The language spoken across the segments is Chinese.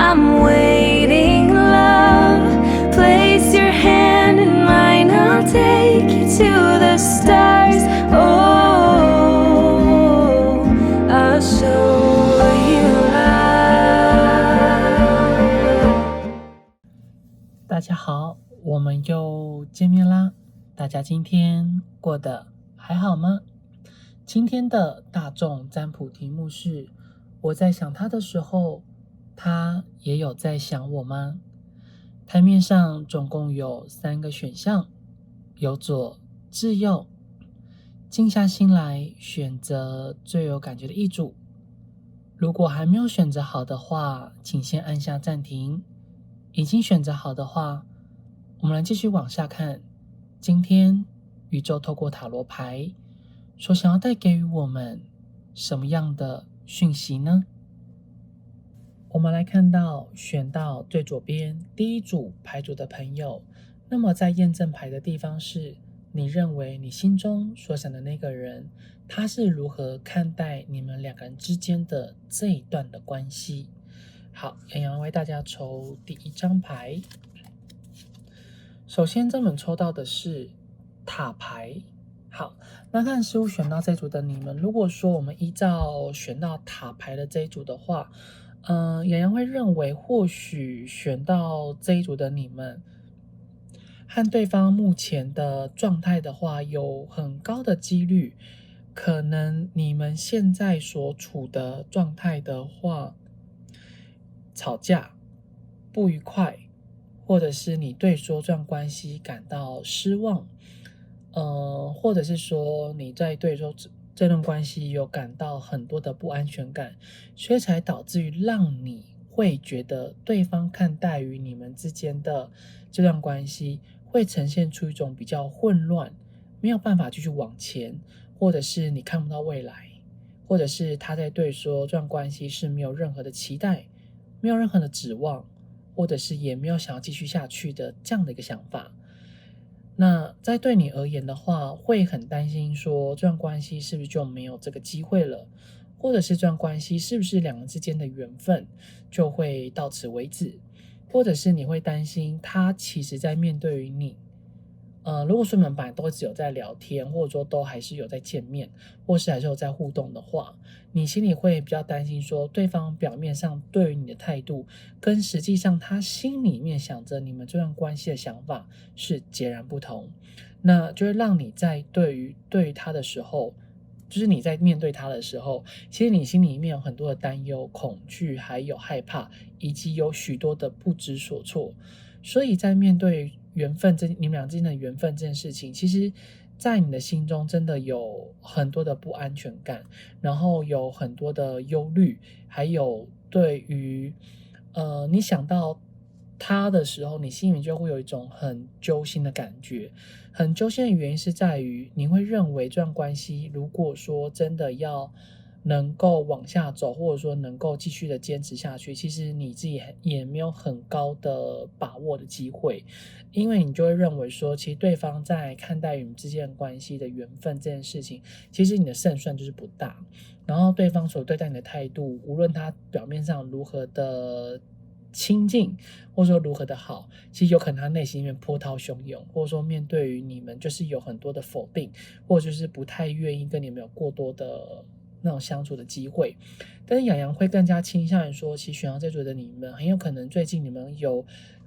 I'm waiting, love. Place your hand in mine, I'll take you to the stars. Oh, I'll show you love. 大家好，我们又见面啦！大家今天过得还好吗？今天的大众占卜题目是：我在想他的时候，他也有在想我吗？台面上总共有3个选项，由左至右，静下心来选择最有感觉的一组。如果还没有选择好的话，请先按下暂停。已经选择好的话，我们来继续往下看。今天宇宙透过塔罗牌所想要带给予我们什么样的讯息呢？我们来看到选到最左边第一组牌组的朋友，那么在验证牌的地方是你认为你心中所想的那个人，他是如何看待你们2个人之间的这一段的关系。好，洋洋为大家抽第1张牌。首先这本抽到的是塔牌。好，那看师傅选到这一组的你们，如果说我们依照选到塔牌的这一组的话，洋洋会认为或许选到这一组的你们和对方目前的状态的话，有很高的几率，可能你们现在所处的状态的话，吵架、不愉快，或者是你对说这段关系感到失望，或者是说你在对说这段关系有感到很多的不安全感，所以才导致于让你会觉得对方看待于你们之间的这段关系会呈现出一种比较混乱，没有办法继续往前，或者是你看不到未来，或者是他在对说这段关系是没有任何的期待，没有任何的指望，或者是也没有想要继续下去的这样的一个想法。那在对你而言的话，会很担心说这段关系是不是就没有这个机会了，或者是这段关系是不是2人之间的缘分就会到此为止，或者是你会担心他其实在面对于你，如果说你们本来都只有在聊天，或者说都还是有在见面，或是还是有在互动的话，你心里会比较担心说对方表面上对于你的态度跟实际上他心里面想着你们这段关系的想法是截然不同，那就会让你在对于他的时候，就是你在面对他的时候，其实你心里面有很多的担忧、恐惧，还有害怕，以及有许多的不知所措。所以在面对缘分你们俩之间的缘分这件事情，其实在你的心中真的有很多的不安全感，然后有很多的忧虑，还有对于你想到他的时候，你心里面就会有一种很揪心的感觉。很揪心的原因是在于你会认为这段关系如果说真的要能够往下走，或者说能够继续的坚持下去，其实你自己也没有很高的把握的机会，因为你就会认为说，其实对方在看待你们之间的关系的缘分这件事情，其实你的胜算就是不大，然后对方所对待你的态度，无论他表面上如何的亲近，或者说如何的好，其实有可能他内心里面波涛汹涌，或者说面对于你们就是有很多的否定，或者就是不太愿意跟你们有过多的那种相处的机会。但是洋洋会更加倾向于说，其实选到这组的你们，很有可能最近你们有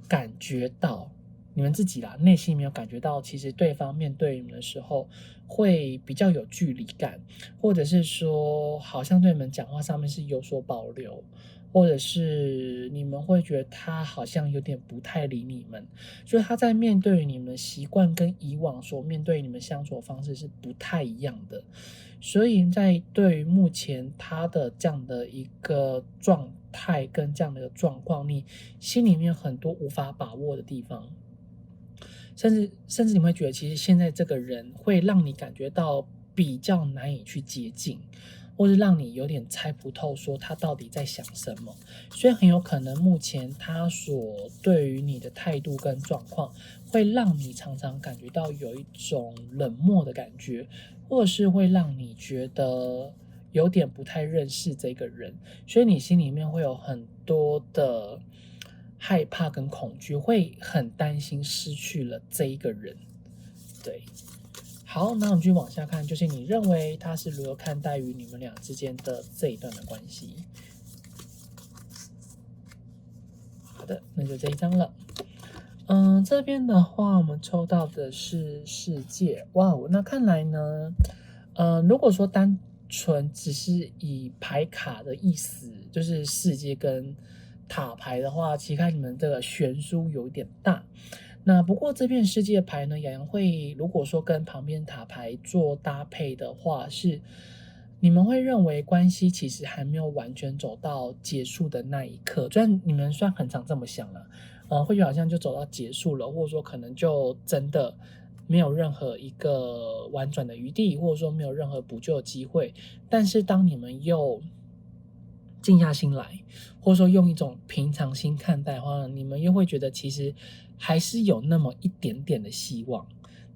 感觉到，你们自己啦，内心里面有感觉到，其实对方面对你们的时候，会比较有距离感，或者是说，好像对你们讲话上面是有所保留，或者是你们会觉得他好像有点不太理你们，所以他在面对你们的习惯跟以往所面对你们相处的方式是不太一样的，所以在对于目前他的这样的一个状态跟这样的一个状况，你心里面有很多无法把握的地方，甚至你会觉得其实现在这个人会让你感觉到比较难以去接近，或是让你有点猜不透说他到底在想什么，所以很有可能目前他所对于你的态度跟状况会让你常常感觉到有一种冷漠的感觉，或者是会让你觉得有点不太认识这个人，所以你心里面会有很多的害怕跟恐惧，会很担心失去了这一个人。对，好，那我们继续往下看，就是你认为他是如何看待于你们俩之间的这一段的关系？好的，那就这一张了。这边的话，我们抽到的是世界。哇哦，那看来呢，如果说单纯只是以牌卡的意思，就是世界跟塔牌的话，其实看你们这个悬殊有一点大。那不过这片世界牌呢，洋洋会如果说跟旁边塔牌做搭配的话，是你们会认为关系其实还没有完全走到结束的那一刻，虽然你们算很常这么想了。会觉得好像就走到结束了，或者说可能就真的没有任何一个婉转的余地，或者说没有任何补救的机会。但是当你们又静下心来，或者说用一种平常心看待的话，你们又会觉得其实还是有那么一点点的希望。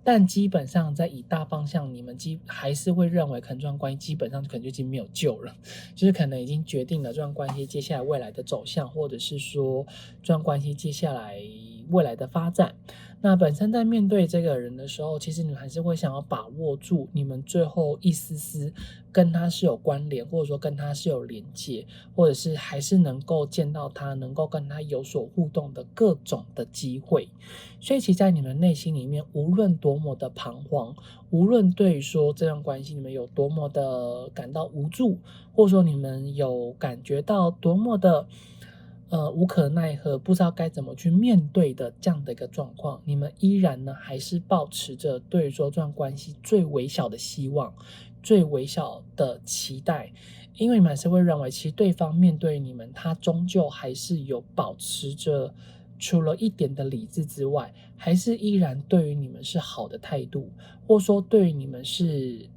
但基本上在以大方向，你们还是会认为可能这段关系基本上可能就已经没有救了，就是可能已经决定了这段关系接下来未来的走向，或者是说这段关系接下来未来的发展。那本身在面对这个人的时候，其实你们还是会想要把握住你们最后一丝丝跟他是有关联，或者说跟他是有连接，或者是还是能够见到他，能够跟他有所互动的各种的机会。所以其实在你们内心里面，无论多么的彷徨，无论对于说这段关系你们有多么的感到无助，或者说你们有感觉到多么的无可奈何，不知道该怎么去面对的这样的一个状况，你们依然呢还是抱持着对于说这段关系最微小的希望，最微小的期待，因为你们还是会认为，其实对方面对你们，他终究还是有保持着除了一点的理智之外，还是依然对于你们是好的态度，或者说对于你们是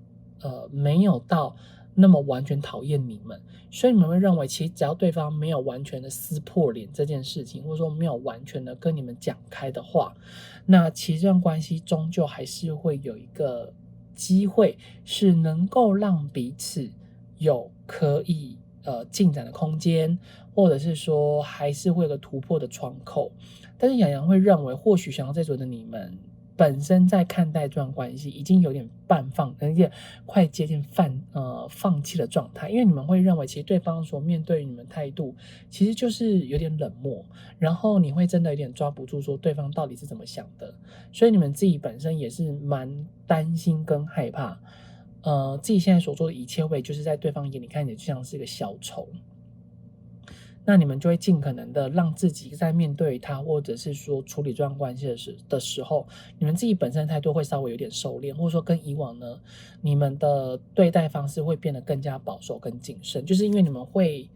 没有到那么完全讨厌你们。所以你们会认为，其实只要对方没有完全的撕破脸这件事情，或者说没有完全的跟你们讲开的话，那其实这段关系终究还是会有一个机会，是能够让彼此有可以进展的空间，或者是说还是会有个突破的窗口。但是洋洋会认为，或许想要这组的你们本身在看待这段关系已经有点半放，而且快接近放弃的状态，因为你们会认为，其实对方所面对你们态度，其实就是有点冷漠，然后你会真的有点抓不住，说对方到底是怎么想的，所以你们自己本身也是蛮担心跟害怕，自己现在所做的一切就是在对方眼里看起来就像是一个小丑。那你们就会尽可能的让自己在面对他，或者是说处理这段关系的时候，你们自己本身态度会稍微有点收敛，或者说跟以往呢，你们的对待方式会变得更加保守跟谨慎，就是因为你们会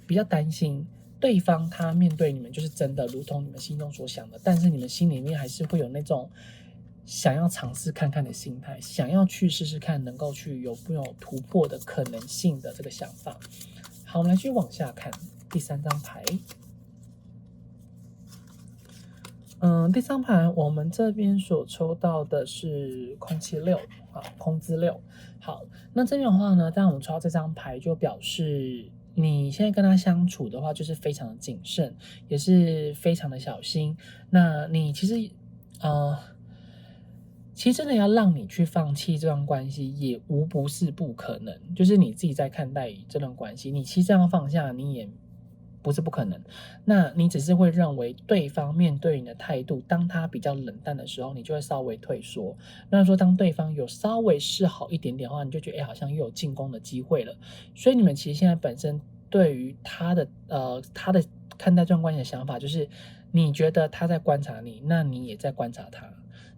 比较担心对方他面对你们就是真的如同你们心中所想的，但是你们心里面还是会有那种想要尝试看看的心态，想要去试试看能够去有没有突破的可能性的这个想法。好，我们来继续往下看第三张牌。第三牌我们这边所抽到的是空气6啊，空资6。好，那这边的话呢，当然我们抽到这张牌就表示你现在跟他相处的话，就是非常的谨慎，也是非常的小心。那你其实真的要让你去放弃这段关系，也无不是不可能。就是你自己在看待这段关系，你其实这样放下，你也不是不可能。那你只是会认为对方面对你的态度，当他比较冷淡的时候，你就会稍微退缩。那说当对方有稍微示好一点点的话，你就觉得好像又有进攻的机会了。所以你们其实现在本身对于他的看待这段关系的想法，就是你觉得他在观察你，那你也在观察他。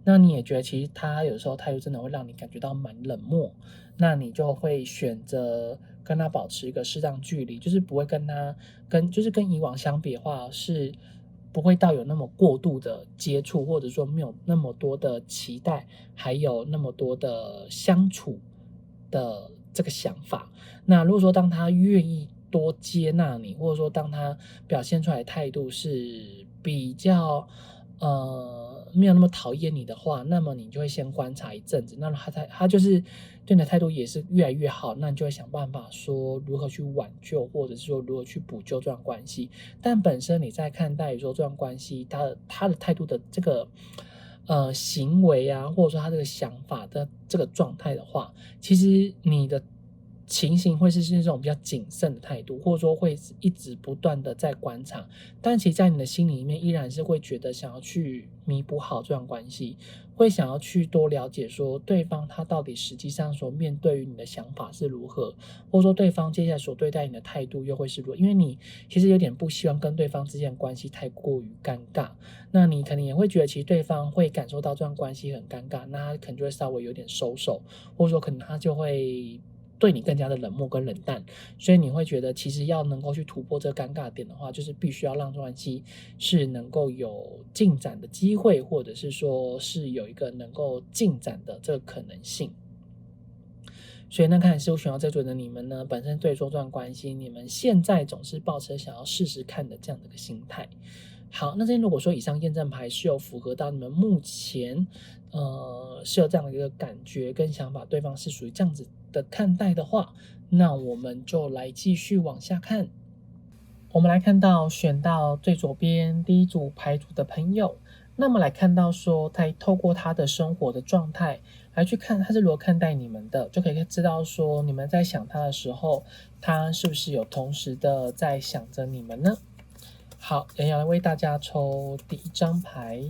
那你也觉得其实他有时候态度真的会让你感觉到蛮冷漠，那你就会选择跟他保持一个适当距离，就是不会跟以往相比的话，是不会到有那么过度的接触，或者说没有那么多的期待，还有那么多的相处的这个想法。那如果说当他愿意多接纳你，或者说当他表现出来的态度是比较没有那么讨厌你的话，那么你就会先观察一阵子，那他就是对你的态度也是越来越好，那你就会想办法说如何去挽救，或者是说如何去补救这段关系。但本身你在看待说这段关系，他的态度的这个行为啊，或者说他这个想法的这个状态的话，其实你的情形会是那种比较谨慎的态度，或者说会一直不断的在观察，但其实在你的心里面依然是会觉得想要去弥补好这段关系，会想要去多了解说对方他到底实际上所面对于你的想法是如何，或者说对方接下来所对待你的态度又会是如何，因为你其实有点不希望跟对方之间的关系太过于尴尬，那你可能也会觉得其实对方会感受到这段关系很尴尬，那他可能就会稍微有点收手，或者说可能他就会对你更加的冷漠跟冷淡，所以你会觉得其实要能够去突破这个尴尬点的话，就是必须要让关系是能够有进展的机会，或者是说是有一个能够进展的这个可能性。所以那看来事务选到这组的你们呢，本身对这段关系，你们现在总是抱持想要试试看的这样的一个心态。好，那这边如果说以上验证牌是有符合到你们目前是有这样的一个感觉跟想法，对方是属于这样子的看待的话，那我们就来继续往下看。我们来看到选到最左边第一组牌组的朋友，那么来看到说他透过他的生活的状态来去看他是如何看待你们的，就可以知道说你们在想他的时候，他是不是有同时的在想着你们呢？好，洋洋来为大家抽第一张牌。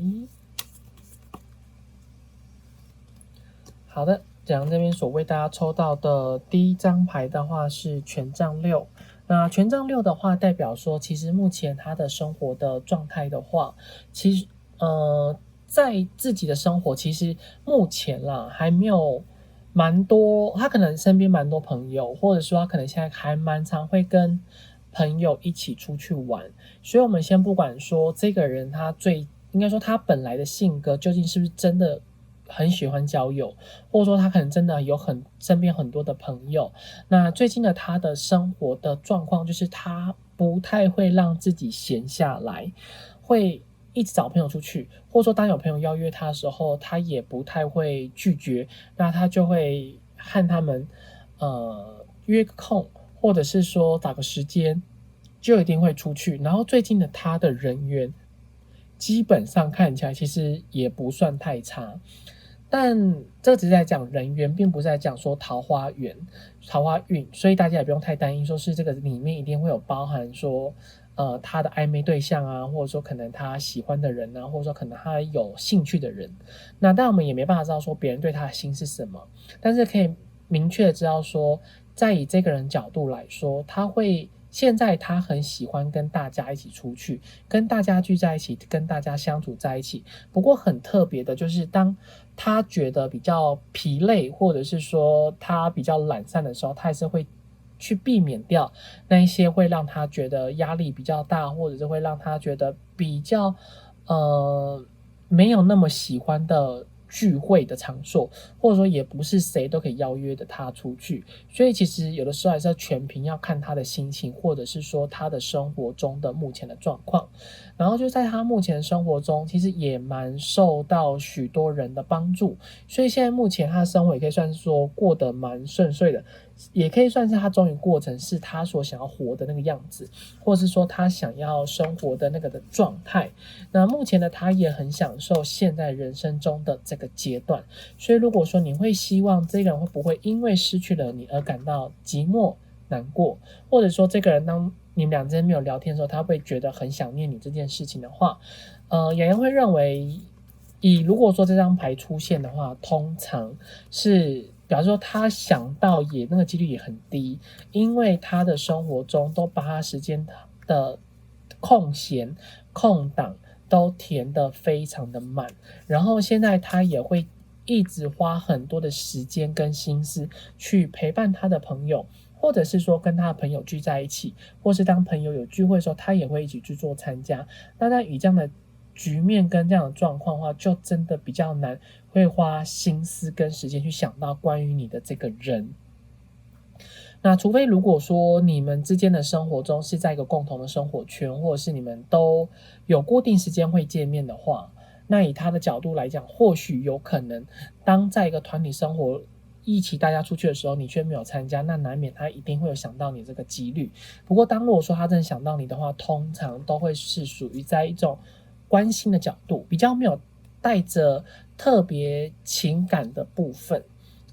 好的，洋洋这边所为大家抽到的第一张牌的话是权杖六。那权杖六的话，代表说，其实目前他的生活的状态的话，其实在自己的生活，其实目前啦还没有蛮多，他可能身边蛮多朋友，或者说他可能现在还蛮常会跟朋友一起出去玩。所以我们先不管说这个人应该说他本来的性格究竟是不是真的很喜欢交友，或者说他可能真的有身边很多的朋友。那最近的他的生活的状况就是他不太会让自己闲下来，会一直找朋友出去，或者说当有朋友邀约他的时候，他也不太会拒绝，那他就会和他们约个空，或者是说打个时间，就一定会出去。然后最近的他的人缘基本上看起来其实也不算太差，但这只是在讲人缘，并不是在讲说桃花运，所以大家也不用太担心，说是这个里面一定会有包含说，他的暧昧对象啊，或者说可能他喜欢的人啊，或者说可能他有兴趣的人。那但我们也没办法知道说别人对他的心是什么，但是可以明确的知道说，在以这个人角度来说，现在他很喜欢跟大家一起出去，跟大家聚在一起，跟大家相处在一起。不过很特别的就是，当他觉得比较疲累，或者是说他比较懒散的时候，他还是会去避免掉那一些会让他觉得压力比较大，或者是会让他觉得比较没有那么喜欢的聚会的场所，或者说也不是谁都可以邀约的他出去，所以其实有的时候还是要全凭要看他的心情，或者是说他的生活中的目前的状况。然后就在他目前生活中，其实也蛮受到许多人的帮助，所以现在目前他的生活也可以算是说过得蛮顺遂的，也可以算是他终于过成是他所想要活的那个样子，或是说他想要生活的那个的状态。那目前的他也很享受现在人生中的这个阶段，所以如果说你会希望这个人会不会因为失去了你而感到寂寞难过，或者说这个人当你们俩之间没有聊天的时候，他会觉得很想念你这件事情的话，洋洋会认为，如果说这张牌出现的话，通常是表示说他想到那个几率也很低，因为他的生活中都把他时间的空闲空档都填得非常的满，然后现在他也会一直花很多的时间跟心思去陪伴他的朋友，或者是说跟他的朋友聚在一起，或是当朋友有聚会的时候，他也会一起去做参加。那在以这样的局面跟这样的状况的话，就真的比较难会花心思跟时间去想到关于你的这个人。那除非如果说你们之间的生活中是在一个共同的生活圈，或者是你们都有固定时间会见面的话，那以他的角度来讲，或许有可能当在一个团体生活一起大家出去的时候，你却没有参加，那难免他一定会有想到你这个几率。不过如果说他真的想到你的话，通常都会是属于在一种关心的角度，比较没有带着特别情感的部分。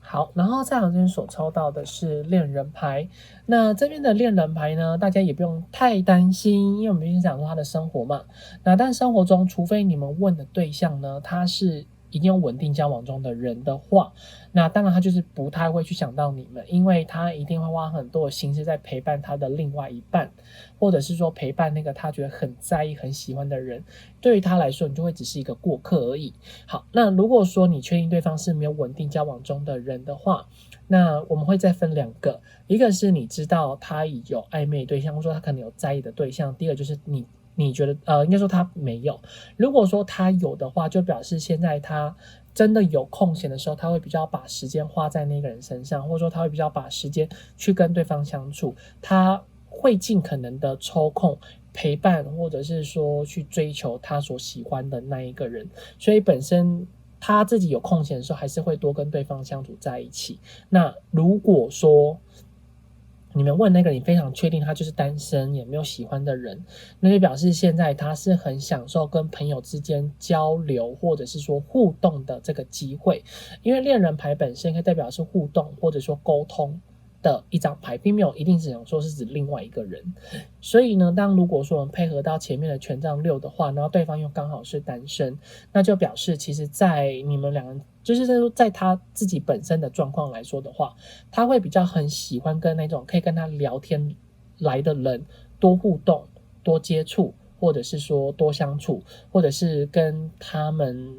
好，然后在我这边所抽到的是恋人牌。那这边的恋人牌呢，大家也不用太担心，因为我们毕竟讲说他的生活嘛。那但生活中，除非你们问的对象呢，他是已经有稳定交往中的人的话，那当然他就是不太会去想到你们，因为他一定会花很多的心思在陪伴他的另外一半，或者是说陪伴那个他觉得很在意、很喜欢的人。对于他来说，你就会只是一个过客而已。好，那如果说你确定对方是没有稳定交往中的人的话，那我们会再分两个，一个是你知道他已有暧昧对象，或者说他可能有在意的对象，第二个就是你觉得应该说他没有。如果说他有的话，就表示现在他真的有空闲的时候，他会比较把时间花在那个人身上，或者说他会比较把时间去跟对方相处，他会尽可能的抽空陪伴，或者是说去追求他所喜欢的那一个人。所以本身他自己有空闲的时候，还是会多跟对方相处在一起。那如果说你们问那个你非常确定他就是单身也没有喜欢的人，那就表示现在他是很享受跟朋友之间交流或者是说互动的这个机会。因为恋人牌本身可以代表是互动或者说沟通的一张牌，并没有一定只想说是指另外一个人。所以呢，如果说我们配合到前面的权杖6的话，然后对方又刚好是单身，那就表示其实在你们两人就是在他自己本身的状况来说的话，他会比较很喜欢跟那种可以跟他聊天来的人多互动、多接触，或者是说多相处，或者是跟他们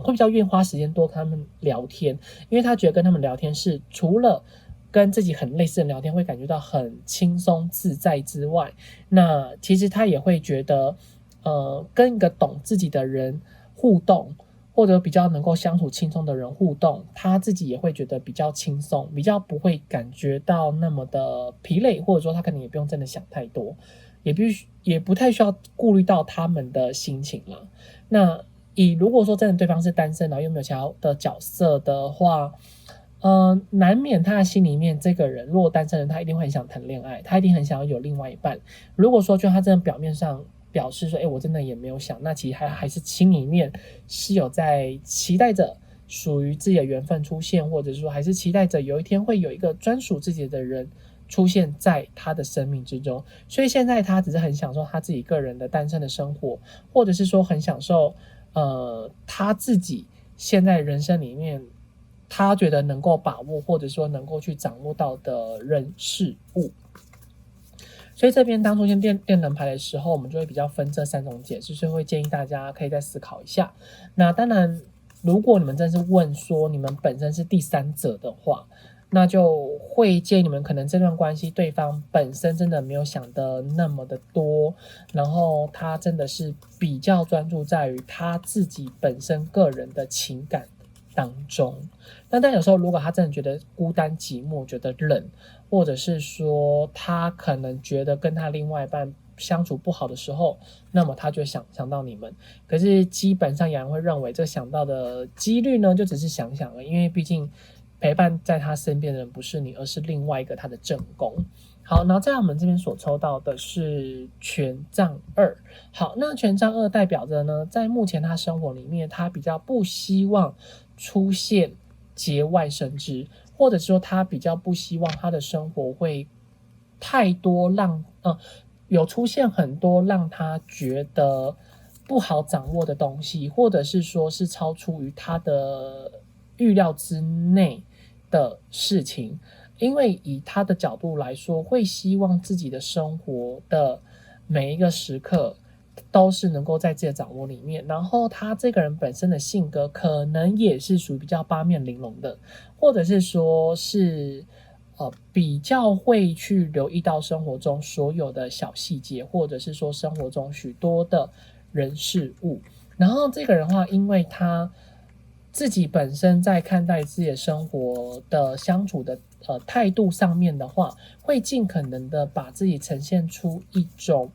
会比较愿意花时间多跟他们聊天，因为他觉得跟他们聊天是除了跟自己很类似的聊天会感觉到很轻松自在之外，那其实他也会觉得跟一个懂自己的人互动，或者比较能够相处轻松的人互动，他自己也会觉得比较轻松，比较不会感觉到那么的疲累，或者说他可能也不用真的想太多，也不太需要顾虑到他们的心情了。那如果说真的对方是单身，然后又没有其他的角色的话，难免他的心里面这个人，如果单身人，他一定会很想谈恋爱，他一定很想要有另外一半。如果说就他真的表面上表示说，我真的也没有想，那其实还是心里面是有在期待着属于自己的缘分出现，或者是说还是期待着有一天会有一个专属自己的人出现在他的生命之中。所以现在他只是很享受他自己个人的单身的生活，或者是说很享受他自己现在人生里面他觉得能够把握或者说能够去掌握到的人事物。所以这边当出现恋人牌的时候，我们就会比较分这3种解释，所以会建议大家可以再思考一下。那当然如果你们真是问说你们本身是第三者的话，那就会建议你们可能这段关系对方本身真的没有想的那么的多，然后他真的是比较专注在于他自己本身个人的情感当中。但有时候如果他真的觉得孤单寂寞，觉得冷，或者是说他可能觉得跟他另外一半相处不好的时候，那么他就想到你们。可是基本上有人会认为这想到的几率呢，就只是想想了，因为毕竟陪伴在他身边的人不是你，而是另外一个他的正宫。好，然后在我们这边所抽到的是权杖2。好，那权杖2代表着呢，在目前他生活里面，他比较不希望出现节外生枝，或者说他比较不希望他的生活会太多有出现很多让他觉得不好掌握的东西，或者是说是超出于他的预料之内的事情。因为以他的角度来说，会希望自己的生活的每一个时刻都是能够在自己的掌握里面，然后他这个人本身的性格可能也是属于比较八面玲珑的，或者是说是比较会去留意到生活中所有的小细节，或者是说生活中许多的人事物。然后这个人的话，因为他自己本身在看待自己的生活的相处的态度上面的话，会尽可能的把自己呈现出一种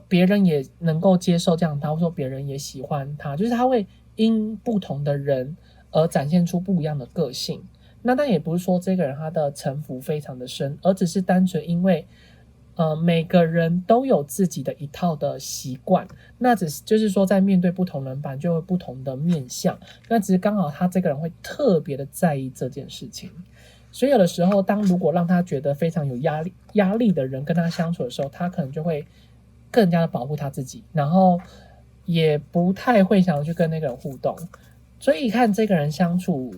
别人也能够接受这样他，或者说别人也喜欢他，就是他会因不同的人而展现出不一样的个性。那但也不是说这个人他的城府非常的深，而只是单纯因为每个人都有自己的一套的习惯，那只是就是说在面对不同人版就会不同的面向，那只是刚好他这个人会特别的在意这件事情。所以有的时候如果让他觉得非常有压力的人跟他相处的时候，他可能就会更加的保护他自己，然后也不太会想要去跟那个人互动。所以看这个人相处，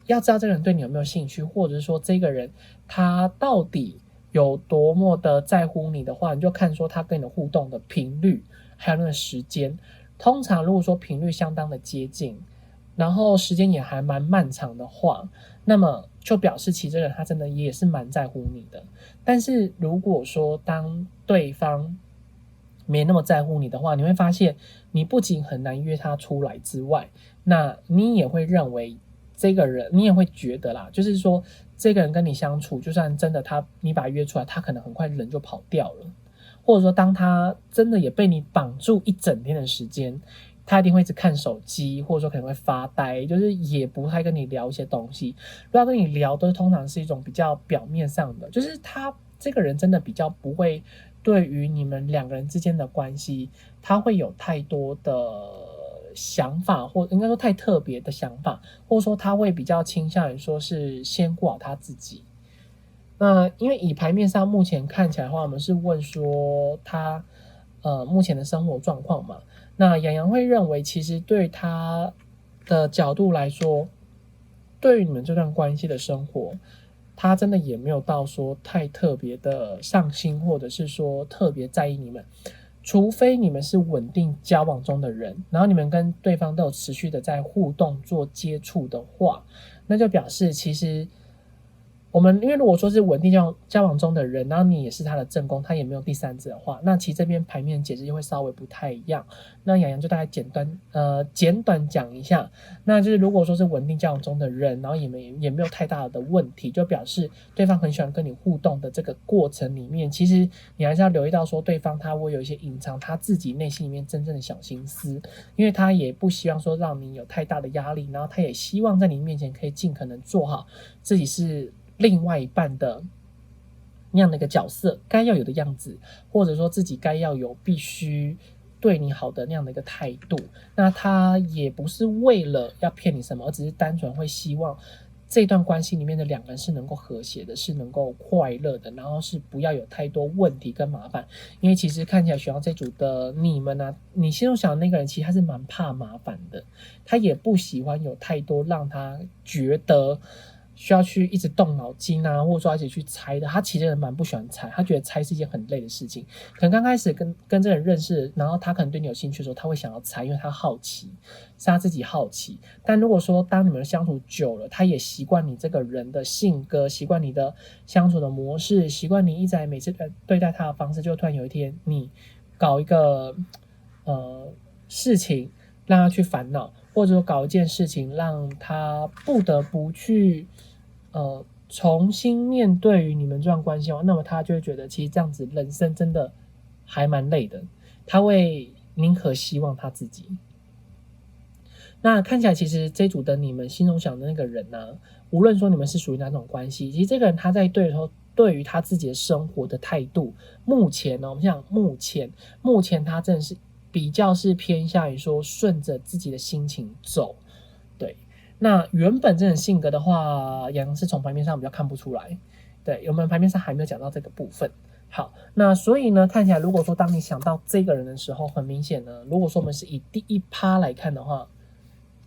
要知道这个人对你有没有兴趣，或者是说这个人他到底有多么的在乎你的话，你就看说他跟你的互动的频率还有那个时间。通常如果说频率相当的接近，然后时间也还蛮漫长的话，那么就表示其实这个人他真的也是蛮在乎你的。但是如果说当对方没那么在乎你的话，你会发现你不仅很难约他出来之外，那你也会认为这个人，你也会觉得啦，就是说这个人跟你相处，就算真的你把他约出来，他可能很快人就跑掉了，或者说当他真的也被你绑住一整天的时间，他一定会一直看手机，或者说可能会发呆，就是也不太跟你聊一些东西。如果要跟你聊，都通常是一种比较表面上的，就是他这个人真的比较不会对于你们两个人之间的关系，他会有太多的想法，或应该说太特别的想法，或者说他会比较倾向于说是先顾好他自己。那因为以牌面上目前看起来的话，我们是问说他目前的生活状况嘛。那洋洋会认为，其实对他的角度来说，对于你们这段关系的生活，他真的也没有到说太特别的上心，或者是说特别在意你们。除非你们是稳定交往中的人，然后你们跟对方都有持续的在互动做接触的话，那就表示其实因为如果说是稳定交往中的人，然后你也是他的正宫，他也没有第三者的话，那其实这边牌面解释就会稍微不太一样。那洋洋就大概简短讲一下，那就是如果说是稳定交往中的人，然后也没有太大的问题，就表示对方很喜欢跟你互动的这个过程里面，其实你还是要留意到说对方他会有一些隐藏他自己内心里面真正的小心思，因为他也不希望说让你有太大的压力，然后他也希望在你面前可以尽可能做好自己是另外一半的那样的一个角色该要有的样子，或者说自己该要有必须对你好的那样的一个态度。那他也不是为了要骗你什么，而只是单纯会希望这段关系里面的两个人是能够和谐的，是能够快乐的，然后是不要有太多问题跟麻烦。因为其实看起来选到这组的你们啊，你心中想的那个人其实他是蛮怕麻烦的，他也不喜欢有太多让他觉得需要去一直动脑筋啊，或者说一起去猜的。他其实蛮不喜欢猜，他觉得猜是一件很累的事情。可能刚开始跟这个人认识，然后他可能对你有兴趣的时候，他会想要猜，因为他好奇，是他自己好奇。但如果说当你们相处久了，他也习惯你这个人的性格，习惯你的相处的模式，习惯你一直每次对待他的方式，就突然有一天你搞一个事情让他去烦恼，或者说搞一件事情让他不得不去重新面对于你们这段关系，那么他就会觉得其实这样子人生真的还蛮累的，他会宁可希望他自己。那看起来其实这组的你们心中想的那个人呢、无论说你们是属于哪种关系，其实这个人他在对于他自己的生活的态度，目前呢，我们想目前他真的是比较是偏向于说顺着自己的心情走，对。那原本这种性格的话，杨是从牌面上比较看不出来，对，我们牌面上还没有讲到这个部分。好，那所以呢，看起来如果说当你想到这个人的时候，很明显呢，如果说我们是以第一趴来看的话，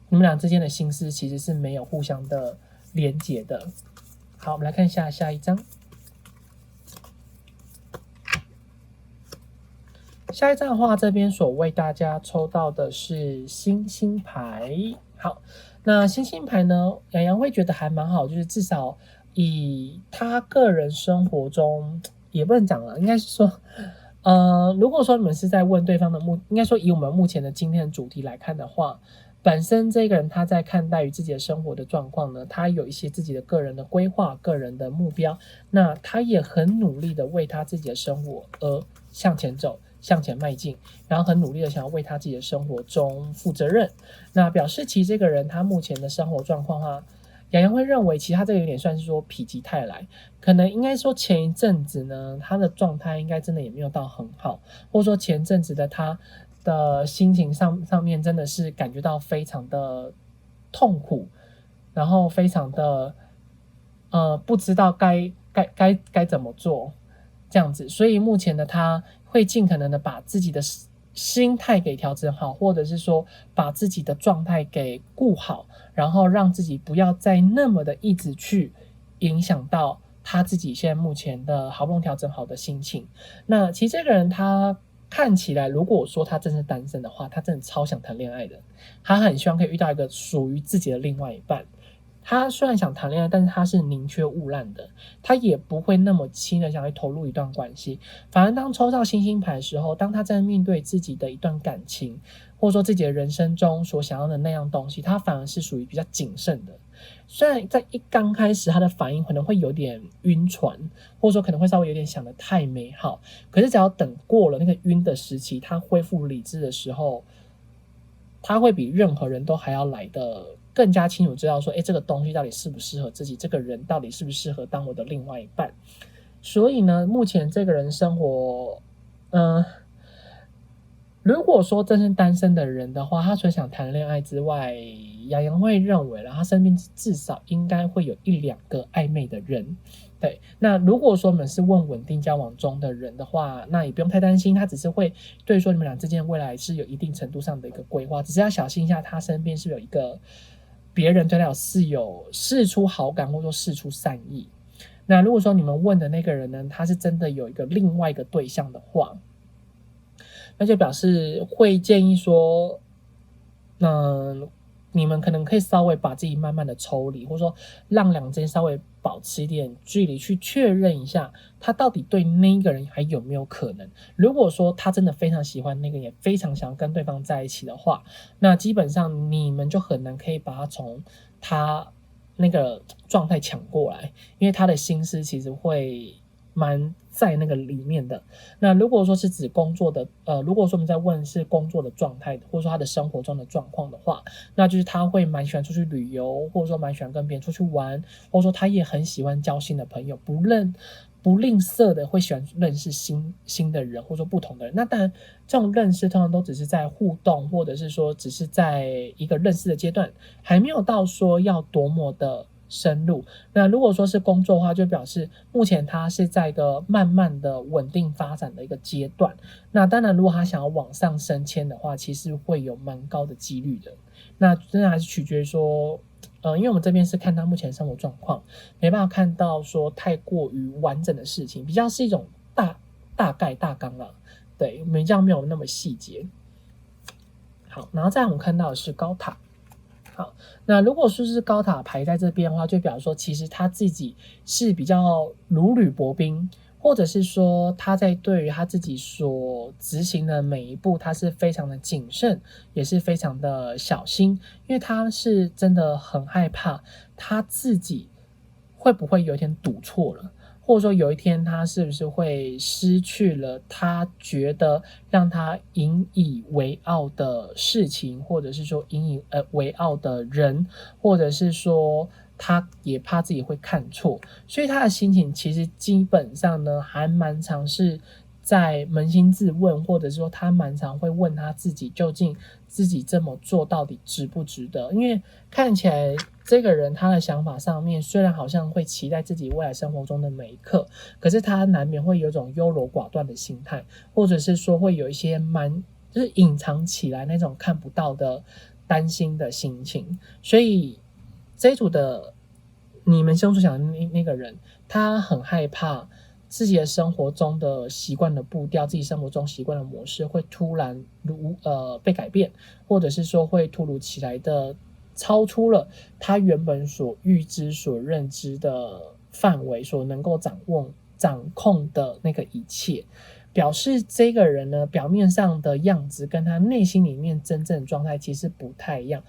你们俩之间的心思其实是没有互相的连结的。好，我们来看一下下一张。下一张的话，这边所为大家抽到的是星星牌。好，那星星牌呢，洋洋会觉得还蛮好，就是至少以他个人生活中，也不能讲了，应该是说，如果说你们是在问对方的应该说以我们目前的今天的主题来看的话，本身这个人他在看待于自己的生活的状况呢，他有一些自己的个人的规划、个人的目标，那他也很努力的为他自己的生活而向前走，向前迈进，然后很努力的想要为他自己的生活中负责任。那表示其实这个人他目前的生活状况洋洋会认为，其实他这个有点算是说否极泰来，可能应该说前一阵子呢，他的状态应该真的也没有到很好，或者说前阵子的他的心情上面真的是感觉到非常的痛苦，然后非常的不知道该怎么做这样子，所以目前的他会尽可能的把自己的心态给调整好，或者是说把自己的状态给顾好，然后让自己不要再那么的一直去影响到他自己现在目前的好不容易调整好的心情。那其实这个人他看起来，如果说他真是单身的话，他真的超想谈恋爱的，他很希望可以遇到一个属于自己的另外一半。他虽然想谈恋爱，但是他是宁缺毋滥的，他也不会那么轻的想去投入一段关系。反而当抽到星星牌的时候，当他在面对自己的一段感情，或者说自己的人生中所想要的那样东西，他反而是属于比较谨慎的。虽然在刚开始他的反应可能会有点晕船，或者说可能会稍微有点想得太美好，可是只要等过了那个晕的时期，他恢复理智的时候，他会比任何人都还要来的更加清楚知道说，这个东西到底适不适合自己，这个人到底适不适合当我的另外一半。所以呢，目前这个人生活如果说真是单身的人的话，他除了想谈恋爱之外，洋洋会认为他身边至少应该会有1-2个暧昧的人。对，那如果说你们是问稳定交往中的人的话，那也不用太担心，他只是会对说你们俩之间未来是有一定程度上的一个规划，只是要小心一下他身边是有一个别人对他有释出好感，或者说释出善意。那如果说你们问的那个人呢，他是真的有一个另外一个对象的话，那就表示会建议说，你们可能可以稍微把自己慢慢的抽离，或者说让两间稍微保持一点距离，去确认一下他到底对那个人还有没有可能。如果说他真的非常喜欢那个人，也非常想要跟对方在一起的话，那基本上你们就很难可以把他从他那个状态抢过来，因为他的心思其实会蛮在那个里面的。那如果说是指工作的，如果说我们在问是工作的状态，或者说他的生活中的状况的话，那就是他会蛮喜欢出去旅游，或者说蛮喜欢跟别人出去玩，或者说他也很喜欢交新的朋友，不吝啬的会喜欢认识新的人，或者说不同的人。那当然，这种认识通常都只是在互动，或者是说只是在一个认识的阶段，还没有到说要多么的深入。那如果说是工作的话，就表示目前他是在一个慢慢的稳定发展的一个阶段。那当然，如果他想要往上升迁的话，其实会有蛮高的几率的。那真的还是取决于说，因为我们这边是看他目前生活状况，没办法看到说太过于完整的事情，比较是一种大概大纲啦。对，比较没有那么细节。好，然后再来我们看到的是高塔。好，那如果说是高塔排在这边的话，就表示说其实他自己是比较如履薄冰，或者是说他在对于他自己所执行的每一步，他是非常的谨慎，也是非常的小心，因为他是真的很害怕他自己会不会有一天赌错了，或者说有一天他是不是会失去了他觉得让他引以为傲的事情，或者是说引以为傲的人，或者是说他也怕自己会看错，所以他的心情其实基本上呢还蛮常是在扪心自问，或者是说他蛮常会问他自己，究竟自己这么做到底值不值得。因为看起来这个人他的想法上面虽然好像会期待自己未来生活中的每一刻，可是他难免会有一种优柔寡断的心态，或者是说会有一些就是隐藏起来那种看不到的担心的心情。所以这一组的你们心中所想的那个人，他很害怕自己的生活中的习惯的步调，自己生活中习惯的模式会突然被改变，或者是说会突如其来的超出了他原本所预知所认知的范围，所能够掌控的那个一切，表示这个人呢表面上的样子跟他内心里面真正的状态其实不太一样。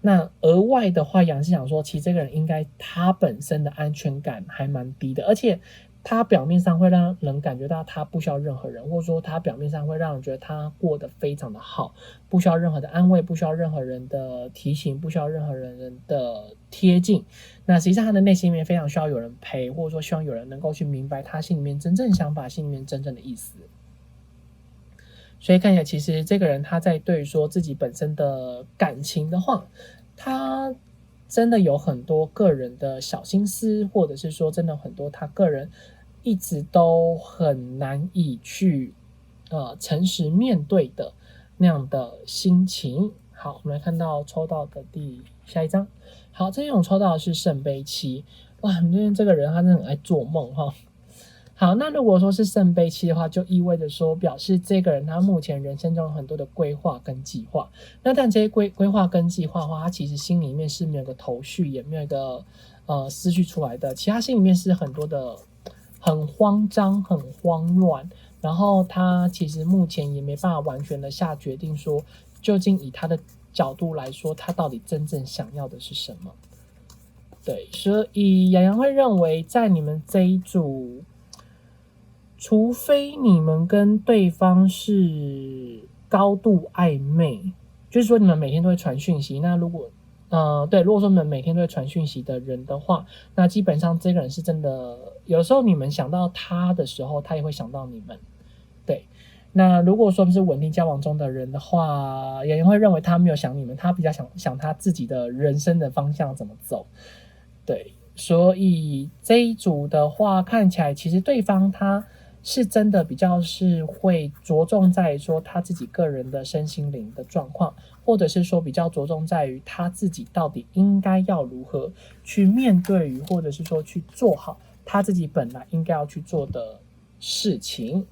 那额外的话，杨是想说，其实这个人应该他本身的安全感还蛮低的，而且他表面上会让人感觉到他不需要任何人，或者说他表面上会让人觉得他过得非常的好，不需要任何的安慰，不需要任何人的提醒，不需要任何人的贴近。那实际上他的内心里面非常需要有人陪，或者说希望有人能够去明白他心里面真正的想法，心里面真正的意思。所以看起来其实这个人他在对于说自己本身的感情的话，他真的有很多个人的小心思，或者是说真的很多他个人一直都很难以去诚实面对的那样的心情。好，我们来看到抽到的下一张。好，这种抽到的是圣杯七。哇，你看这个人他真的很爱做梦哈。好，那如果说是圣杯七的话，就意味着说表示这个人他目前人生中有很多的规划跟计划。那但这些规划跟计划的话，他其实心里面是没有个头绪，也没有一个思绪出来的。其实他心里面是很多的很慌张、很慌乱，然后他其实目前也没办法完全的下决定说，究竟以他的角度来说，他到底真正想要的是什么。对，所以洋洋会认为在你们这一组，除非你们跟对方是高度暧昧，就是说你们每天都会传讯息。那如果如果说你们每天都会传讯息的人的话，那基本上这个人是真的，有的时候你们想到他的时候，他也会想到你们。对，那如果说是稳定交往中的人的话，有人会认为他没有想你们，他比较想他自己的人生的方向怎么走。对，所以这一组的话，看起来其实对方他是真的比较是会着重在说他自己个人的身心灵的状况，或者是说比较着重在于他自己到底应该要如何去面对于，或者是说去做好他自己本来应该要去做的事情。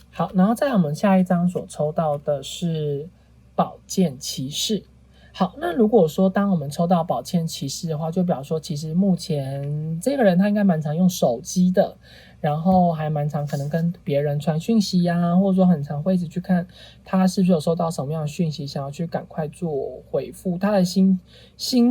好，然后在我们下一张所抽到的是宝剑骑士。好，那如果说当我们抽到宝剑骑士的话，就表示说其实目前这个人他应该蛮常用手机的，然后还蛮常可能跟别人传讯息啊，或者说很常会一直去看他是不是有收到什么样的讯息，想要去赶快做回复。他的心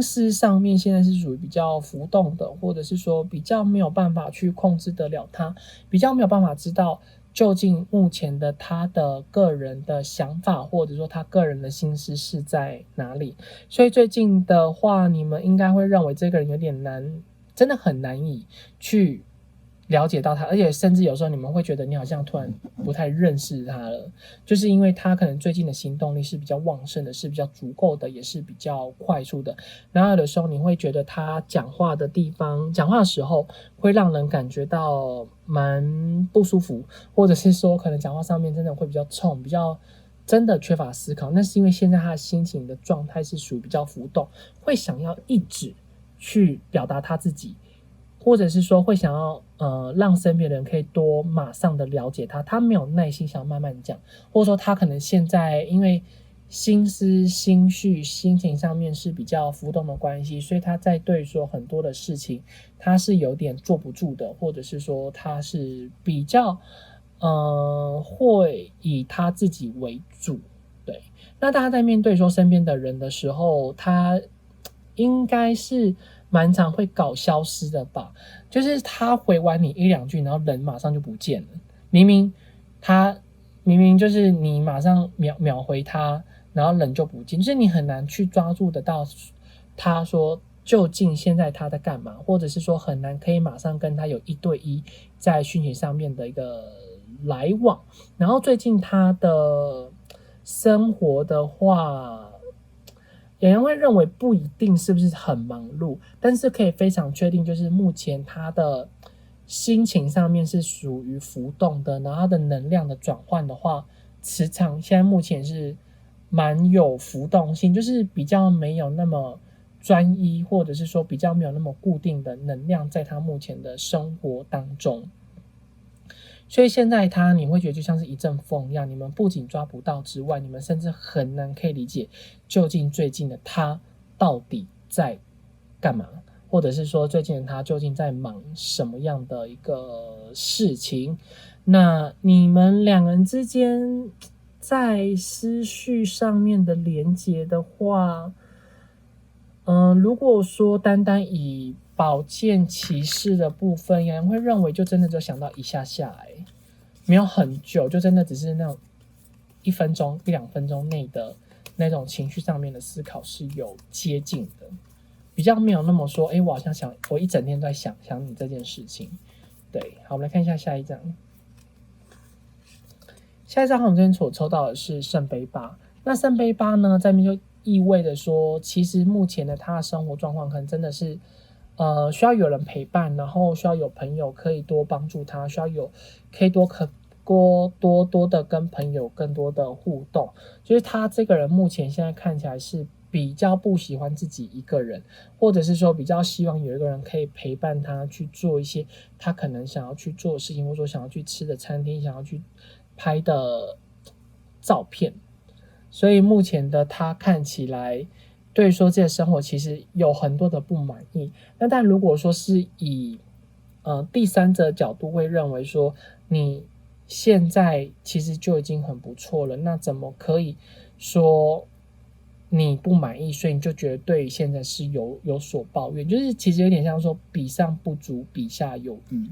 思上面现在是属于比较浮动的，或者是说比较没有办法去控制得了他，比较没有办法知道究竟目前的他的个人的想法，或者说他个人的心思是在哪里。所以最近的话，你们应该会认为这个人有点难，真的很难以去了解到他，而且甚至有时候你们会觉得你好像突然不太认识他了，就是因为他可能最近的行动力是比较旺盛的，是比较足够的，也是比较快速的。然后有的时候你会觉得他讲话的时候会让人感觉到蛮不舒服，或者是说可能讲话上面真的会比较冲，比较真的缺乏思考。那是因为现在他的心情的状态是属于比较浮动，会想要一直去表达他自己，或者是说会想要让身边的人可以多马上的了解他，他没有耐心想慢慢讲，或者说他可能现在因为心思心绪心情上面是比较浮动的关系，所以他在对说很多的事情他是有点坐不住的，或者是说他是比较会以他自己为主。对，那大家在面对说身边的人的时候，他应该是蛮常会搞消失的吧，就是他回完你一两句，然后人马上就不见了。明明就是你马上秒回他，然后人就不见，就是你很难去抓住得到他说究竟现在他在干嘛，或者是说很难可以马上跟他有一对一在讯息上面的一个来往。然后最近他的生活的话，有人会认为不一定是不是很忙碌，但是可以非常确定，就是目前他的心情上面是属于浮动的，然后他的能量的转换的话，磁场现在目前是蛮有浮动性，就是比较没有那么专一，或者是说比较没有那么固定的能量在他目前的生活当中。所以现在你会觉得就像是一阵风一样，你们不仅抓不到之外，你们甚至很难可以理解究竟最近的他到底在干嘛，或者是说最近的他究竟在忙什么样的一个事情。那你们两人之间在思绪上面的连结的话，如果说单单以宝剑骑士的部分，有人会认为就真的就想到一下下没有很久，就真的只是那种1分钟、1-2分钟内的那种情绪上面的思考是有接近的，比较没有那么说，我好像我一整天都在想你这件事情。对，好，我们来看一下下一张。下一张我们这边所抽到的是圣杯8。那圣杯8呢，在那边就意味着说，其实目前的他的生活状况可能真的是，需要有人陪伴，然后需要有朋友可以多帮助他，需要可以多的跟朋友更多的互动。就是他这个人目前现在看起来是比较不喜欢自己一个人，或者是说比较希望有一个人可以陪伴他去做一些他可能想要去做的事情，或者说想要去吃的餐厅，想要去拍的照片。所以目前的他看起来对说这个生活其实有很多的不满意。那但如果说是以第三者角度会认为说，你现在其实就已经很不错了，那怎么可以说你不满意，所以你就觉得对现在是有所抱怨，就是其实有点像说比上不足，比下有余。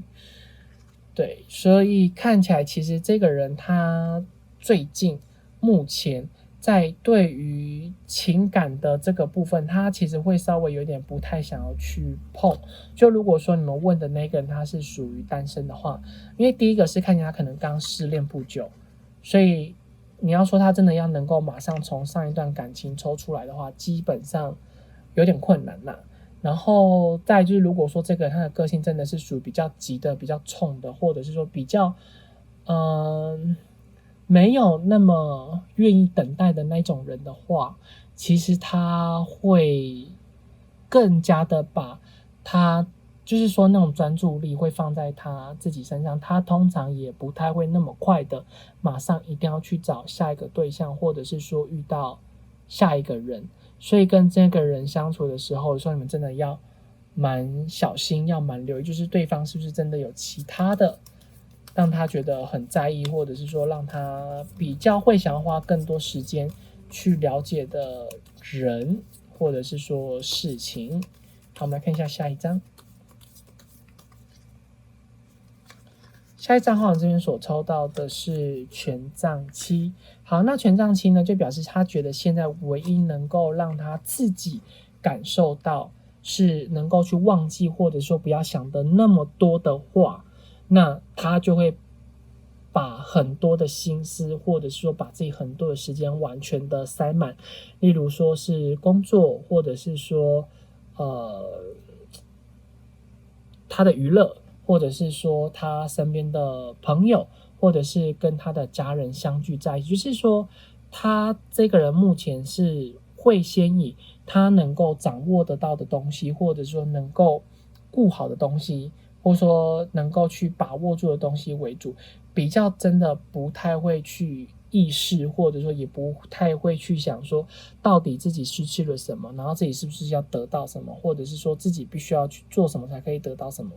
对，所以看起来其实这个人他最近目前在对于情感的这个部分，他其实会稍微有点不太想要去碰。就如果说你们问的那个人他是属于单身的话，因为第一个是看起来他可能刚失恋不久，所以你要说他真的要能够马上从上一段感情抽出来的话，基本上有点困难啦。然后再就是如果说这个人他的个性真的是属于比较急的、比较冲的，或者是说比较没有那么愿意等待的那种人的话，其实他会更加的把他就是说那种专注力会放在他自己身上，他通常也不太会那么快的马上一定要去找下一个对象，或者是说遇到下一个人。所以跟这个人相处的时候，有时候你们真的要蛮小心，要蛮留意，就是对方是不是真的有其他的让他觉得很在意，或者是说让他比较会想要花更多时间去了解的人，或者是说事情。好，我们来看一下下一张。下一张号这边所抽到的是权杖7。好，那权杖7呢，就表示他觉得现在唯一能够让他自己感受到是能够去忘记，或者说不要想的那么多的话，那他就会把很多的心思，或者是说把自己很多的时间完全的塞满，例如说是工作，或者是说他的娱乐，或者是说他身边的朋友，或者是跟他的家人相聚在一起。就是说他这个人目前是会先以他能够掌握得到的东西，或者说能够顾好的东西，或者说能够去把握住的东西为主，比较真的不太会去意识，或者说也不太会去想说到底自己失去了什么，然后自己是不是要得到什么，或者是说自己必须要去做什么才可以得到什么。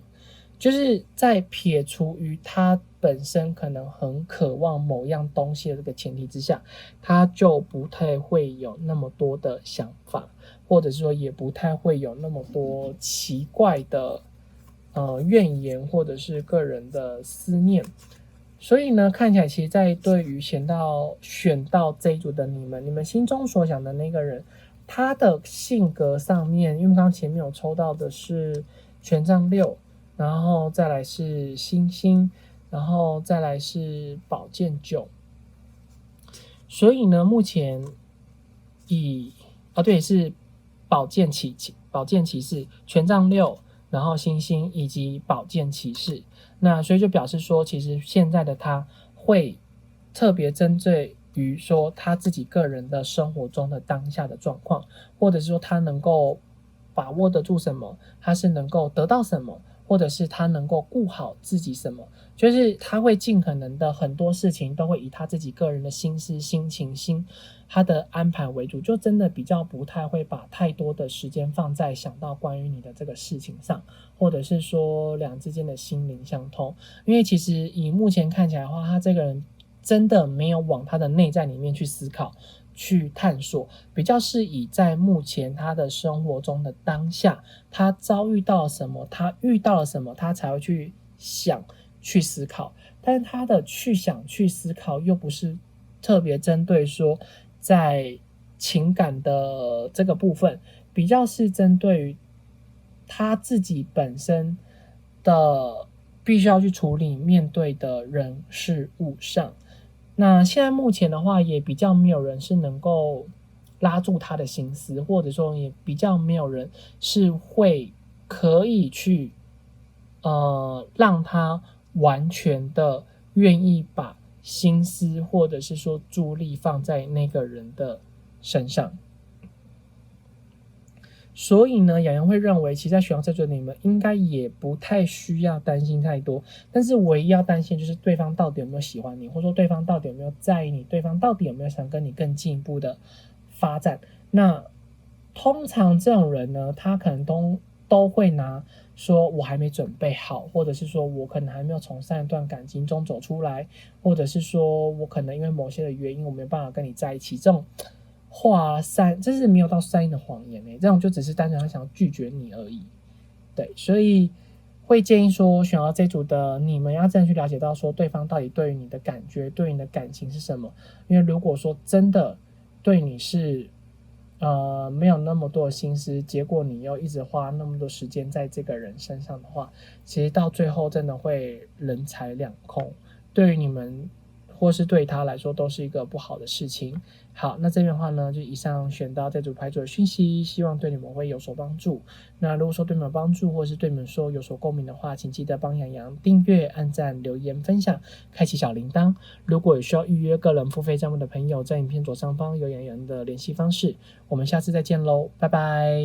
就是在撇除于他本身可能很渴望某样东西的这个前提之下，他就不太会有那么多的想法，或者是说也不太会有那么多奇怪的怨言，或者是个人的思念。所以呢，看起来其实在对于选到这一组的你们心中所想的那个人，他的性格上面，因为刚刚前面有抽到的是权杖6，然后再来是星星，然后再来是宝剑9。所以呢，目前是宝剑骑士、权杖6，然后星星以及宝剑骑士。那所以就表示说，其实现在的他会特别针对于说他自己个人的生活中的当下的状况，或者是说他能够把握得住什么，他是能够得到什么，或者是他能够顾好自己什么，就是他会尽可能的很多事情都会以他自己个人的心思、心情、他的安排为主，就真的比较不太会把太多的时间放在想到关于你的这个事情上，或者是说两之间的心灵相通。因为其实以目前看起来的话，他这个人真的没有往他的内在里面去思考，去探索，比较是以在目前他的生活中的当下，他遭遇到了什么，他遇到了什么，他才会去想、去思考。但是他的去想、去思考，又不是特别针对说在情感的这个部分，比较是针对于他自己本身的必须要去处理、面对的人事物上。那现在目前的话，也比较没有人是能够拉住他的心思，或者说也比较没有人是会可以去让他完全的愿意把心思或者是说注意力放在那个人的身上。所以呢，洋洋会认为，其实在学校这组你们应该也不太需要担心太多，但是唯一要担心就是对方到底有没有喜欢你，或者说对方到底有没有在意你，对方到底有没有想跟你更进一步的发展。那通常这种人呢，他可能都会拿说我还没准备好，或者是说我可能还没有从上一段感情中走出来，或者是说我可能因为某些的原因我没有办法跟你在一起，这种这是没有到善意的谎言这种就只是单纯他想要拒绝你而已。对，所以会建议说选到这组的你们要真的去了解到说对方到底对于你的感觉、对于你的感情是什么。因为如果说真的对你是没有那么多的心思，结果你又一直花那么多时间在这个人身上的话，其实到最后真的会人财两空，对于你们或是对他来说都是一个不好的事情。好，那这边的话呢，就以上选到这组牌组的讯息，希望对你们会有所帮助。那如果说对你们有帮助，或是对你们说有所共鸣的话，请记得帮洋洋订阅、按赞、留言、分享，开启小铃铛。如果有需要预约个人付费项目的朋友，在影片左上方有洋洋的联系方式。我们下次再见喽，拜拜。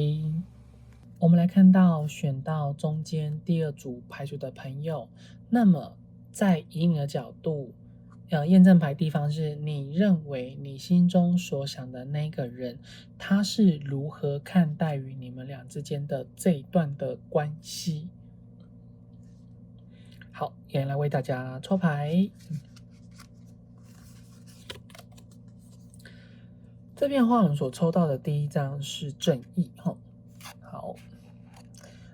我们来看到选到中间第二组牌组的朋友，那么在以你的角度，验证牌地方是你认为你心中所想的那个人，他是如何看待于你们俩之间的这一段的关系。好，也来为大家抽牌。这边的话，我们所抽到的第一张是正义。好，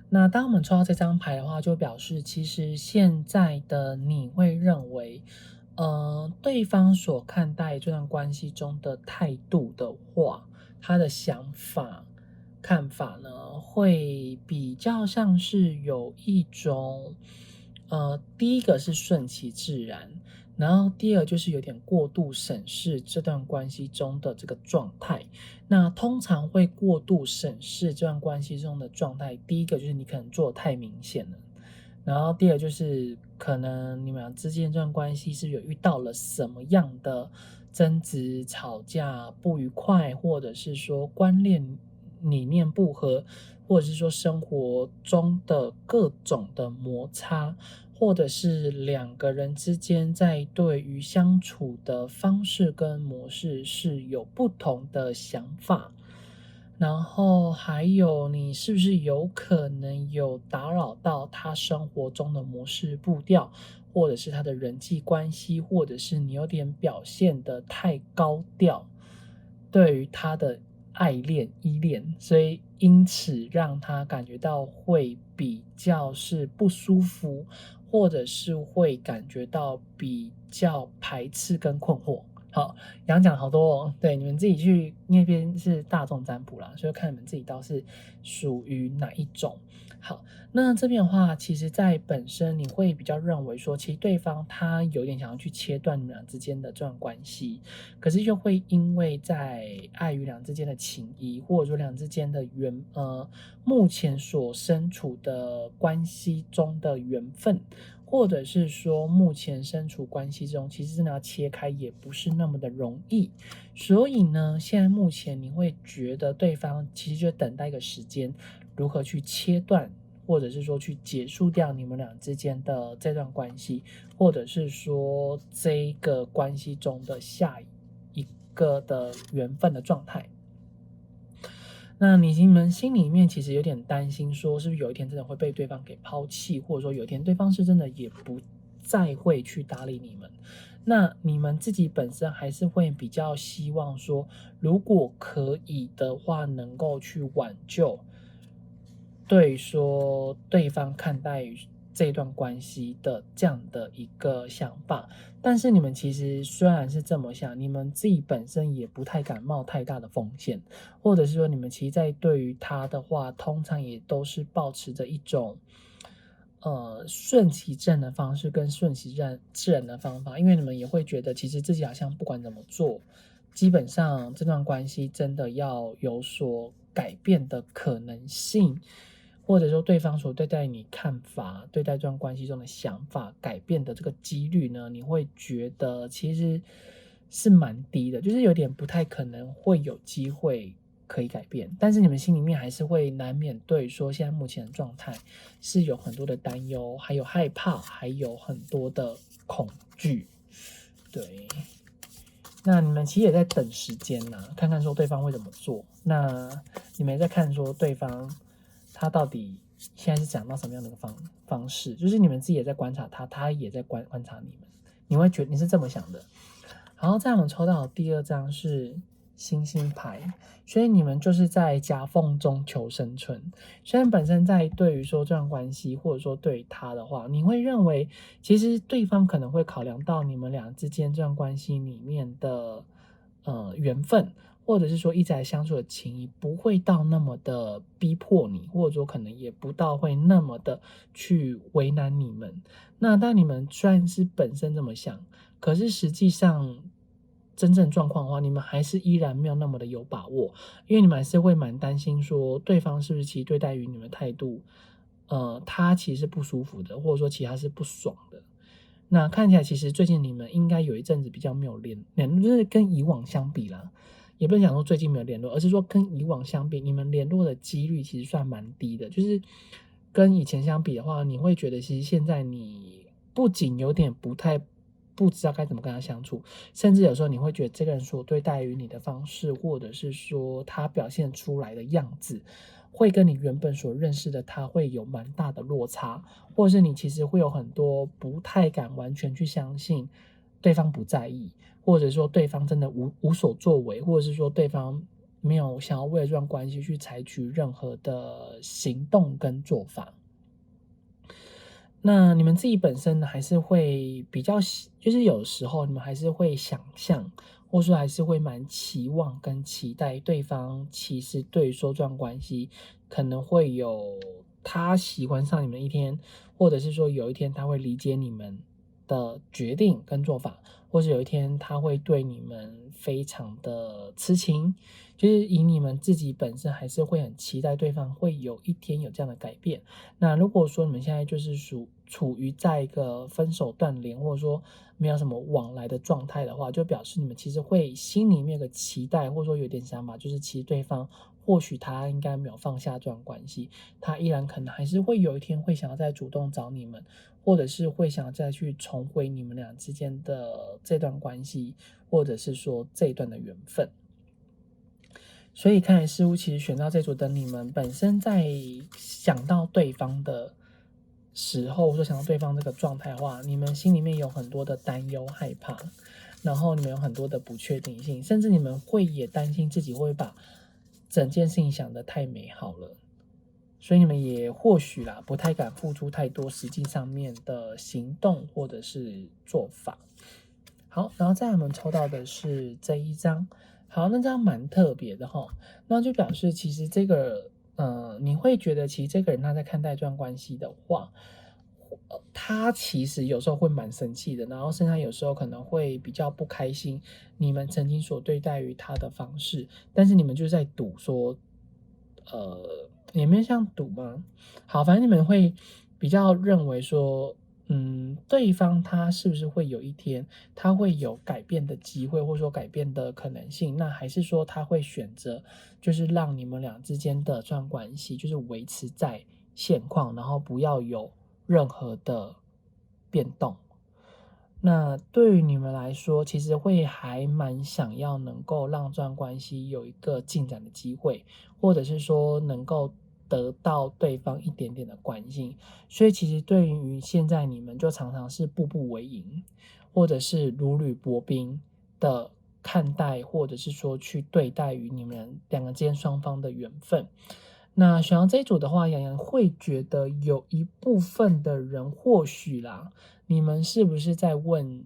那当我们抽到这张牌的话，就表示其实现在的你会认为对方所看待这段关系中的态度的话，他的想法、看法呢，会比较像是有一种，第一个是顺其自然，然后第二就是有点过度审视这段关系中的这个状态。那通常会过度审视这段关系中的状态，第一个就是你可能做得太明显了。然后第二就是可能你们俩之间这段关系是有遇到了什么样的争执、吵架、不愉快，或者是说观念理念不合，或者是说生活中的各种的摩擦，或者是两个人之间在对于相处的方式跟模式是有不同的想法。然后还有，你是不是有可能有打扰到他生活中的模式步调，或者是他的人际关系，或者是你有点表现得太高调，对于他的爱恋、依恋，所以因此让他感觉到会比较是不舒服，或者是会感觉到比较排斥跟困惑。好，讲好多哦，对，你们自己去，那边是大众占卜啦，所以看你们自己倒是属于哪一种。好，那这边的话，其实在本身你会比较认为说，其实对方他有点想要去切断你们俩之间的这段关系，可是又会因为在碍于两之间的情谊，或者说两之间的目前所身处的关系中的缘分，或者是说目前身处关系中，其实真的要切开也不是那么的容易。所以呢，现在目前你会觉得对方其实就等待一个时间，如何去切断，或者是说去结束掉你们俩之间的这段关系，或者是说这一个关系中的下一个的缘分的状态。那你们心里面其实有点担心，说是不是有一天真的会被对方给抛弃，或者说有一天对方是真的也不再会去搭理你们。那你们自己本身还是会比较希望说，如果可以的话，能够去挽救说对方看待这段关系的这样的一个想法。但是你们其实虽然是这么想，你们自己本身也不太敢冒太大的风险，或者是说你们其实在对于他的话，通常也都是保持着一种顺其自然的方式跟顺其自然的方法，因为你们也会觉得其实自己好像不管怎么做，基本上这段关系真的要有所改变的可能性，或者说对方所对待你看法、对待这段关系中的想法改变的这个几率呢，你会觉得其实是蛮低的，就是有点不太可能会有机会可以改变。但是你们心里面还是会难免对说现在目前的状态是有很多的担忧，还有害怕，还有很多的恐惧。对，那你们其实也在等时间呐，看看说对方会怎么做。那你们也在看说对方他到底现在是讲到什么样的一个方式，就是你们自己也在观察他，他也在观察你们。你会觉得你是这么想的。然后在我们抽到的第二张是星星牌，所以你们就是在夹缝中求生存。虽然本身在对于说这段关系，或者说对于他的话，你会认为其实对方可能会考量到你们俩之间这段关系里面的缘分，或者是说一直在相处的情谊，不会到那么的逼迫你，或者说可能也不到会那么的去为难你们。那当你们虽然是本身这么想，可是实际上真正状况的话，你们还是依然没有那么的有把握，因为你们还是会蛮担心说对方是不是其实对待于你们态度，他其实是不舒服的，或者说其实他是不爽的。那看起来其实最近你们应该有一阵子比较没有联络，就是跟以往相比啦，也不能讲说最近没有联络，而是说跟以往相比，你们联络的几率其实算蛮低的。就是跟以前相比的话，你会觉得其实现在你不仅有点不知道该怎么跟他相处，甚至有时候你会觉得这个人所对待于你的方式，或者是说他表现出来的样子，会跟你原本所认识的他会有蛮大的落差，或者是你其实会有很多不太敢完全去相信对方不在意，或者说对方真的无所作为，或者是说对方没有想要为了这段关系去采取任何的行动跟做法。那你们自己本身呢，还是会比较就是有时候你们还是会想象，或者说还是会蛮期望跟期待对方其实对于说这段关系可能会有他喜欢上你们一天，或者是说有一天他会理解你们的决定跟做法，或者有一天他会对你们非常的痴情，就是以你们自己本身还是会很期待对方会有一天有这样的改变。那如果说你们现在就是处于在一个分手断联，或者说没有什么往来的状态的话，就表示你们其实会心里面有个期待，或者说有点想法，就是其实对方或许他应该没有放下这段关系，他依然可能还是会有一天会想要再主动找你们，或者是会想再去重回你们俩之间的这段关系，或者是说这一段的缘分。所以看来似乎其实选到这组的你们本身在想到对方的时候，或者想到对方这个状态的话，你们心里面有很多的担忧、害怕，然后你们有很多的不确定性，甚至你们会也担心自己会把整件事情想得太美好了，所以你们也或许啦不太敢付出太多实际上面的行动或者是做法。好，然后再来我们抽到的是这一张。好，那这样蛮特别的哈，那就表示其实这个，你会觉得其实这个人他在看待这段关系的话，他其实有时候会蛮生气的，然后甚至有时候可能会比较不开心你们曾经所对待于他的方式，但是你们就是在赌说，也没有像赌吗？好，反正你们会比较认为说，对方他是不是会有一天他会有改变的机会，或者说改变的可能性？那还是说他会选择就是让你们俩之间的这段关系就是维持在现况，然后不要有任何的变动？那对于你们来说，其实会还蛮想要能够让这段关系有一个进展的机会，或者是说能够得到对方一点点的关心。所以其实对于现在你们就常常是步步为营，或者是如履薄冰的看待，或者是说去对待于你们两个之间双方的缘分。那选到这一组的话，洋洋会觉得有一部分的人或许啦，你们是不是在问，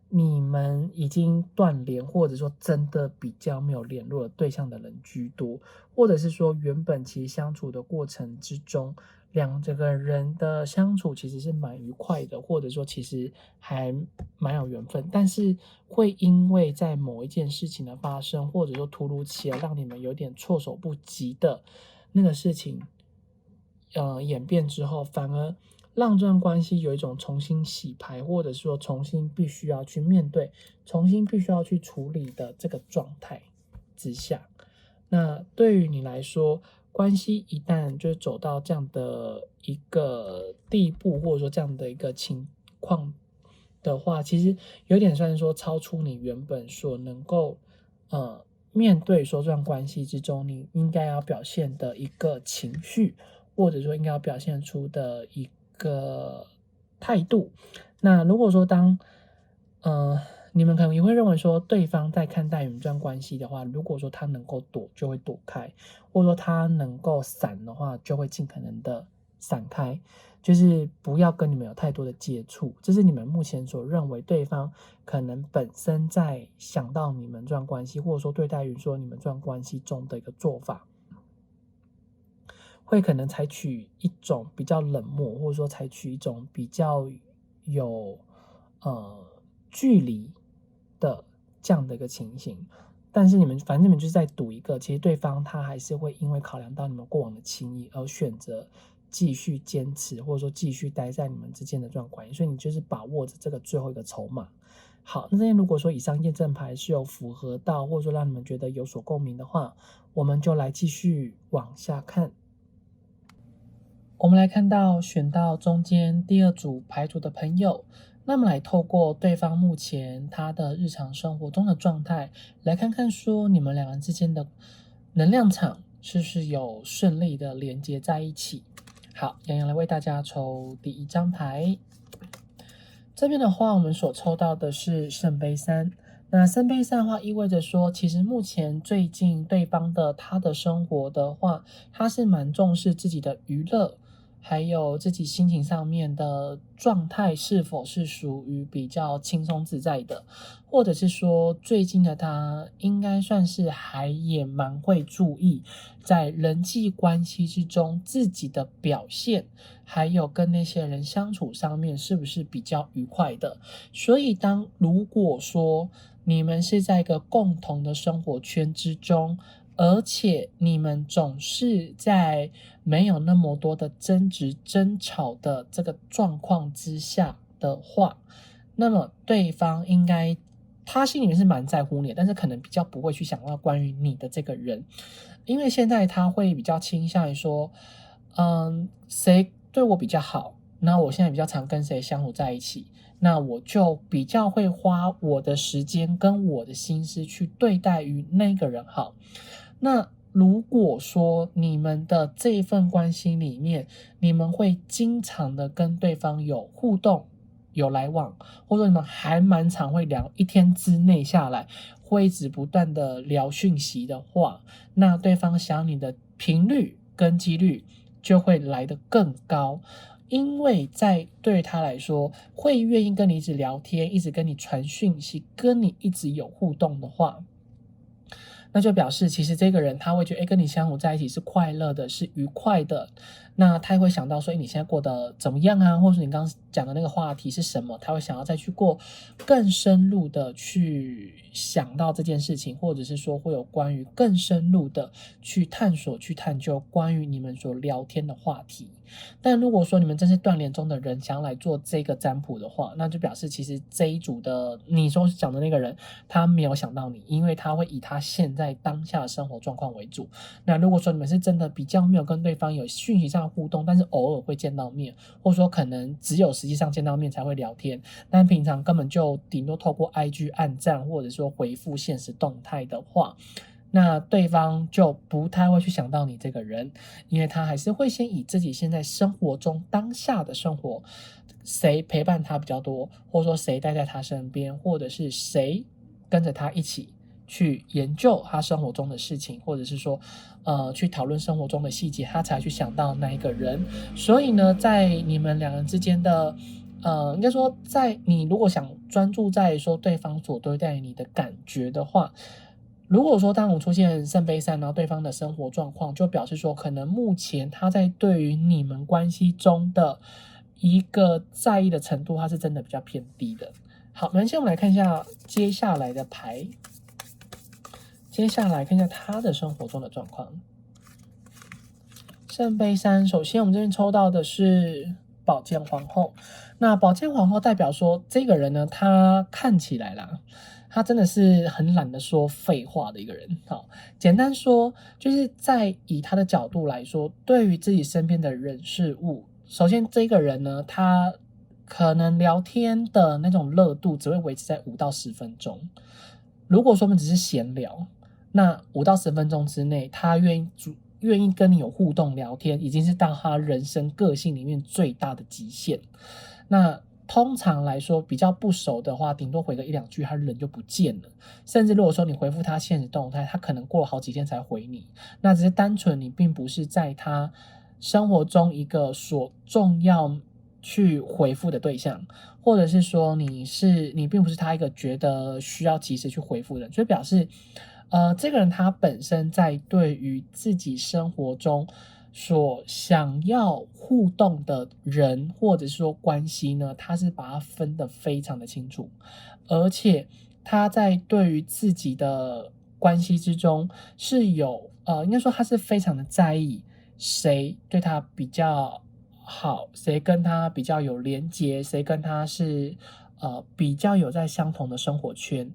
你们已经断联，或者说真的比较没有联络的对象的人居多，或者是说原本其实相处的过程之中，这个人的相处其实是蛮愉快的，或者说其实还蛮有缘分，但是会因为在某一件事情的发生，或者说突如其来让你们有点措手不及的那个事情，演变之后，反而让这段关系有一种重新洗牌，或者说重新必须要去面对，重新必须要去处理的这个状态之下。那对于你来说，关系一旦就是走到这样的一个地步，或者说这样的一个情况的话，其实有点算是说超出你原本所能够面对说这段关系之中你应该要表现的一个情绪，或者说应该要表现出的一个态度。那如果说你们可能也会认为说对方在看待你们这段关系的话，如果说他能够躲就会躲开，或者说他能够闪的话就会尽可能的闪开，就是不要跟你们有太多的接触。这是你们目前所认为对方可能本身在想到你们这段关系，或者说对待于说你们这段关系中的一个做法，会可能采取一种比较冷漠，或者说采取一种比较有距离的这样的一个情形。但是反正你们就是在赌一个，其实对方他还是会因为考量到你们过往的情谊而选择继续坚持，或者说继续待在你们之间的这段关系，所以你就是把握着这个最后一个筹码。好，那这边如果说以上验证牌是有符合到，或者说让你们觉得有所共鸣的话，我们就来继续往下看。我们来看到选到中间第二组牌组的朋友，那么来透过对方目前他的日常生活中的状态，来看看说你们两人之间的能量场是不是有顺利的连接在一起。好，洋洋来为大家抽第一张牌。这边的话，我们所抽到的是圣杯三。那圣杯三的话，意味着说，其实目前最近对方的他的生活的话，他是蛮重视自己的娱乐，还有自己心情上面的状态是否是属于比较轻松自在的，或者是说最近的他应该算是也蛮会注意在人际关系之中自己的表现，还有跟那些人相处上面是不是比较愉快的。所以如果说你们是在一个共同的生活圈之中，而且你们总是在没有那么多的争执争吵的这个状况之下的话，那么对方应该他心里面是蛮在乎你，但是可能比较不会去想到关于你的这个人，因为现在他会比较倾向于说，谁对我比较好，那我现在比较常跟谁相处在一起，那我就比较会花我的时间跟我的心思去对待于那个人好。那如果说你们的这一份关系里面，你们会经常的跟对方有互动、有来往，或者说你们还蛮常会聊，一天之内下来会一直不断的聊讯息的话，那对方想你的频率跟几率就会来得更高。因为对他来说，会愿意跟你一直聊天，一直跟你传讯息，跟你一直有互动的话，那就表示其实这个人他会觉得，跟你相处在一起是快乐的，是愉快的。那他也会想到说，你现在过得怎么样啊？或者是你刚刚讲的那个话题是什么？他会想要再去更深入的去想到这件事情，或者是说会有关于更深入的去探索、去探究关于你们所聊天的话题。但如果说你们真是断联中的人想要来做这个占卜的话，那就表示其实这一组的你所讲的那个人，他没有想到你，因为他会以他现在当下的生活状况为主。那如果说你们是真的比较没有跟对方有讯息上的互动，但是偶尔会见到面，或者说可能只有实际上见到面才会聊天，但平常根本就顶多透过 IG 按赞，或者说回复现实动态的话，那对方就不太会去想到你这个人，因为他还是会先以自己现在生活中当下的生活谁陪伴他比较多，或者说谁待在他身边，或者是谁跟着他一起去研究他生活中的事情，或者是说去讨论生活中的细节，他才去想到那一个人。所以呢，在你们两人之间的应该说在你如果想专注在说对方所对待你的感觉的话，如果说当我出现圣杯三，然后对方的生活状况，就表示说可能目前他在对于你们关系中的一个在意的程度，他是真的比较偏低的。好，那先我们来看一下接下来的牌，接下来看一下他的生活中的状况。圣杯三，首先我们这边抽到的是宝剑皇后。那宝剑皇后代表说，这个人呢，他看起来啦，他真的是很懒得说废话的一个人。好，简单说，就是在以他的角度来说，对于自己身边的人事物，首先这个人呢，他可能聊天的那种热度只会维持在5到10分钟。如果说我们只是闲聊，那5到10分钟之内，他愿意跟你有互动聊天，已经是到他人生个性里面最大的极限。那通常来说，比较不熟的话，顶多回个1-2句，他人就不见了。甚至如果说你回复他现实动态，他可能过了好几天才回你。那只是单纯你并不是在他生活中一个所重要去回复的对象，或者是说你并不是他一个觉得需要及时去回复的人，所以表示这个人他本身在对于自己生活中所想要互动的人或者是说关系呢，他是把它分得非常的清楚，而且他在对于自己的关系之中是有应该说他是非常的在意谁对他比较好，谁跟他比较有连结，谁跟他是比较有在相同的生活圈，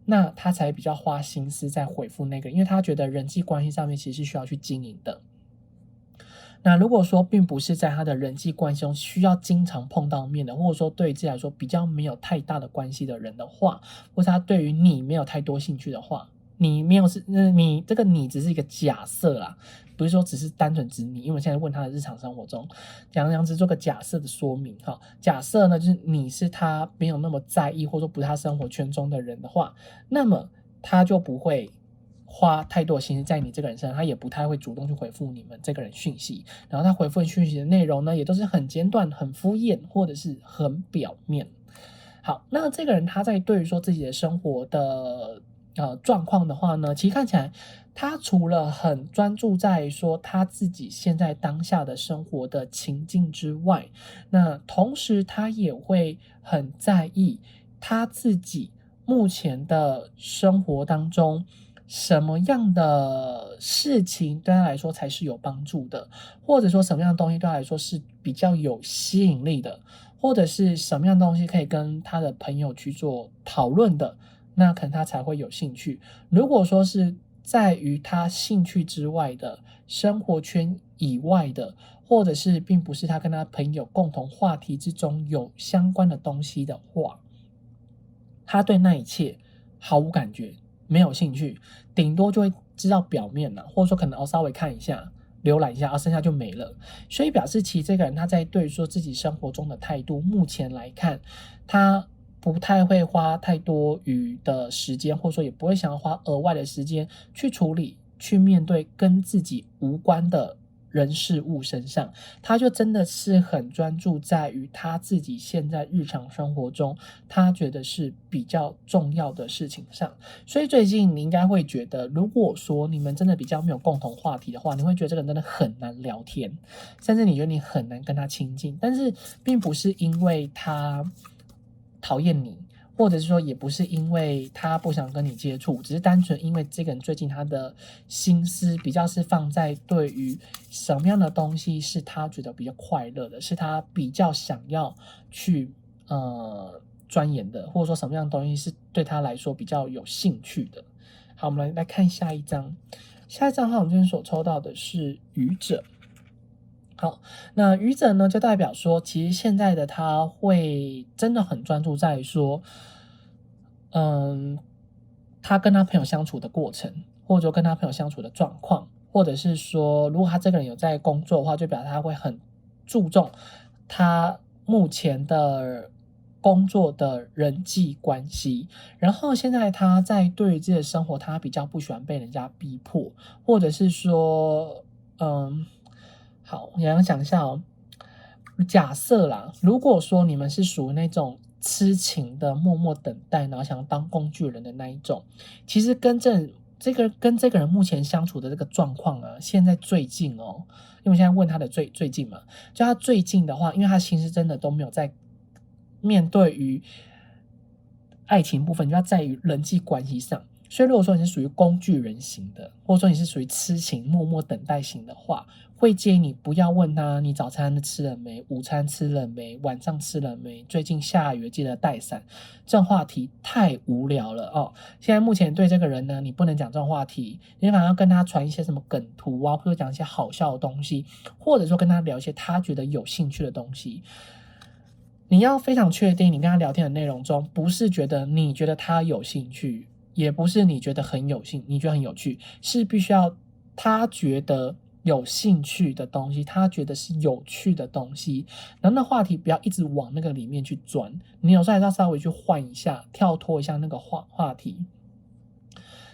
那他才比较花心思在回复那个，因为他觉得人际关系上面其实是需要去经营的。那如果说并不是在他的人际关系中需要经常碰到面的，或者说对自己来说比较没有太大的关系的人的话，或是他对于你没有太多兴趣的话，你这个你只是一个假设啦，不是说只是单纯指你，因为我现在问他的日常生活中，只做个假设的说明哈。假设呢，就是你是他没有那么在意，或者说不是他生活圈中的人的话，那么他就不会花太多心思在你这个人身上，他也不太会主动去回复你们这个人讯息，然后他回复讯息的内容呢，也都是很简短、很敷衍，或者是很表面。好，那这个人他在对于说自己的生活的状况的话呢，其实看起来他除了很专注在说他自己现在当下的生活的情境之外，那同时他也会很在意他自己目前的生活当中什么样的事情对他来说才是有帮助的，或者说什么样的东西对他来说是比较有吸引力的，或者是什么样的东西可以跟他的朋友去做讨论的，那可能他才会有兴趣。如果说是在于他兴趣之外的生活圈以外的，或者是并不是他跟他朋友共同话题之中有相关的东西的话，他对那一切毫无感觉，没有兴趣，顶多就会知道表面啦，或者说可能稍微看一下浏览一下，剩下就没了。所以表示其实这个人他在对于说自己生活中的态度，目前来看他不太会花太多余的时间，或者说也不会想要花额外的时间去处理去面对跟自己无关的人事物身上，他就真的是很专注在于他自己现在日常生活中他觉得是比较重要的事情上。所以最近你应该会觉得，如果说你们真的比较没有共同话题的话，你会觉得这个人真的很难聊天，甚至你觉得你很难跟他亲近。但是并不是因为他讨厌你，或者是说也不是因为他不想跟你接触，只是单纯因为这个人最近他的心思比较是放在对于什么样的东西是他觉得比较快乐的，是他比较想要去钻研的，或者说什么样的东西是对他来说比较有兴趣的。好，我们来看下一张。下一张我们这边所抽到的是愚者。好，那愚者呢，就代表说，其实现在的他会真的很专注在说，他跟他朋友相处的过程，或者说跟他朋友相处的状况，或者是说，如果他这个人有在工作的话，就表示他会很注重他目前的工作的人际关系，然后现在他在对于自己的生活，他比较不喜欢被人家逼迫，或者是说，好，你要想一下哦，假设啦，如果说你们是属于那种痴情的默默等待，然后想要当工具人的那一种，其实跟这个人目前相处的这个状况啊，现在最近哦，因为我现在问他的最近嘛，就他最近的话，因为他心思真的都没有在面对于爱情部分，就要在于人际关系上。所以如果说你是属于工具人型的，或者说你是属于痴情默默等待型的话，会建议你不要问他你早餐吃了没，午餐吃了没，晚上吃了没，最近下雨记得带伞，这种话题太无聊了哦。现在目前对这个人呢，你不能讲这种话题，你反而要跟他传一些什么梗图啊，或者讲一些好笑的东西，或者说跟他聊一些他觉得有兴趣的东西。你要非常确定你跟他聊天的内容中，不是觉得你觉得他有兴趣，也不是你觉得你觉得很有趣，是必须要他觉得有兴趣的东西，他觉得是有趣的东西，然后那话题不要一直往那个里面去钻，你有时候还是要稍微去换一下，跳脱一下那个话题。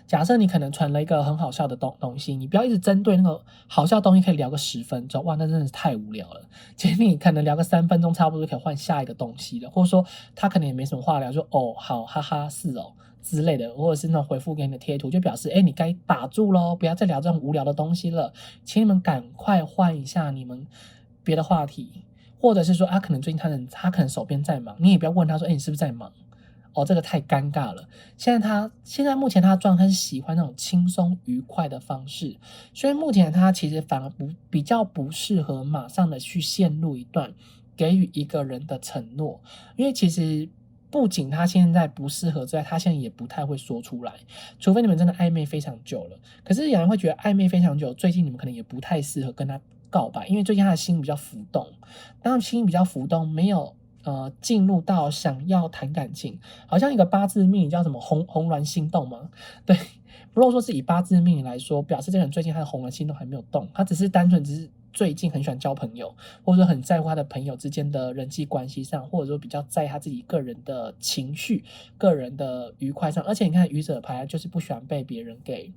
假设你可能传了一个很好笑的东西，你不要一直针对那个好笑的东西可以聊个10分钟，哇，那真的是太无聊了。其实你可能聊个3分钟，差不多可以换下一个东西了，或者说他可能也没什么话聊，就哦好哈哈是哦之类的，或者是那种回复给你的贴图，就表示你该打住咯，不要再聊这种无聊的东西了，请你们赶快换一下你们别的话题，或者是说可能最近他可能手边在忙，你也不要问他说你是不是在忙。哦，这个太尴尬了。现在目前他的状态是喜欢那种轻松愉快的方式，所以目前他其实反而比较不适合马上的去陷入一段给予一个人的承诺，因为其实不仅他现在不适合之外，他现在也不太会说出来，除非你们真的暧昧非常久了。可是有人会觉得暧昧非常久，最近你们可能也不太适合跟他告白，因为最近他的心比较浮动，当心比较浮动，没有进入到想要谈感情，好像一个八字命理叫什么红鸾心动吗？对，如果说是以八字命理来说，表示这个人最近他的红鸾心动还没有动，他只是最近很喜欢交朋友，或者说很在乎他的朋友之间的人际关系上，或者说比较在意他自己个人的情绪、个人的愉快上。而且你看愚者牌就是不喜欢被别人给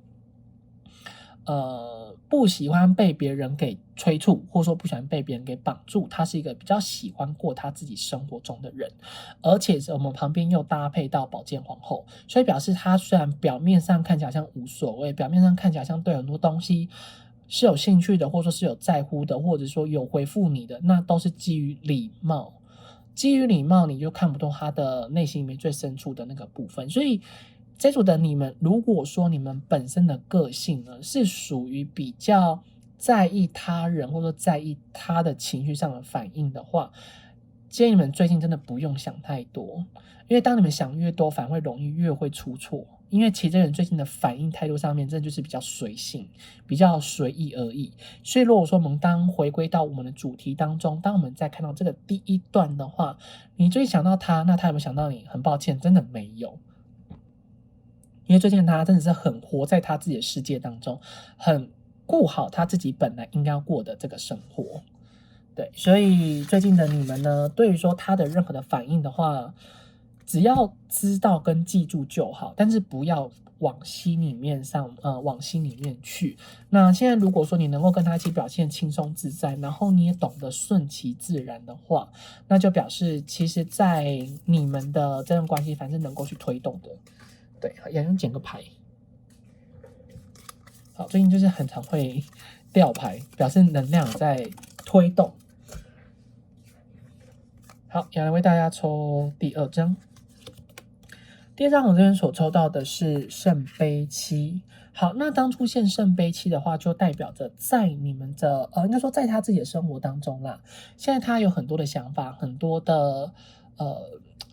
不喜欢被别人给催促，或者说不喜欢被别人给绑住，他是一个比较喜欢过他自己生活中的人，而且我们旁边又搭配到宝剑皇后，所以表示他虽然表面上看起来像无所谓，表面上看起来像对很多东西是有兴趣的，或者说是有在乎的，或者说有回复你的，那都是基于礼貌。基于礼貌，你就看不到他的内心里面最深处的那个部分，所以这组的你们，如果说你们本身的个性呢，是属于比较在意他人，或者说在意他的情绪上的反应的话，建议你们最近真的不用想太多，因为当你们想越多，反而会容易越会出错。因为其实这个人最近的反应态度上面，真的就是比较随性，比较随意而已。所以如果说我们当回归到我们的主题当中，当我们在看到这个第一段的话，你最近想到他，那他有没有想到你？很抱歉，真的没有。因为最近他真的是很活在他自己的世界当中，很顾好他自己本来应该要过的这个生活。对，所以最近的你们呢，对于说他的任何的反应的话，只要知道跟记住就好，但是不要往心里面去。那现在如果说你能够跟他一起表现轻松自在，然后你也懂得顺其自然的话，那就表示其实在你们的这段关系，反正能够去推动的。对，也用捡个牌。好，最近就是很常会掉牌，表示能量在推动。好，也来为大家抽第2张。第2张我这边所抽到的是圣杯7。好，那当出现圣杯7的话，就代表着在你们的应该说在他自己的生活当中啦，现在他有很多的想法，很多的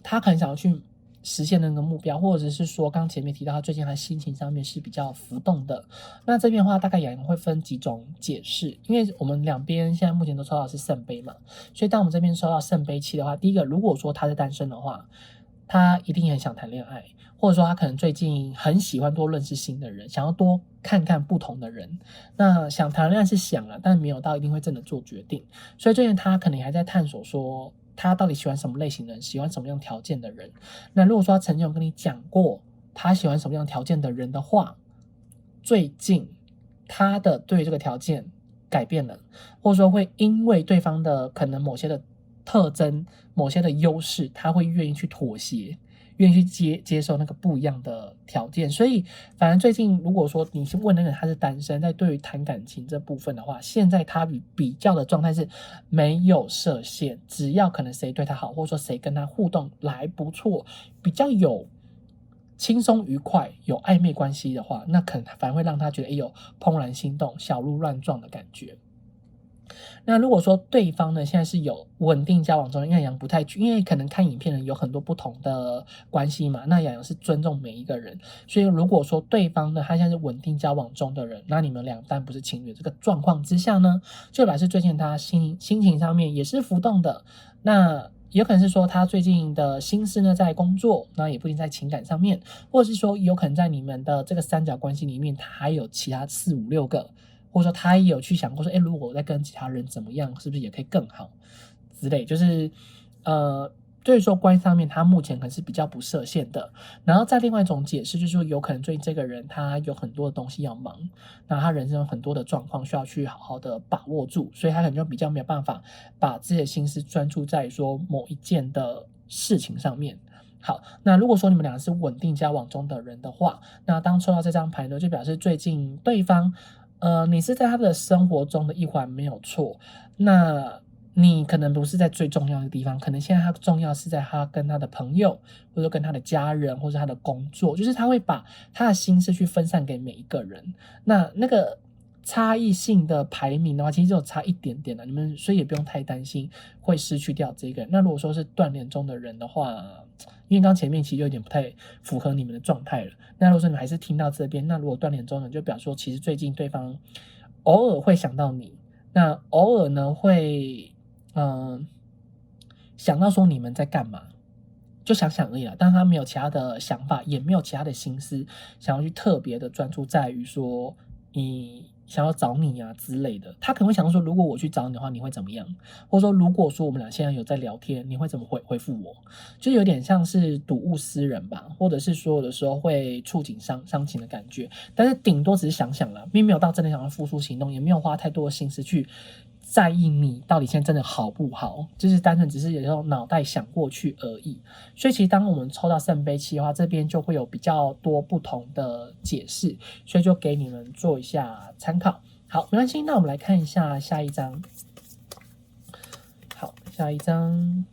他可能想要去实现那个目标，或者是说刚前面提到他最近他心情上面是比较浮动的。那这边的话大概也会分几种解释，因为我们两边现在目前都抽到的是圣杯嘛，所以当我们这边抽到圣杯7的话，第一个如果说他是单身的话，他一定很想谈恋爱，或者说他可能最近很喜欢多认识新的人，想要多看看不同的人。那想谈恋爱是想了，但没有到一定会真的做决定，所以最近他可能还在探索说他到底喜欢什么类型的人，喜欢什么样条件的人。那如果说他曾经有跟你讲过他喜欢什么样条件的人的话，最近他的对这个条件改变了，或者说会因为对方的可能某些的特征、某些的优势，他会愿意去妥协，愿意去接受那个不一样的条件。所以，反正最近如果说你是问那个人他是单身，在对于谈感情这部分的话，现在他比较的状态是没有设限，只要可能谁对他好，或者说谁跟他互动来不错，比较有轻松愉快，有暧昧关系的话，那可能反而会让他觉得有怦然心动、小鹿乱撞的感觉。那如果说对方呢现在是有稳定交往中，因为杨不太，因为可能看影片人有很多不同的关系嘛，那杨是尊重每一个人，所以如果说对方呢他现在是稳定交往中的人，那你们两单不是情侣这个状况之下呢，就表示最近他心情上面也是浮动的，那有可能是说他最近的心思呢在工作，那也不一定在情感上面，或者是说有可能在你们的这个三角关系里面，他还有其他4、5、6个。或者说他也有去想过说，如果我在跟其他人怎么样，是不是也可以更好之类，就是对于说关系上面，他目前可能是比较不设限的。然后再另外一种解释，就是说有可能最近这个人他有很多的东西要忙，那他人生有很多的状况需要去好好的把握住，所以他可能就比较没有办法把自己的心思专注在说某一件的事情上面。好，那如果说你们两个是稳定交往中的人的话，那当抽到这张牌呢，就表示最近对方你是在他的生活中的一环没有错，那你可能不是在最重要的地方，可能现在他重要是在他跟他的朋友，或者跟他的家人，或者他的工作，就是他会把他的心思去分散给每一个人。那个差异性的排名的话，其实只有差一点点的，你们所以也不用太担心会失去掉这个人。那如果说是断联中的人的话，因为刚前面其实有点不太符合你们的状态了。那如果说你们还是听到这边，那如果断联中呢，就表示说其实最近对方偶尔会想到你，那偶尔呢会想到说你们在干嘛，就想想而已啦，但他没有其他的想法，也没有其他的心思想要去特别的专注在于说你想要找你啊之类的。他可能会想说，如果我去找你的话，你会怎么样？或者说，如果说我们俩现在有在聊天，你会怎么回复我？就有点像是睹物思人吧，或者是说有的时候会触景伤情的感觉。但是顶多只是想想啦，并没有到真的想要付出行动，也没有花太多的心思去在意你到底现在真的好不好，就是单纯只是有时候脑袋想过去而已。所以其实当我们抽到圣杯七的话，这边就会有比较多不同的解释，所以就给你们做一下参考。好，没关系，那我们来看一下下一张。好，下一张。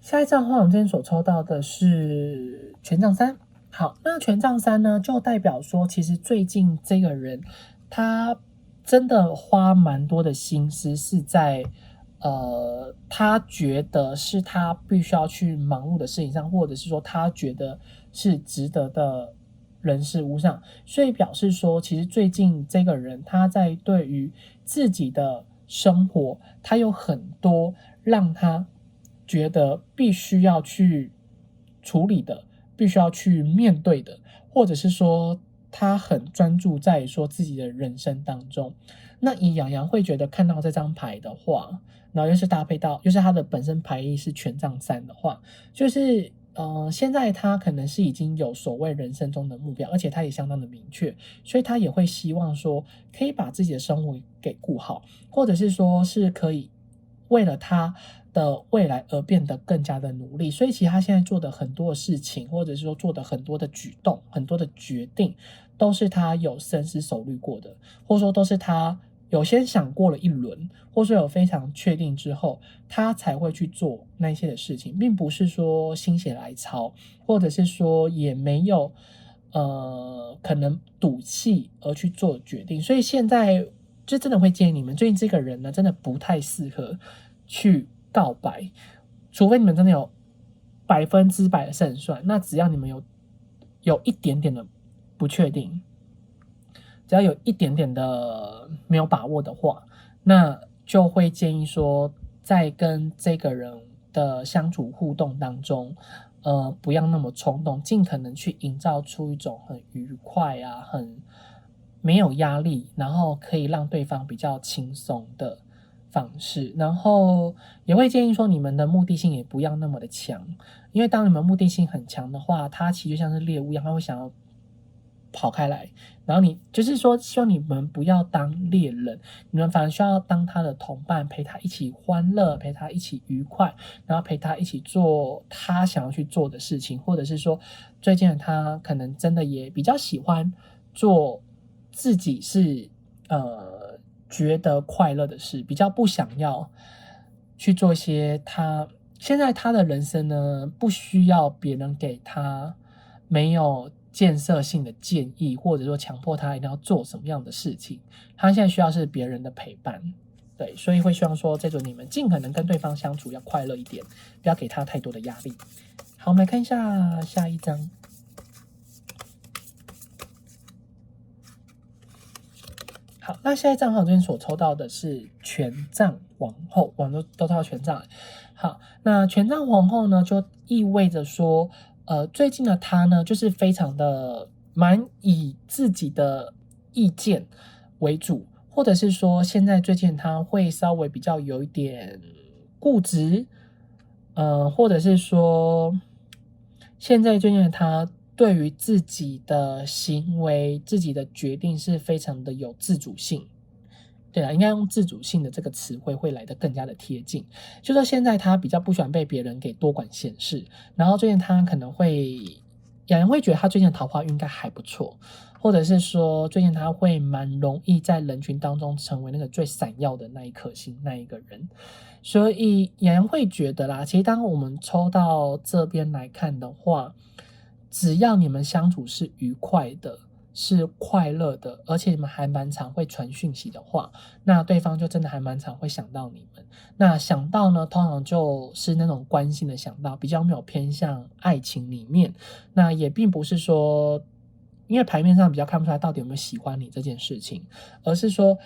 下一张的话，我们今天所抽到的是权杖三。好，那权杖三呢，就代表说，其实最近这个人他真的花蛮多的心思是在他觉得是他必须要去忙碌的事情上，或者是说他觉得是值得的人事物上，所以表示说，其实最近这个人他在对于自己的生活，他有很多让他觉得必须要去处理的，必须要去面对的，或者是说他很专注在说自己的人生当中。那以洋洋会觉得看到这张牌的话，然后又是搭配到，又是他的本身牌意是权杖三的话，就是现在他可能是已经有所谓人生中的目标，而且他也相当的明确，所以他也会希望说可以把自己的生活给顾好，或者是说是可以为了他的未来而变得更加的努力。所以其实他现在做的很多的事情，或者是说做的很多的举动，很多的决定，都是他有深思熟虑过的，或者说都是他有先想过了一轮，或者有非常确定之后，他才会去做那些的事情，并不是说心血来潮，或者是说也没有可能赌气而去做决定。所以现在就真的会建议你们，最近这个人呢，真的不太适合去告白，除非你们真的有100%的胜算。那只要你们有一点点的不确定，只要有一点点的没有把握的话，那就会建议说，在跟这个人的相处互动当中，不要那么冲动，尽可能去营造出一种很愉快啊，很没有压力，然后可以让对方比较轻松的方式，然后也会建议说你们的目的性也不要那么的强，因为当你们目的性很强的话，它其实就像是猎物一样，它会想要跑开来，然后你就是说希望你们不要当猎人，你们反而需要当他的同伴，陪他一起欢乐，陪他一起愉快，然后陪他一起做他想要去做的事情，或者是说最近的他可能真的也比较喜欢做自己是觉得快乐的事，比较不想要去做一些现在他的人生呢，不需要别人给他没有建设性的建议，或者说强迫他一定要做什么样的事情，他现在需要是别人的陪伴。对，所以会希望说这种你们尽可能跟对方相处要快乐一点，不要给他太多的压力。好，我们来看一下下一张。好，那下一张我这边所抽到的是权杖皇后，我们都抽到权杖。好，那权杖皇后呢，就意味着说，最近的她呢，就是非常的蛮以自己的意见为主，或者是说，现在最近她会稍微比较有一点固执，或者是说，现在最近的她对于自己的行为、自己的决定是非常的有自主性。对啊，应该用自主性的这个词汇会来得更加的贴近。就说现在他比较不喜欢被别人给多管闲事，然后最近他可能会，有人会觉得他最近的桃花运应该还不错，或者是说最近他会蛮容易在人群当中成为那个最闪耀的那一颗星那一个人。所以有人会觉得啦，其实当我们抽到这边来看的话，只要你们相处是愉快的，是快乐的，而且你们还蛮常会传讯息的话，那对方就真的还蛮常会想到你们。那想到呢，通常就是那种关心的想到，比较没有偏向爱情里面。那也并不是说，因为牌面上比较看不出来到底有没有喜欢你这件事情，而是说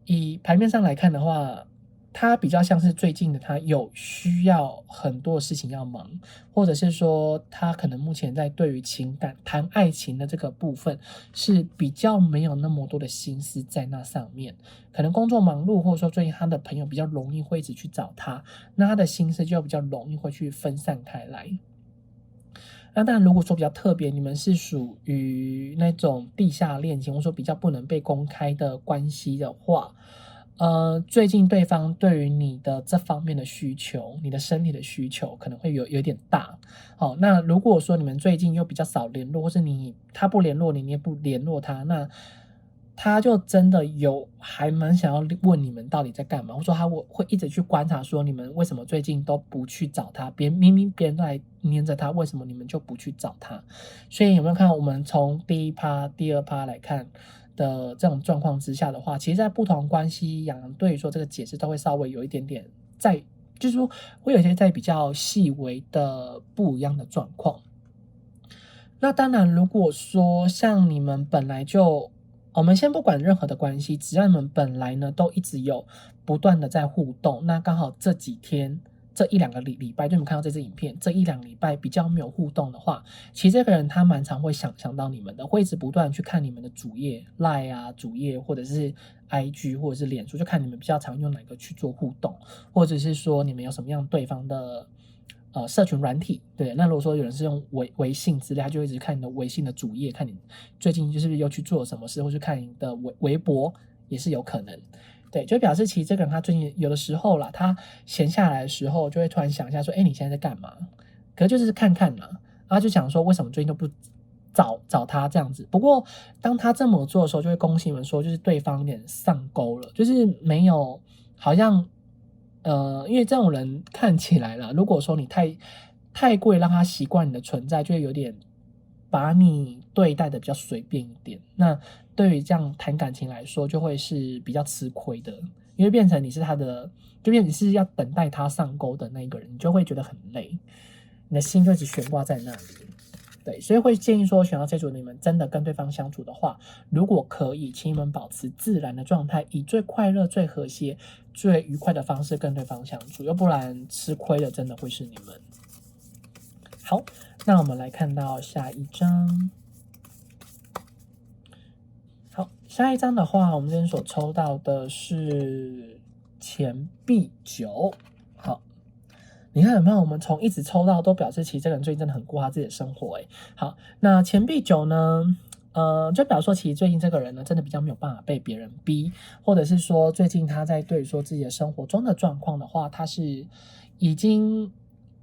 以牌面上来看的话，他比较像是最近的他有需要很多事情要忙，或者是说他可能目前在对于情感谈爱情的这个部分是比较没有那么多的心思在那上面，可能工作忙碌，或者说最近他的朋友比较容易会一直去找他，那他的心思就比较容易会去分散开来。那当然，如果说比较特别，你们是属于那种地下恋情，或者说比较不能被公开的关系的话，最近对方对于你的这方面的需求，你的身体的需求可能会有点大。好，那如果说你们最近又比较少联络，或是他不联络你，你也不联络他，那他就真的还蛮想要问你们到底在干嘛，或者说他会一直去观察说你们为什么最近都不去找他，明明别人都来黏着他，为什么你们就不去找他？所以有没有看到我们从第一趴、第二趴来看的这种状况之下的话，其实在不同关系，洋洋对于说这个解释都会稍微有一点点就是说会有一些在比较细微的不一样的状况。那当然，如果说像你们本来就，我们先不管任何的关系，只要你们本来呢都一直有不断的在互动，那刚好这几天这一两个礼拜，就你们看到这支影片，这一两个礼拜比较没有互动的话，其实这个人他蛮常会想到你们的，会一直不断去看你们的主页 LINE 啊，主页或者是 IG 或者是脸书，就看你们比较常用哪个去做互动，或者是说你们有什么样对方的社群软体。对，那如果说有人是用微信之类，他就会一直看你的微信的主页，看你最近就是不是又去做什么事，或去看你的微博也是有可能。对，就表示其实这个人他最近有的时候啦，他闲下来的时候就会突然想一下说，哎，你现在在干嘛？可是就是看看嘛，然后就想说为什么最近都不找他这样子。不过当他这么做的时候，就会恭喜你们说，就是对方有点上钩了，就是没有好像因为这种人看起来啦，如果说你太过于让他习惯你的存在，就会有点把你对待的比较随便一点。那对于这样谈感情来说，就会是比较吃亏的，因为变成你是他的，就变成你是要等待他上钩的那一个人，你就会觉得很累，你的心就一直悬挂在那里。对，所以会建议说，选到这组你们真的跟对方相处的话，如果可以，请你们保持自然的状态，以最快乐、最和谐、最愉快的方式跟对方相处，要不然吃亏的真的会是你们。好，那我们来看到下一张。好，下一张的话，我们这边所抽到的是钱币9。好，你看有没有？我们从一直抽到都表示，其实这个人最近真的很过他自己的生活。好，那钱币9呢？就表示说，其实最近这个人呢，真的比较没有办法被别人逼，或者是说，最近他在对于说自己的生活中的状况的话，他是已经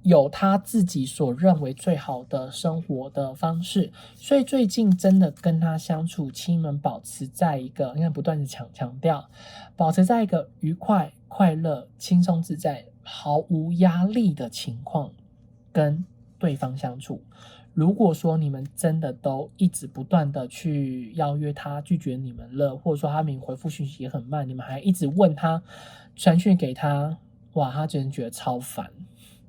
有他自己所认为最好的生活的方式，所以最近真的跟他相处，请你们保持在一个，你看不断的强调，保持在一个愉快、快乐、轻松自在、毫无压力的情况跟对方相处。如果说你们真的都一直不断的去邀约他，拒绝你们了，或者说他明回复讯息也很慢，你们还一直问他，传讯给他，哇，他真的觉得超烦，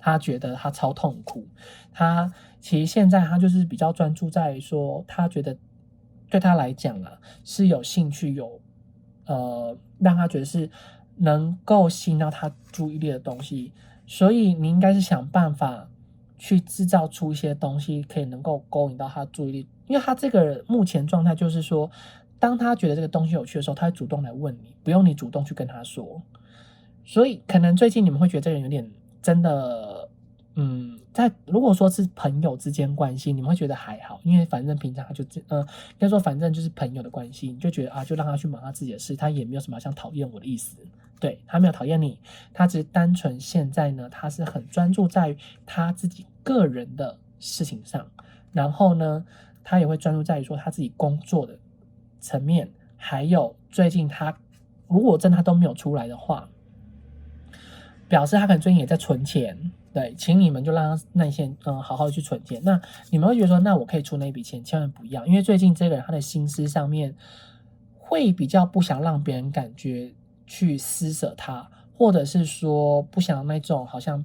他觉得他超痛苦，他其实现在他就是比较专注在说，他觉得对他来讲啊是有兴趣让他觉得是能够吸引到他注意力的东西，所以你应该是想办法去制造出一些东西，可以能够勾引到他注意力，因为他这个目前状态就是说，当他觉得这个东西有趣的时候，他会主动来问你，不用你主动去跟他说。所以可能最近你们会觉得这个人有点真的，如果说是朋友之间关系，你们会觉得还好，因为反正平常他就应该说反正就是朋友的关系，你就觉得啊，就让他去忙他自己的事，他也没有什么想讨厌我的意思。对，他没有讨厌你，他只是单纯现在呢，他是很专注在于他自己个人的事情上，然后呢，他也会专注在于说他自己工作的层面，还有最近他如果真的他都没有出来的话，表示他可能最近也在存钱。对，请你们就让他耐心，好好的去存钱。那你们会觉得说，那我可以出那笔钱，千万不要，因为最近这个人他的心思上面会比较不想让别人感觉去施舍他，或者是说不想那种好像，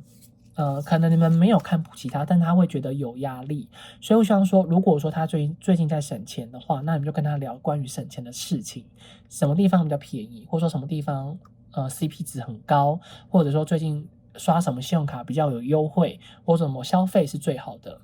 可能你们没有看不起他，但他会觉得有压力。所以我希望说，如果说他最近在省钱的话，那你们就跟他聊关于省钱的事情，什么地方比较便宜，或者说什么地方CP 值很高，或者说最近刷什么信用卡比较有优惠，或者什么消费是最好的。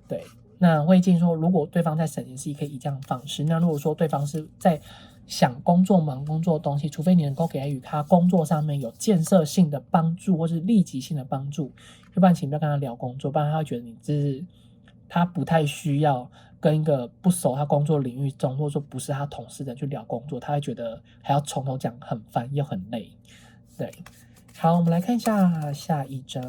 对，那会建议说，如果对方在省钱是可以以这样的方式，那如果说对方是在想忙工作的东西，除非你能够给予他工作上面有建设性的帮助，或是立即性的帮助，要不然请不要跟他聊工作，不然他会觉得你他不太需要跟一个不熟他工作领域中，或者说不是他同事的去聊工作，他会觉得还要从头讲，很烦又很累。对，好，我们来看一下下一张。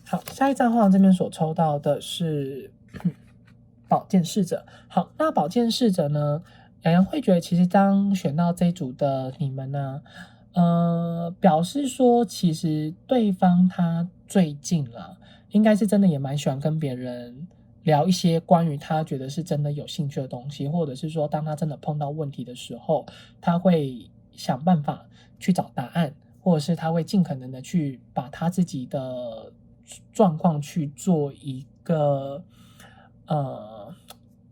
好，下一张的话，这边所抽到的是宝剑侍者。好，那宝剑侍者呢，洋洋会觉得其实当选到这一组的你们呢，表示说其实对方他最近啦，应该是真的也蛮喜欢跟别人聊一些关于他觉得是真的有兴趣的东西，或者是说当他真的碰到问题的时候，他会想办法去找答案，或者是他会尽可能的去把他自己的状况去做一个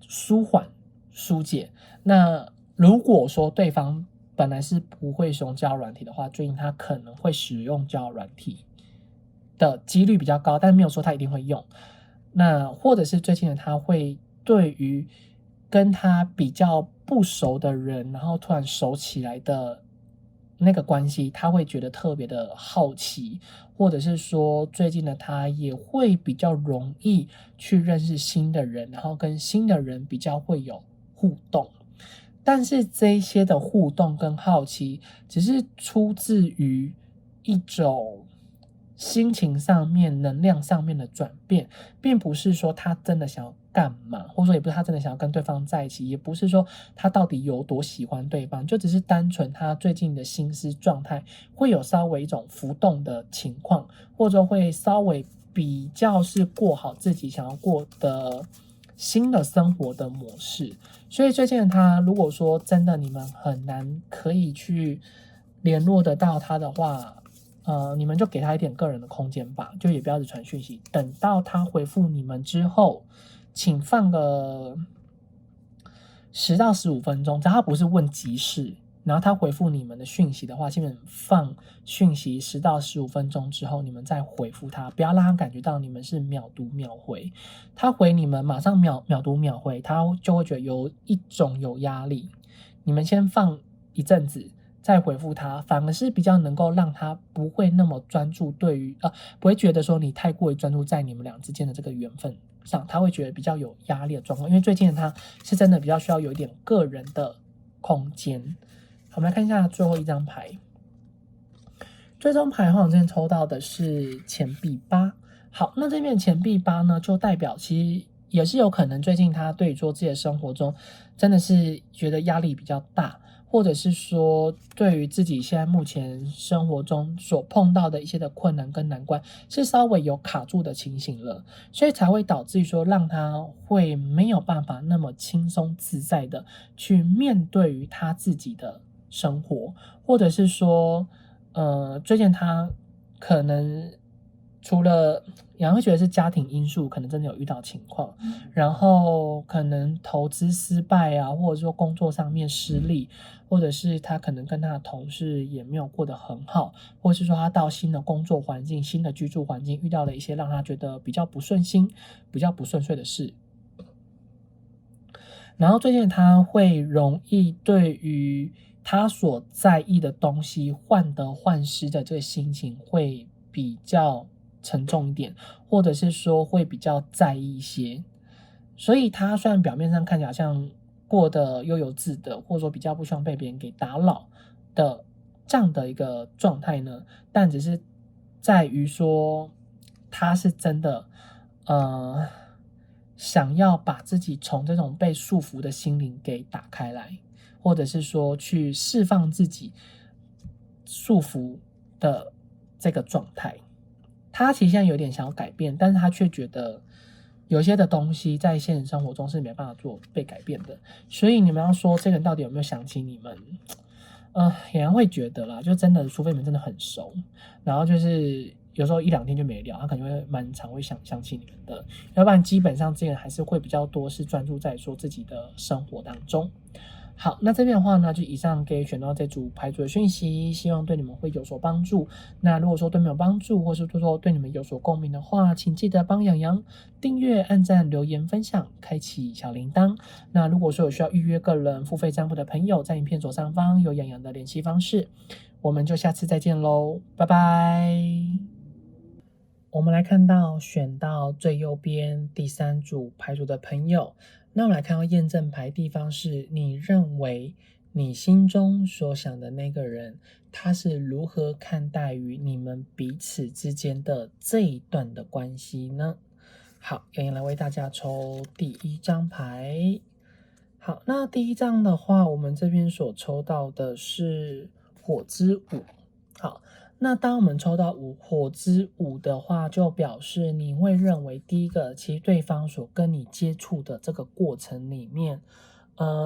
舒缓疏解。那如果说对方本来是不会使用交友软体的话，最近他可能会使用交友软体的几率比较高，但没有说他一定会用。那或者是最近的他会对于跟他比较不熟的人，然后突然熟起来的那个关系，他会觉得特别的好奇，或者是说最近的他也会比较容易去认识新的人，然后跟新的人比较会有互动。但是这一些的互动跟好奇，只是出自于一种心情上面、能量上面的转变，并不是说他真的想要干嘛，或者说也不是他真的想要跟对方在一起，也不是说他到底有多喜欢对方，就只是单纯他最近的心思状态会有稍微一种浮动的情况，或者会稍微比较是过好自己想要过的新的生活的模式。所以最近的他，如果说真的你们很难可以去联络得到他的话，你们就给他一点个人的空间吧，就也不要只传讯息。等到他回复你们之后，请放个10到15分钟，只要他不是问急事，然后他回复你们的讯息的话，基本放讯息10到15分钟之后，你们再回复他，不要让他感觉到你们是秒读秒回。他回你们马上秒读回，他就会觉得有一种有压力。你们先放一阵子，再回复他，反而是比较能够让他不会那么专注不会觉得说你太过于专注在你们俩之间的这个缘分上，他会觉得比较有压力的状况，因为最近的他是真的比较需要有一点个人的空间。好，我们来看一下最后一张牌。最终牌的话，我之前抽到的是钱币8。好，那这边钱币8呢，就代表其实也是有可能最近他对于说自己的生活中真的是觉得压力比较大，或者是说对于自己现在目前生活中所碰到的一些的困难跟难关是稍微有卡住的情形了，所以才会导致于说让他会没有办法那么轻松自在的去面对于他自己的生活，或者是说最近他可能除了也会觉得是家庭因素，可能真的有遇到情况，然后可能投资失败啊，或者说工作上面失利，或者是他可能跟他的同事也没有过得很好，或者是说他到新的工作环境、新的居住环境遇到了一些让他觉得比较不顺心、比较不顺遂的事。然后最近他会容易对于他所在意的东西患得患失的这个心情会比较沉重一点，或者是说会比较在意一些。所以他虽然表面上看起来像过得悠游自得，或者说比较不希望被别人给打扰的这样的一个状态呢，但只是在于说他是真的想要把自己从这种被束缚的心灵给打开来，或者是说去释放自己束缚的这个状态。他其实现在有点想要改变，但是他却觉得有些的东西在现实生活中是没办法被改变的。所以你们要说这个人到底有没有想起你们？也然会觉得啦，就真的，除非你们真的很熟，然后就是有时候1-2天就没聊，他可能会蛮常会想起你们的，要不然基本上这个人还是会比较多是专注在说自己的生活当中。好，那这边的话呢，就以上给选到这组牌组的讯息，希望对你们会有所帮助。那如果说对你们有帮助，或是说对你们有所共鸣的话，请记得帮洋洋订阅、按赞、留言、分享，开启小铃铛。那如果说有需要预约个人付费账户的朋友，在影片左上方有洋洋的联系方式。我们就下次再见喽，拜拜。我们来看到选到最右边第3组牌组的朋友，那我们来看到验证牌地方是你认为你心中所想的那个人，他是如何看待于你们彼此之间的这一段的关系呢？好，洋洋来为大家抽第1张牌。好，那第1张的话，我们这边所抽到的是火之5。好，那当我们抽到火之5的话，就表示你会认为第一个，其实对方所跟你接触的这个过程里面，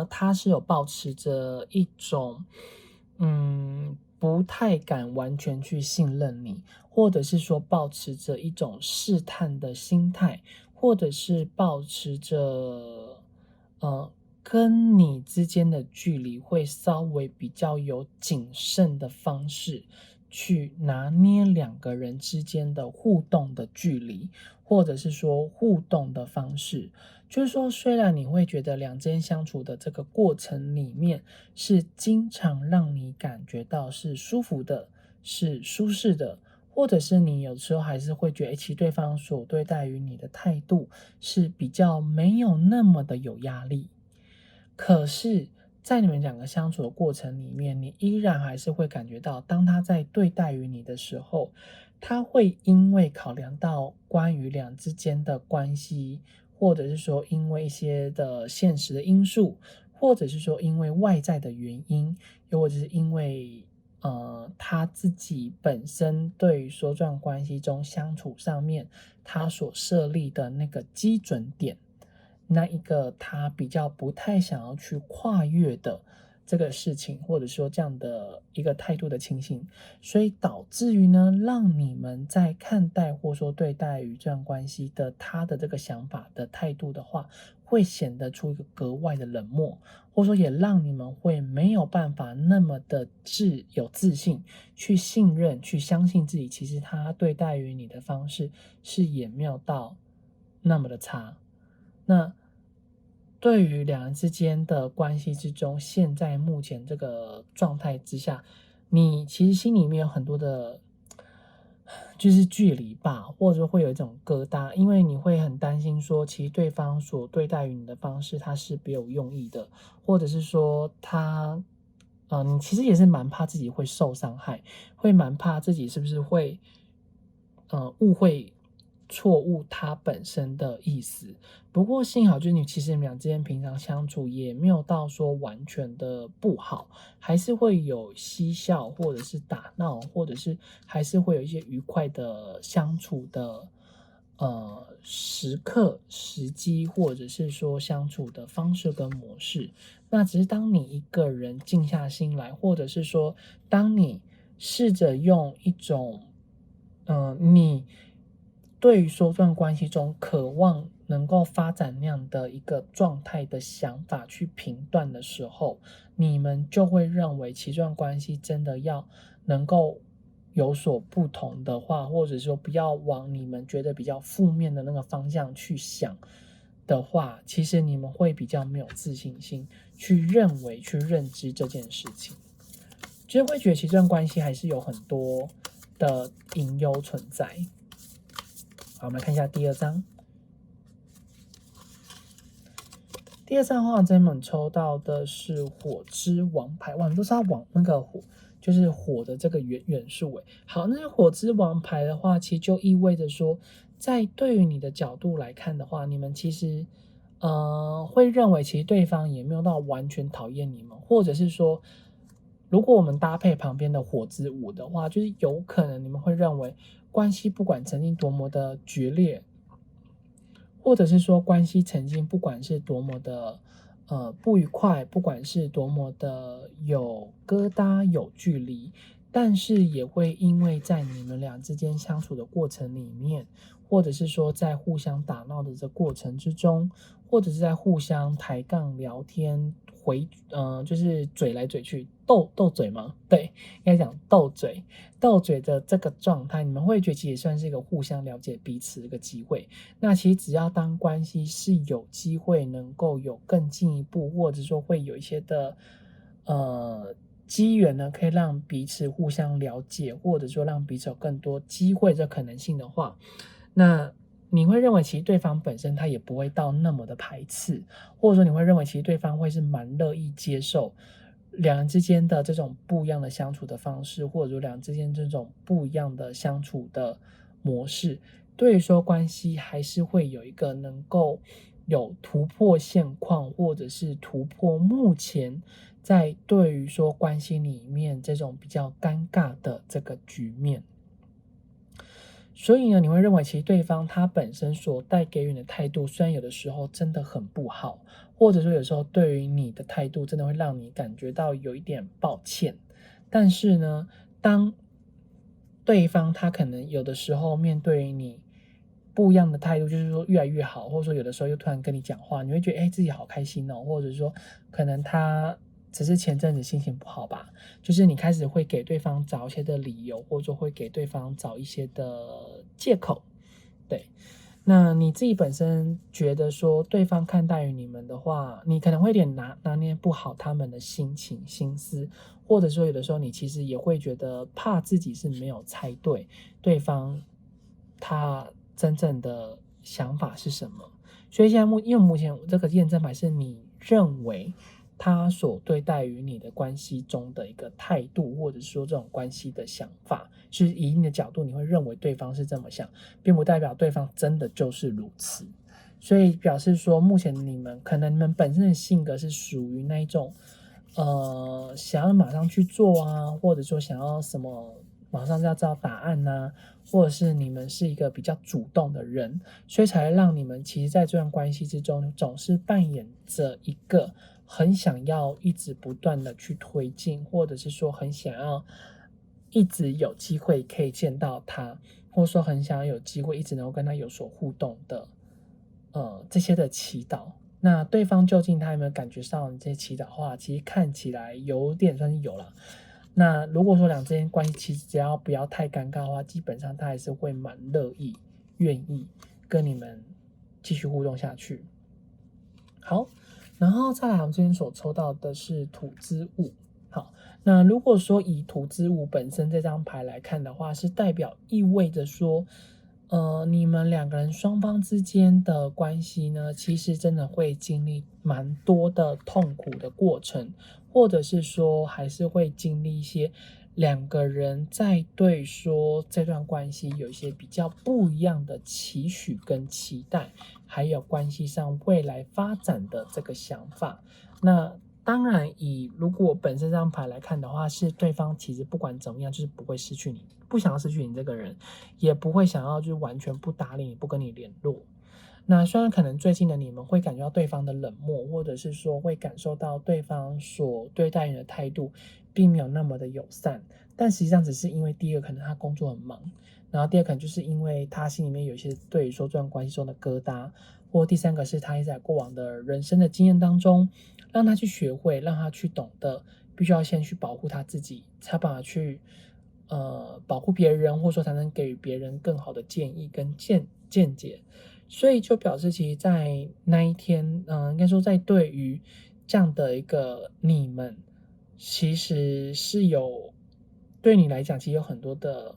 他是有抱持着一种，不太敢完全去信任你，或者是说抱持着一种试探的心态，或者是抱持着，跟你之间的距离会稍微比较有谨慎的方式去拿捏2个人之间的互动的距离，或者是说互动的方式。就是说，虽然你会觉得2之间相处的这个过程里面是经常让你感觉到是舒服的，是舒适的，或者是你有时候还是会觉得，其实对方所对待于你的态度是比较没有那么的有压力。可是在你们2个相处的过程里面，你依然还是会感觉到，当他在对待于你的时候，他会因为考量到关于2之间的关系，或者是说因为一些的现实的因素，或者是说因为外在的原因，又或者是因为他自己本身对于说这段关系中相处上面，他所设立的那个基准点，那一个他比较不太想要去跨越的这个事情，或者说这样的一个态度的情形，所以导致于呢，让你们在看待或说对待于这段关系的他的这个想法的态度的话，会显得出一个格外的冷漠，或者说也让你们会没有办法那么的有自信，去信任、去相信自己，其实他对待于你的方式是也没有到那么的差。那对于两人之间的关系之中，现在目前这个状态之下，你其实心里面有很多的，就是距离吧，或者说会有一种疙瘩，因为你会很担心说，其实对方所对待于你的方式，他是别有用意的，或者是说他，你其实也是蛮怕自己会受伤害，会蛮怕自己是不是会，误会、错误他本身的意思。不过幸好，就是其实你们俩之间平常相处也没有到说完全的不好，还是会有嬉笑，或者是打闹，或者是还是会有一些愉快的相处的时刻、时机，或者是说相处的方式跟模式。那只是当你一个人静下心来，或者是说当你试着用一种你对于说这段关系中渴望能够发展那样的一个状态的想法去评断的时候，你们就会认为其实这段关系真的要能够有所不同的话，或者说不要往你们觉得比较负面的那个方向去想的话，其实你们会比较没有自信心去认为、去认知这件事情。就是会觉得其实这段关系还是有很多的隐忧存在。好，我们来看一下第二张。第二张的话，这本抽到的是火之王牌，哇，都是要往那个火，就是火的这个元素诶。好，那火之王牌的话，其实就意味着说，在对于你的角度来看的话，你们其实会认为其实对方也没有到完全讨厌你们，或者是说，如果我们搭配旁边的火之舞的话，就是有可能你们会认为关系不管曾经多么的决裂，或者是说关系曾经不管是多么的不愉快，不管是多么的有疙瘩有距离，但是也会因为在你们俩之间相处的过程里面，或者是说在互相打闹的这过程之中，或者是在互相抬杠聊天就是嘴来嘴去斗嘴吗？对，应该讲斗嘴的这个状态，你们会觉得其实也算是一个互相了解彼此的一个机会。那其实只要当关系是有机会能够有更进一步，或者说会有一些的机缘呢，可以让彼此互相了解，或者说让彼此有更多机会这可能性的话，那你会认为其实对方本身他也不会到那么的排斥，或者说你会认为其实对方会是蛮乐意接受两人之间的这种不一样的相处的方式，或者说两人之间这种不一样的相处的模式，对于说关系还是会有一个能够有突破现况，或者是突破目前在对于说关系里面这种比较尴尬的这个局面。所以呢，你会认为其实对方他本身所带给予你的态度，虽然有的时候真的很不好，或者说有时候对于你的态度真的会让你感觉到有一点抱歉，但是呢，当对方他可能有的时候面对于你不一样的态度，就是说越来越好，或者说有的时候又突然跟你讲话，你会觉得自己好开心哦，或者说可能他只是前阵子心情不好吧，就是你开始会给对方找一些的理由，或者说会给对方找一些的借口，对。那你自己本身觉得说对方看待于你们的话，你可能会有点拿捏不好他们的心情心思，或者说有的时候你其实也会觉得怕自己是没有猜对对方他真正的想法是什么。所以现在因为目前这个验证牌是你认为他所对待于你的关系中的一个态度，或者说这种关系的想法，是以你的角度你会认为对方是这么想，并不代表对方真的就是如此。所以表示说，目前你们本身的性格是属于那一种，想要马上去做啊，或者说想要什么马上就要知道答案呐、或者是你们是一个比较主动的人，所以才让你们其实在这段关系之中总是扮演着一个很想要一直不断的去推进，或者是说很想要一直有机会可以见到他，或者说很想要有机会一直能够跟他有所互动的，这些的祈祷。那对方究竟他有没有感觉上你这些祈祷的话，其实看起来有点算是有了。那如果说两之间关系其实只要不要太尴尬的话，基本上他还是会蛮乐意、愿意跟你们继续互动下去。好，然后再来我们这边所抽到的是土之舞。好，那如果说以土之舞本身这张牌来看的话，是意味着说，你们两个人双方之间的关系呢，其实真的会经历蛮多的痛苦的过程，或者是说还是会经历一些两个人在对说这段关系有一些比较不一样的期许跟期待，还有关系上未来发展的这个想法。那当然，如果本身这张牌来看的话，是对方其实不管怎么样，就是不会失去你，不想要失去你这个人，也不会想要就是完全不搭理你，不跟你联络。那虽然可能最近的你们会感觉到对方的冷漠，或者是说会感受到对方所对待你的态度并没有那么的友善，但实际上只是因为第一个可能他工作很忙，然后第二可能就是因为他心里面有一些对于说这段关系中的疙瘩，或第三个是他在过往的人生的经验当中，让他去学会，让他去懂得，必须要先去保护他自己，才有办法去保护别人，或者说才能给予别人更好的建议跟见解。所以就表示，其实，在那一天，应该说，在对于这样的一个你们，其实是对你来讲，其实有很多的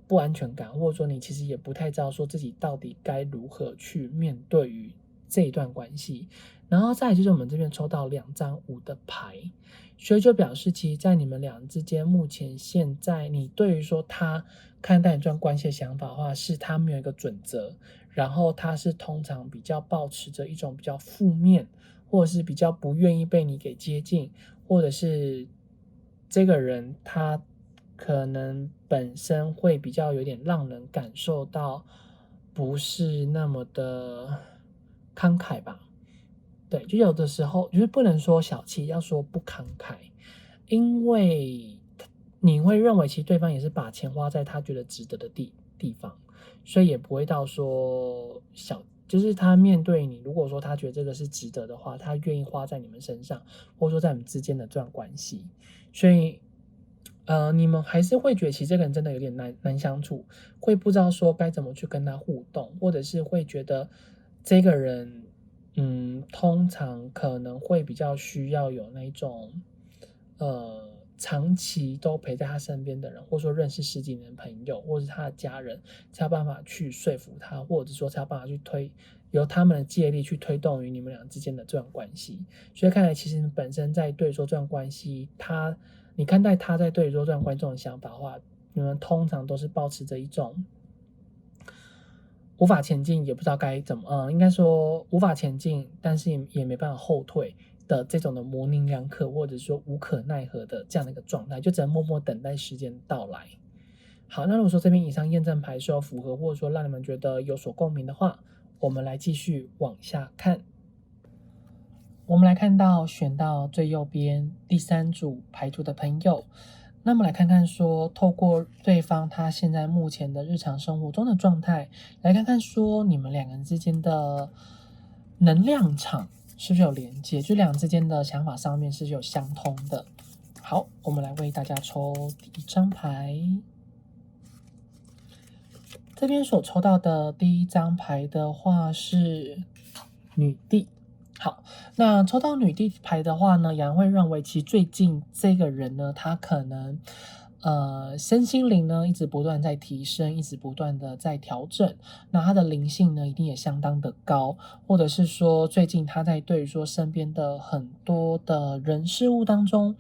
不安全感，或者说你其实也不太知道说自己到底该如何去面对于这一段关系。然后再来就是我们这边抽到2张5的牌，所以就表示其实在你们俩之间，目前现在你对于说他看待你这段关系的想法的话，是他没有一个准则，然后他是通常比较抱持着一种比较负面，或者是比较不愿意被你给接近，或者是这个人他可能本身会比较有点让人感受到不是那么的慷慨吧。对，就有的时候就是不能说小气，要说不慷慨，因为你会认为其实对方也是把钱花在他觉得值得的地方，所以也不会到说就是他面对你，如果说他觉得这个是值得的话，他愿意花在你们身上，或者说在你们之间的这段关系，所以你们还是会觉得其实这个人真的有点难相处，会不知道说该怎么去跟他互动，或者是会觉得这个人通常可能会比较需要有那种长期都陪在他身边的人，或者说认识10几年的朋友，或者是他的家人，才有办法去说服他，或者说才有办法去由他们的借力去推动于你们俩之间的这段关系。所以看来其实你本身在对说这段关系，你看待他在对说这段关系中的想法的话，你们通常都是保持着一种无法前进，也不知道该怎么，应该说无法前进，但是也没办法后退的这种的模棱两可，或者说无可奈何的这样的一个状态，就只能默默等待时间到来。好，那如果说这边以上验证牌是有符合，或者说让你们觉得有所共鸣的话，我们来继续往下看。我们来看到选到最右边第3组牌图的朋友，那么来看看说，透过对方他现在目前的日常生活中的状态，来看看说你们两个人之间的能量场是不是有连接，就两人之间的想法上面是不是有相通的。好，我们来为大家抽第1张牌。这边所抽到的第1张牌的话是女帝。好，那抽到女帝牌的话呢，杨会认为其实最近这个人呢，他可能身心灵呢一直不断在提升，一直不断的在调整，那他的灵性呢一定也相当的高，或者是说最近他在对于说身边的很多的人事物当中，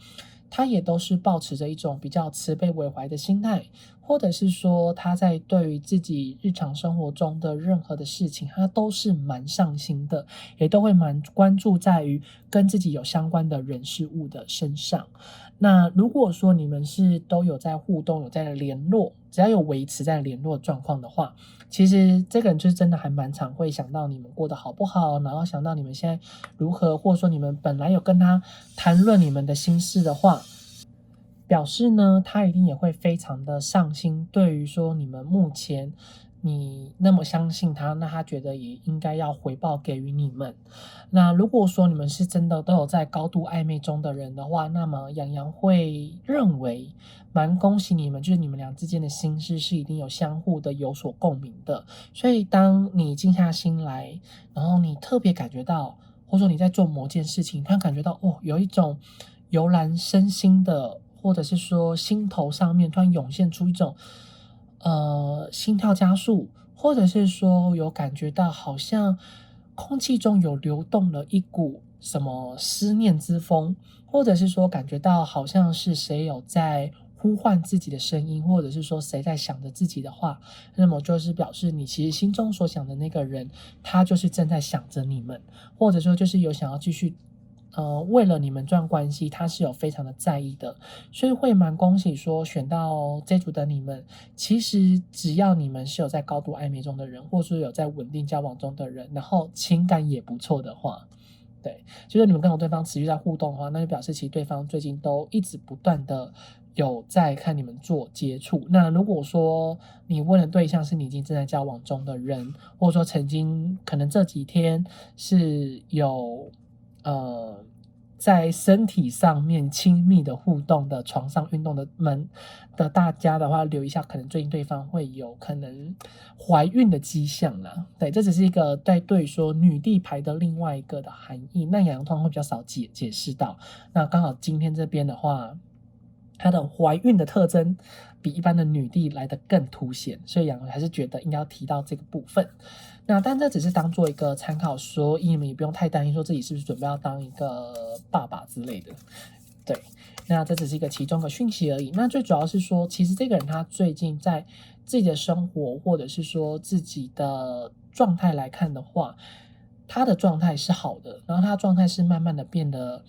他也都是抱持着一种比较慈悲为怀的心态，或者是说他在对于自己日常生活中的任何的事情，他都是蛮上心的，也都会蛮关注在于跟自己有相关的人事物的身上。那如果说你们是都有在互动，有在联络，只要有维持在联络状况的话，其实这个人就是真的还蛮常会想到你们过得好不好，然后想到你们现在如何，或者说你们本来有跟他谈论你们的心事的话，表示呢他一定也会非常的上心，对于说你们目前你那么相信他，那他觉得也应该要回报给予你们。那如果说你们是真的都有在高度暧昧中的人的话，那么洋洋会认为蛮恭喜你们，就是你们俩之间的心事是一定有相互的有所共鸣的。所以当你静下心来，然后你特别感觉到或者说你在做某件事情，突然感觉到有一种油然身心的，或者是说心头上面突然涌现出一种心跳加速，或者是说有感觉到好像空气中有流动了一股什么思念之风，或者是说感觉到好像是谁有在呼唤自己的声音，或者是说谁在想着自己的话，那么就是表示你其实心中所想的那个人，他就是正在想着你们，或者说就是有想要继续为了你们这段关系，他是有非常的在意的，所以会蛮恭喜说选到这组的你们，其实只要你们是有在高度暧昧中的人，或是有在稳定交往中的人，然后情感也不错的话，对，就是你们跟对方持续在互动的话，那就表示其实对方最近都一直不断的有在看你们做接触。那如果说你问的对象是你已经正在交往中的人，或者说曾经可能这几天是有在身体上面亲密的互动的床上运动的大家的话，留一下，可能最近对方会有可能怀孕的迹象啦。对，这只是一个在对说女帝牌的另外一个的含义。那洋通会比较少解释到。那刚好今天这边的话，她的怀孕的特征比一般的女帝来得更凸显，所以洋还是觉得应该要提到这个部分。那但这只是当做一个参考，所以你们也不用太担心说自己是不是准备要当一个爸爸之类的。对，那这只是一个其中的讯息而已。那最主要是说，其实这个人他最近在自己的生活或者是说自己的状态来看的话，他的状态是好的，然后他的状态是慢慢的变得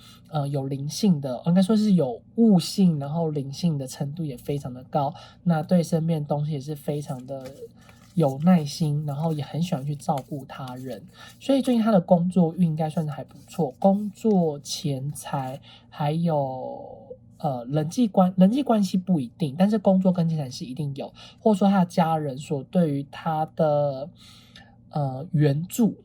有灵性的，应该说是有悟性，然后灵性的程度也非常的高。那对身边的东西也是非常的有耐心，然后也很喜欢去照顾他人，所以最近他的工作运应该算是还不错，工作、钱财还有人际关系不一定，但是工作跟钱财是一定有，或者说他的家人所对于他的援助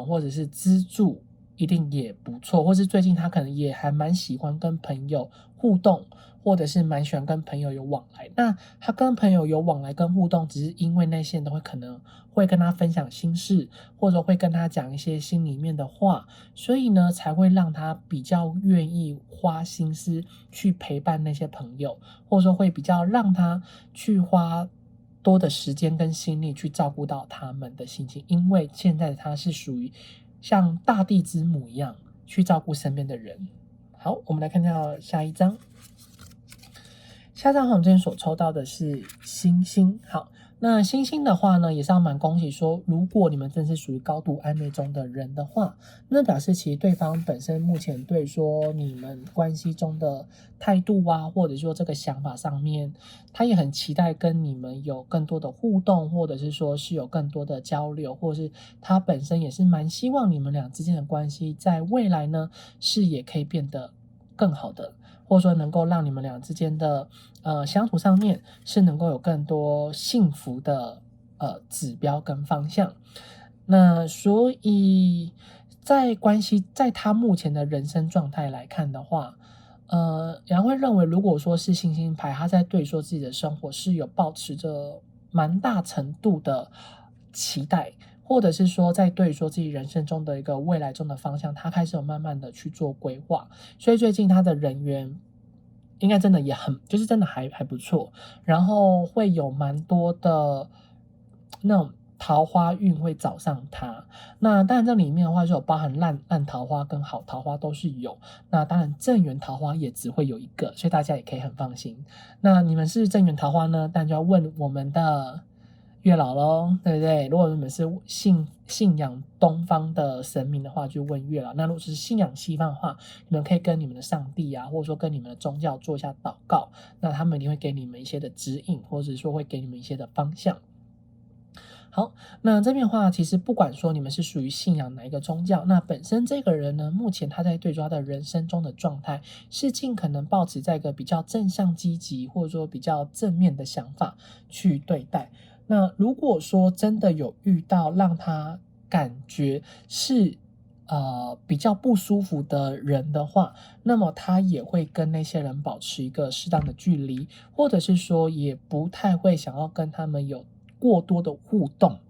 或者是资助一定也不错，或是最近他可能也还蛮喜欢跟朋友互动，或者是蛮喜欢跟朋友有往来。那他跟朋友有往来跟互动，只是因为那些人都可能会跟他分享心事，或者会跟他讲一些心里面的话，所以呢才会让他比较愿意花心思去陪伴那些朋友，或者说会比较让他去花多的时间跟心力去照顾到他们的心情，因为现在他是属于像大地之母一样去照顾身边的人。好，我们来看到下一张。下张我们这边所抽到的是星星。好，那星星的话呢，也是要蛮恭喜说，如果你们真是属于高度暧昧中的人的话，那表示其实对方本身目前对说你们关系中的态度啊，或者说这个想法上面，他也很期待跟你们有更多的互动，或者是说是有更多的交流，或者是他本身也是蛮希望你们俩之间的关系在未来呢，是也可以变得更好的。或者说能够让你们俩之间的相处上面是能够有更多幸福的指标跟方向。那所以在关系在他目前的人生状态来看的话，杨会认为如果说是星星牌，他在对说自己的生活是有抱持着蛮大程度的期待，或者是说在对说自己人生中的一个未来中的方向，他开始有慢慢的去做规划，所以最近他的人缘应该真的也很，就是真的还不错，然后会有蛮多的那种桃花运会找上他。那当然这里面的话就有包含烂桃花跟好桃花都是有，那当然正缘桃花也只会有一个，所以大家也可以很放心。那你们是正缘桃花呢，当然就要问我们的月老咯，对不对？如果你们是信仰东方的神明的话，就问月老。那如果是信仰西方的话，你们可以跟你们的上帝啊，或者说跟你们的宗教做一下祷告，那他们一定会给你们一些的指引，或者说会给你们一些的方向。好，那这边的话，其实不管说你们是属于信仰哪一个宗教，那本身这个人呢，目前他在对他的人生中的状态，是尽可能保持在一个比较正向积极，或者说比较正面的想法去对待。那如果说真的有遇到让他感觉是比较不舒服的人的话，那么他也会跟那些人保持一个适当的距离，或者是说也不太会想要跟他们有过多的互动。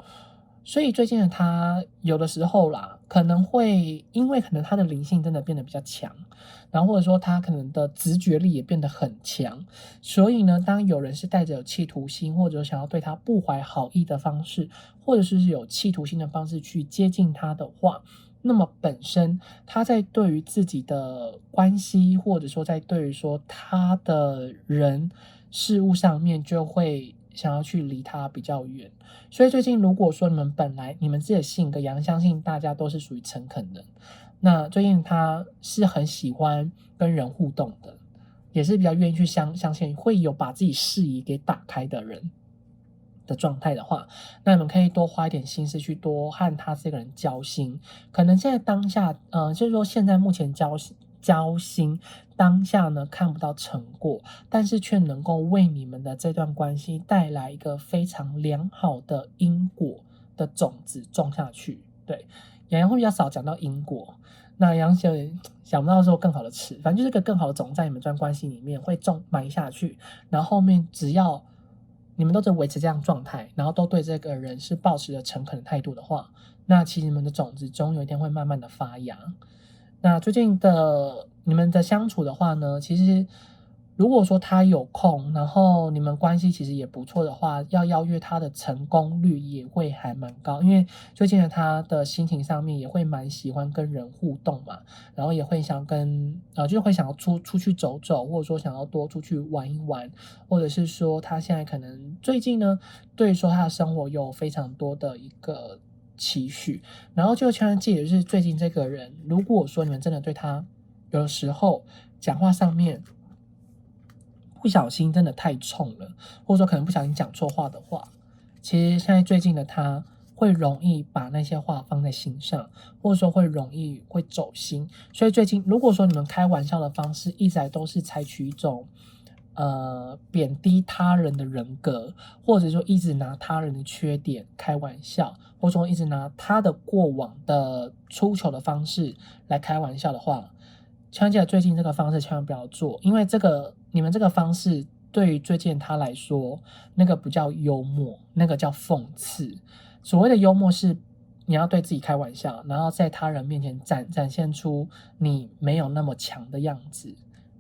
所以最近的他有的时候啦，可能会因为可能他的灵性真的变得比较强，然后或者说他可能的直觉力也变得很强，所以呢，当有人是带着有企图心，或者想要对他不怀好意的方式，或者是有企图心的方式去接近他的话，那么本身他在对于自己的关系，或者说在对于说他的人事物上面，就会想要去离他比较远。所以最近如果说你们本来你们自己的性格，杨相信大家都是属于诚恳的，那最近他是很喜欢跟人互动的，也是比较愿意去相信会有把自己视野给打开的人的状态的话，那你们可以多花一点心思去多和他这个人交心。可能现在当下，就是说现在目前交心当下呢看不到成果，但是却能够为你们的这段关系带来一个非常良好的因果的种子种下去。对，洋洋会比较少讲到因果，那杨想不到说更好的词，反正就是个更好的种在你们这段关系里面会埋下去，然后后面只要你们都在维持这样状态，然后都对这个人是抱持着诚恳的态度的话，那其实你们的种子终有一天会慢慢的发芽。那最近的你们的相处的话呢，其实如果说他有空，然后你们关系其实也不错的话，要邀约他的成功率也会还蛮高，因为最近的他的心情上面也会蛮喜欢跟人互动嘛，然后也会想就是会想要出去走走，或者说想要多出去玩一玩，或者是说他现在可能最近呢，对于说他的生活有非常多的一个期许，然后就千万记得，就是最近这个人，如果说你们真的对他有的时候讲话上面不小心真的太冲了，或者说可能不小心讲错话的话，其实现在最近的他会容易把那些话放在心上，或者说会容易会走心。所以最近如果说你们开玩笑的方式一直来都是采取一种贬低他人的人格，或者说一直拿他人的缺点开玩笑，或者说一直拿他的过往的出糗的方式来开玩笑的话，千万记得最近这个方式千万不要做，因为你们这个方式对于最近他来说，那个不叫幽默，那个叫讽刺。所谓的幽默是你要对自己开玩笑，然后在他人面前展现出你没有那么强的样子，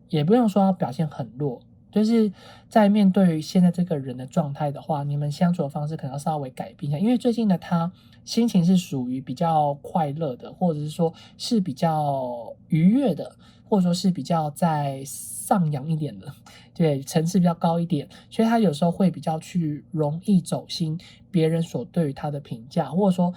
也不用说要表现很弱，就是在面对现在这个人的状态的话，你们相处的方式可能要稍微改变一下，因为最近的他心情是属于比较快乐的，或者是说是比较愉悦的，或者说是比较在上扬一点的，对，层次比较高一点，所以他有时候会比较去容易走心别人所对于他的评价，或者说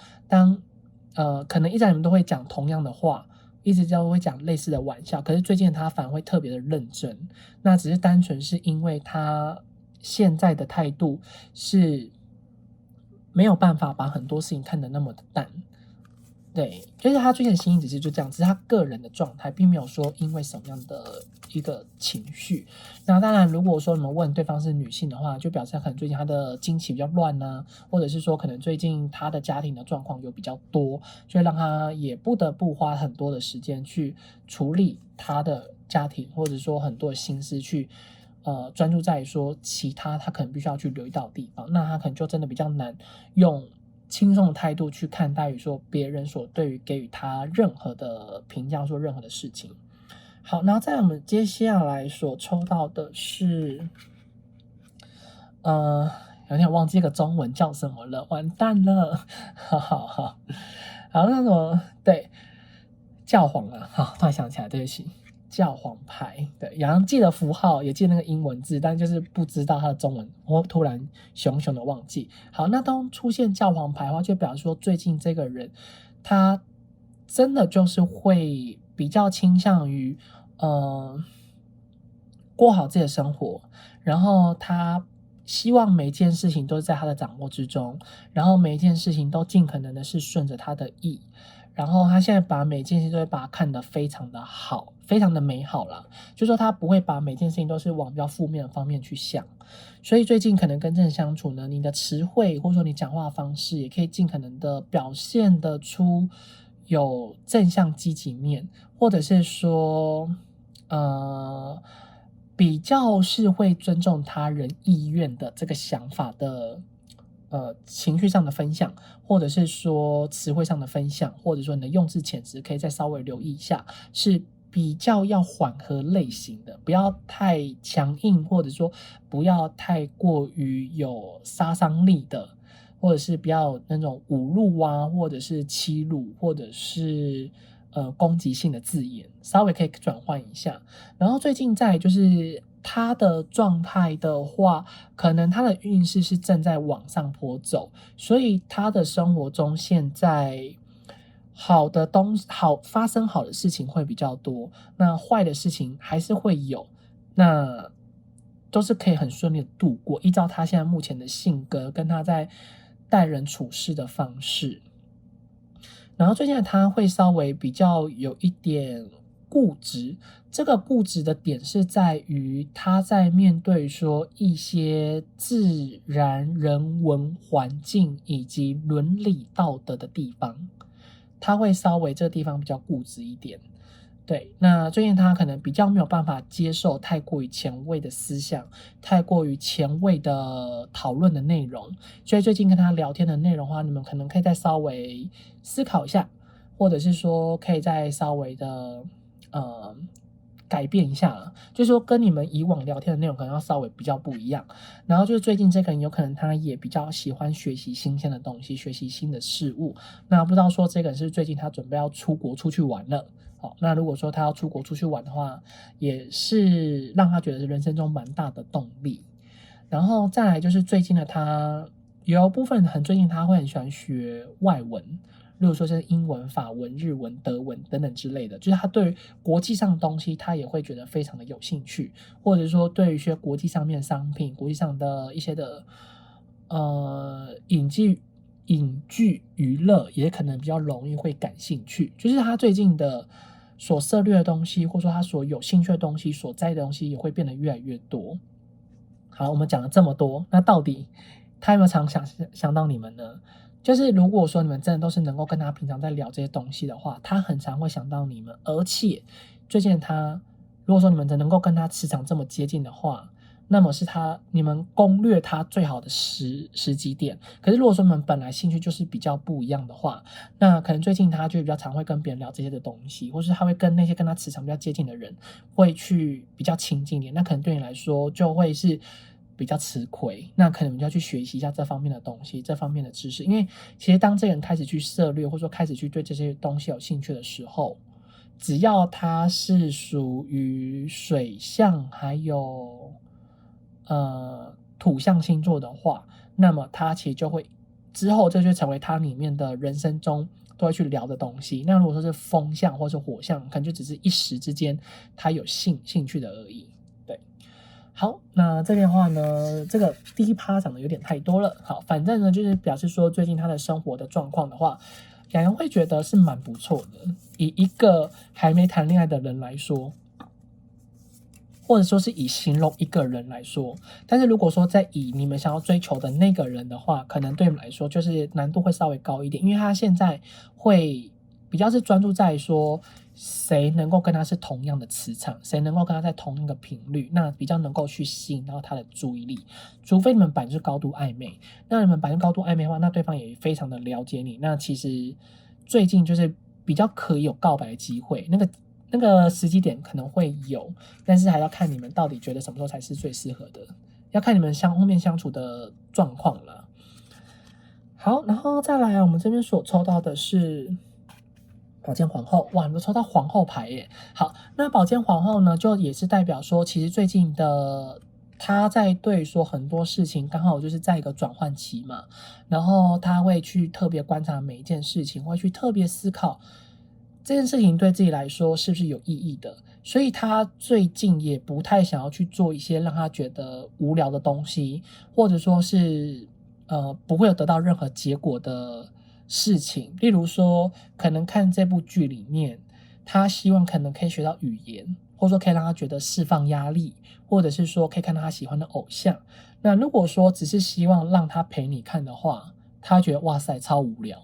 可能一直你们都会讲同样的话，一直都会讲类似的玩笑，可是最近他反而会特别的认真，那只是单纯是因为他现在的态度是没有办法把很多事情看得那么的淡。对，就是他最近的心意只是就这样，只是他个人的状态，并没有说因为什么样的一个情绪。那当然，如果说你们问对方是女性的话，就表示可能最近他的经期比较乱呐、或者是说可能最近他的家庭的状况有比较多，所以让他也不得不花很多的时间去处理他的家庭，或者说很多的心思去专注在说其他他可能必须要去留意到的地方，那他可能就真的比较难用轻松的态度去看待于说别人所对于给予他任何的评价，说任何的事情。好，然后在我们接下来所抽到的是，有点忘记这个中文叫什么了，完蛋了，好好好，好，那什么对教皇啊，好，突然想起来，对不起。教皇牌，对，然后记得符号，也记得那个英文字，但就是不知道它的中文，我突然熊熊的忘记。好，那当出现教皇牌的话，就表示说最近这个人他真的就是会比较倾向于过好自己的生活，然后他希望每一件事情都是在他的掌握之中，然后每一件事情都尽可能的是顺着他的意。然后他现在把每件事情都会把它看得非常的好，非常的美好啦。就说他不会把每件事情都是往比较负面的方面去想。所以最近可能跟这人相处呢，你的词汇或者说你讲话的方式，也可以尽可能的表现得出有正向积极面，或者是说比较是会尊重他人意愿的这个想法的情绪上的分享，或者是说词汇上的分享，或者说你的用字遣词可以再稍微留意一下，是比较要缓和类型的，不要太强硬，或者说不要太过于有杀伤力的，或者是不要那种侮辱啊，或者是欺辱，或者是攻击性的字眼，稍微可以转换一下。然后最近在就是他的状态的话，可能他的运势是正在往上坡走，所以他的生活中现在发生好的事情会比较多，那坏的事情还是会有，那都是可以很顺利的度过。依照他现在目前的性格，跟他在待人处事的方式。然后最近的他会稍微比较有一点固执，这个固执的点是在于他在面对说一些自然、人文、环境以及伦理道德的地方，他会稍微这个地方比较固执一点。对，那最近他可能比较没有办法接受太过于前卫的思想，太过于前卫的讨论的内容，所以最近跟他聊天的内容的话，你们可能可以再稍微思考一下，或者是说可以再稍微的改变一下了，就是说跟你们以往聊天的内容可能要稍微比较不一样。然后就是最近这个人有可能他也比较喜欢学习新鲜的东西，学习新的事物。那不知道说这个人是最近他准备要出国出去玩了。好，那如果说他要出国出去玩的话，也是让他觉得是人生中蛮大的动力。然后再来就是最近的他，有部分最近他会很喜欢学外文，例如说是英文、法文、日文、德文等等之类的，就是他对于国际上的东西，他也会觉得非常的有兴趣，或者说对于一些国际上面的商品、国际上的一些的影剧娱乐，也可能比较容易会感兴趣。就是他最近的所涉猎的东西，或者说他所有兴趣的东西、所在的东西，也会变得越来越多。好，我们讲了这么多，那到底他有没有常想到你们呢？就是如果说你们真的都是能够跟他平常在聊这些东西的话，他很常会想到你们，而且最近他如果说你们能够跟他磁场这么接近的话，那么是你们攻略他最好的时机点。可是如果说你们本来兴趣就是比较不一样的话，那可能最近他就比较常会跟别人聊这些的东西，或是他会跟那些跟他磁场比较接近的人会去比较亲近一点，那可能对你来说就会是比较吃亏，那可能你就要去学习一下这方面的东西，这方面的知识。因为其实当这个人开始去涉猎，或者说开始去对这些东西有兴趣的时候，只要他是属于水象还有土象星座的话，那么他其实就会之后这就成为他里面的人生中都会去聊的东西。那如果说是风象或是火象，可能就只是一时之间他有兴趣的而已。对，好，那这边的话呢，这个第一趴讲的有点太多了。好，反正呢就是表示说最近他的生活的状况的话，雅阳会觉得是蛮不错的。以一个还没谈恋爱的人来说，或者说是以形容一个人来说，但是如果说在以你们想要追求的那个人的话，可能对你们来说就是难度会稍微高一点，因为他现在会比较是专注在说谁能够跟他是同样的磁场，谁能够跟他在同一个频率，那比较能够去吸引到他的注意力。除非你们本来就是高度暧昧，那你们本来就高度暧昧的话，那对方也非常的了解你，那其实最近就是比较可以有告白的机会，那个时机点可能会有，但是还要看你们到底觉得什么时候才是最适合的，要看你们后面相处的状况了。好，然后再来我们这边所抽到的是宝剑皇后，哇，你都抽到皇后牌耶。好，那宝剑皇后呢，就也是代表说，其实最近的他在对说很多事情刚好就是在一个转换期嘛，然后他会去特别观察每一件事情，会去特别思考这件事情对自己来说是不是有意义的，所以他最近也不太想要去做一些让他觉得无聊的东西，或者说是不会有得到任何结果的事情。例如说可能看这部剧里面，他希望可能可以学到语言，或者说可以让他觉得释放压力，或者是说可以看到他喜欢的偶像。那如果说只是希望让他陪你看的话，他觉得哇塞超无聊，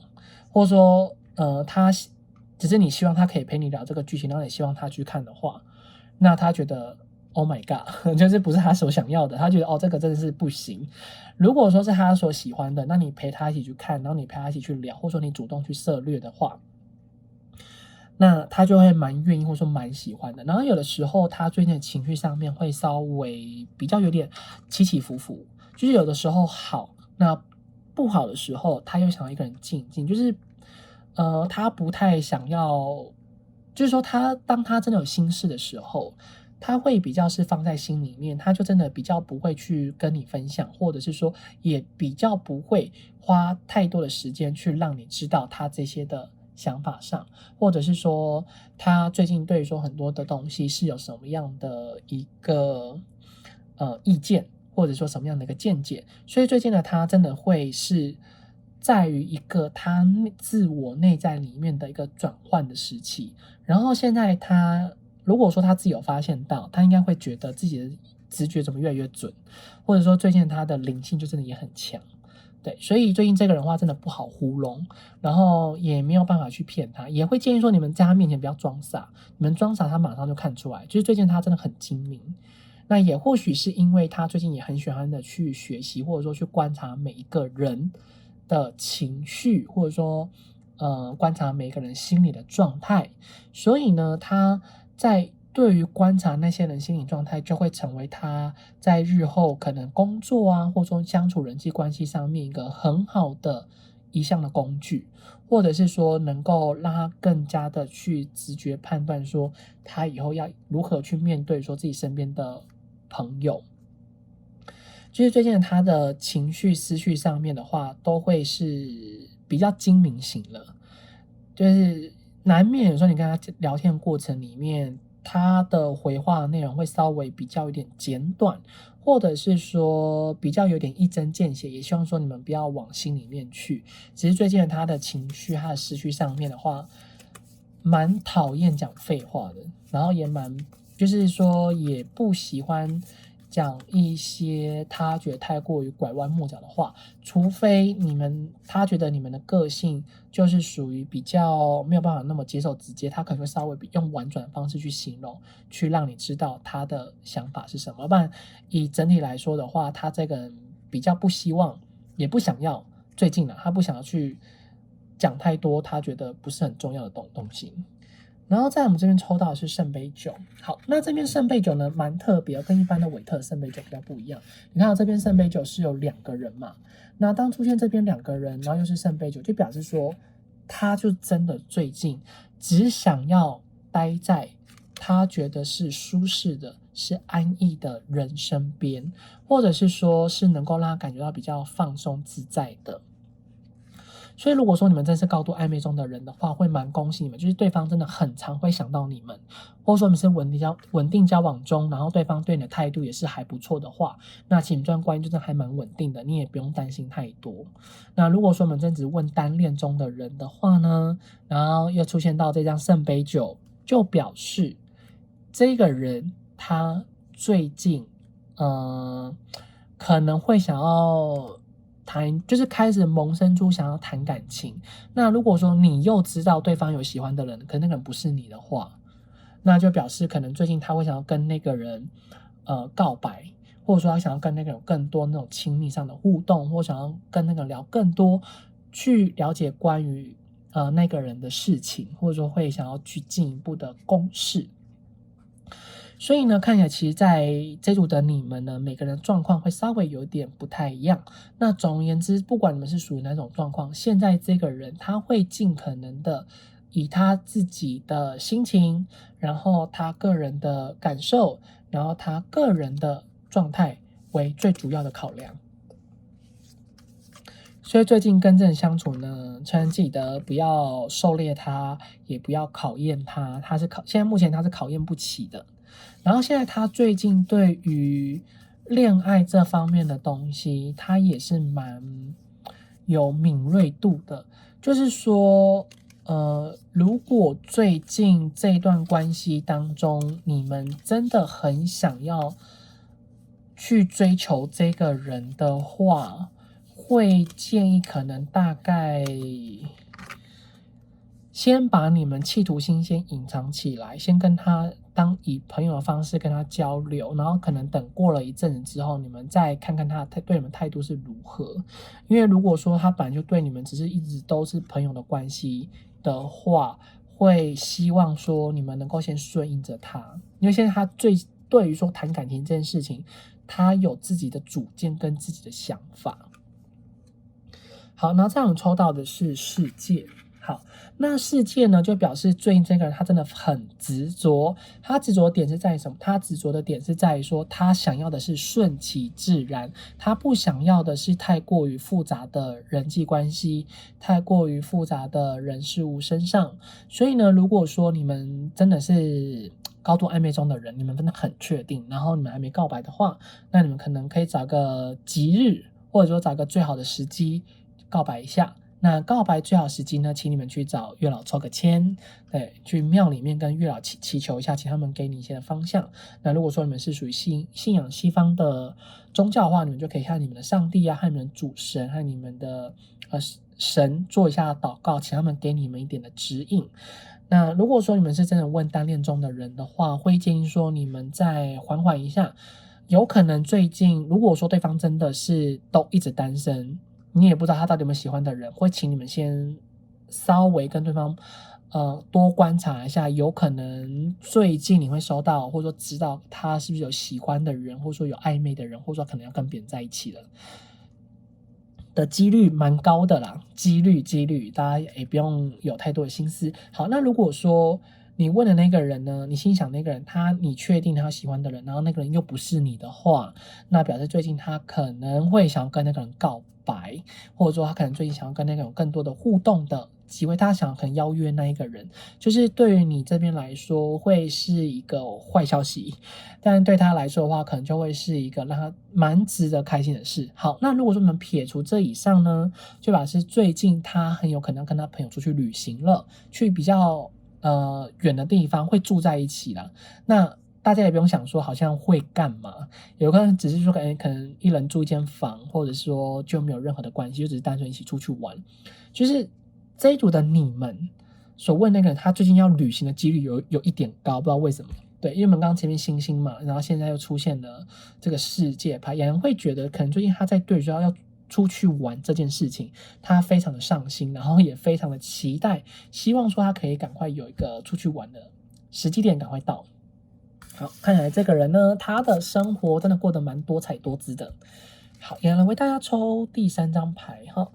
或者说他只是你希望他可以陪你聊这个剧情，然后你希望他去看的话，那他觉得 Oh my god， 就是不是他所想要的，他觉得这个真的是不行。如果说是他所喜欢的，那你陪他一起去看，然后你陪他一起去聊，或者说你主动去涉猎的话，那他就会蛮愿意，或者说蛮喜欢的。然后有的时候他最近的情绪上面会稍微比较有点起起伏伏，就是有的时候好，那不好的时候他又想要一个人静一静，就是他不太想要，就是说当他真的有心事的时候，他会比较是放在心里面，他就真的比较不会去跟你分享，或者是说也比较不会花太多的时间去让你知道他这些的想法上，或者是说他最近对于说很多的东西是有什么样的一个意见，或者说什么样的一个见解，所以最近的他真的会是在于一个他自我内在里面的一个转换的时期。然后现在他如果说他自己有发现到，他应该会觉得自己的直觉怎么越来越准，或者说最近他的灵性就真的也很强。对，所以最近这个人的话真的不好糊弄，然后也没有办法去骗他，也会建议说你们在他面前不要装傻，你们装傻他马上就看出来，就是最近他真的很精明。那也或许是因为他最近也很喜欢的去学习，或者说去观察每一个人的情绪，或者说观察每个人心理的状态，所以呢，他在对于观察那些人心理状态，就会成为他在日后可能工作啊，或者说相处人际关系上面一个很好的一项的工具，或者是说能够让他更加的去直觉判断说他以后要如何去面对说自己身边的朋友。就是最近他的情绪思绪上面的话，都会是比较精明型了，就是难免有时候你跟他聊天的过程里面，他的回话内容会稍微比较有点简短，或者是说比较有点一针见血，也希望说你们不要往心里面去。只是最近他的情绪、他的思绪上面的话，蛮讨厌讲废话的，然后也蛮就是说也不喜欢讲一些他觉得太过于拐弯抹角的话，除非他觉得你们的个性就是属于比较没有办法那么接受直接，他可能会稍微用婉转的方式去形容，去让你知道他的想法是什么。不然以整体来说的话，他这个人比较不希望，也不想要，最近他不想要去讲太多他觉得不是很重要的东西。然后在我们这边抽到的是圣杯九，好，那这边圣杯九呢蛮特别，跟一般的韦特圣杯九比较不一样。你看到这边圣杯九是有2个人嘛？那当出现这边2个人，然后又是圣杯九，就表示说他就真的最近只想要待在他觉得是舒适的、是安逸的人身边，或者是说是能够让他感觉到比较放松自在的。所以如果说你们真是高度暧昧中的人的话，会蛮恭喜你们，就是对方真的很常会想到你们，或者说你们是稳定交往中，然后对方对你的态度也是还不错的话，那其实你这段关系真的还蛮稳定的，你也不用担心太多。那如果说我们真只问单恋中的人的话呢，然后又出现到这张圣杯九，就表示这个人他最近可能会想要就是开始萌生出想要谈感情。那如果说你又知道对方有喜欢的人，可是那个人不是你的话，那就表示可能最近他会想要跟那个人告白，或者说他想要跟那个人有更多那种亲密上的互动，或想要跟那个人聊更多，去了解关于那个人的事情，或者说会想要去进一步的公示。所以呢，看起来其实在这组的你们呢，每个人状况会稍微有点不太一样。那总而言之，不管你们是属于哪种状况，现在这个人他会尽可能的以他自己的心情，然后他个人的感受，然后他个人的状态为最主要的考量。所以最近跟这人相处呢，请记得不要狩猎他，也不要考验他，现在目前他是考验不起的。然后现在他最近对于恋爱这方面的东西，他也是蛮有敏锐度的。就是说，如果最近这段关系当中，你们真的很想要去追求这个人的话，会建议可能大概先把你们企图心先隐藏起来，先跟他当以朋友的方式跟他交流，然后可能等过了一阵子之后，你们再看看他对你们态度是如何。因为如果说他本来就对你们只是一直都是朋友的关系的话，会希望说你们能够先顺应着他，因为现在他对于说谈感情这件事情，他有自己的主见跟自己的想法。好，然后再我们抽到的是世界。好，那世界呢，就表示最近这个人他真的很执着。他执着的点是在于什么？他执着的点是在于说，他想要的是顺其自然，他不想要的是太过于复杂的人际关系，太过于复杂的人事物身上。所以呢，如果说你们真的是高度暧昧中的人，你们真的很确定，然后你们还没告白的话，那你们可能可以找个吉日，或者说找个最好的时机告白一下。那告白最好时机呢，请你们去找月老抽个签，对，去庙里面跟月老祈求一下，请他们给你一些方向。那如果说你们是属于信仰西方的宗教的话，你们就可以和你们的上帝啊，和你们的主神，和你们的神做一下祷告，请他们给你们一点的指引。那如果说你们是真的问单恋中的人的话，会建议说你们再缓缓一下，有可能最近如果说对方真的是都一直单身，你也不知道他到底有没有喜欢的人，会请你们先稍微跟对方多观察一下，有可能最近你会收到或者说知道他是不是有喜欢的人，或者说有暧昧的人，或者说可能要跟别人在一起了的几率蛮高的啦，几率大家也不用有太多的心思。好，那如果说你问的那个人呢，你心想那个人你确定他喜欢的人，然后那个人又不是你的话，那表示最近他可能会想要跟那个人告白，或者说他可能最近想要跟那个人有更多的互动的机会，他想可能邀约那一个人，就是对于你这边来说会是一个坏消息，但对他来说的话，可能就会是一个让他蛮值得开心的事。好，那如果说我们撇除这以上呢，就表示最近他很有可能跟他朋友出去旅行了，去比较远的地方，会住在一起了。那大家也不用想说好像会干嘛，有可能只是说可能一人住一间房，或者说就没有任何的关系，就只是单纯一起出去玩。就是这一组的你们所问那个人，他最近要旅行的几率有一点高，不知道为什么。对，因为我们刚刚前面星星嘛，然后现在又出现了这个世界牌，有人会觉得可能最近他在对说要出去玩这件事情，他非常的上心，然后也非常的期待，希望说他可以赶快有一个出去玩的时机点赶快到。好，看起来这个人呢，他的生活真的过得蛮多彩多姿的。好，也来为大家抽第3张牌哈。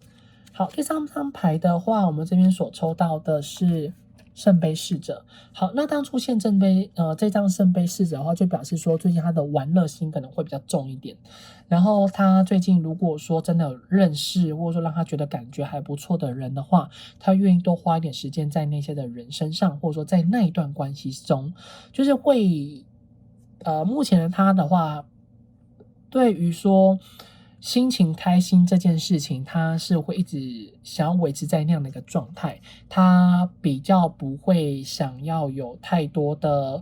好，第3张牌的话，我们这边所抽到的是圣杯侍者。好，那当出现这张圣杯侍者的话，就表示说最近他的玩乐心可能会比较重一点。然后他最近如果说真的有认识，或者说让他觉得感觉还不错的人的话，他愿意多花一点时间在那些的人身上，或者说在那一段关系中，就是会目前的他的话，对于说心情开心这件事情，他是会一直想要维持在那样的一个状态，他比较不会想要有太多的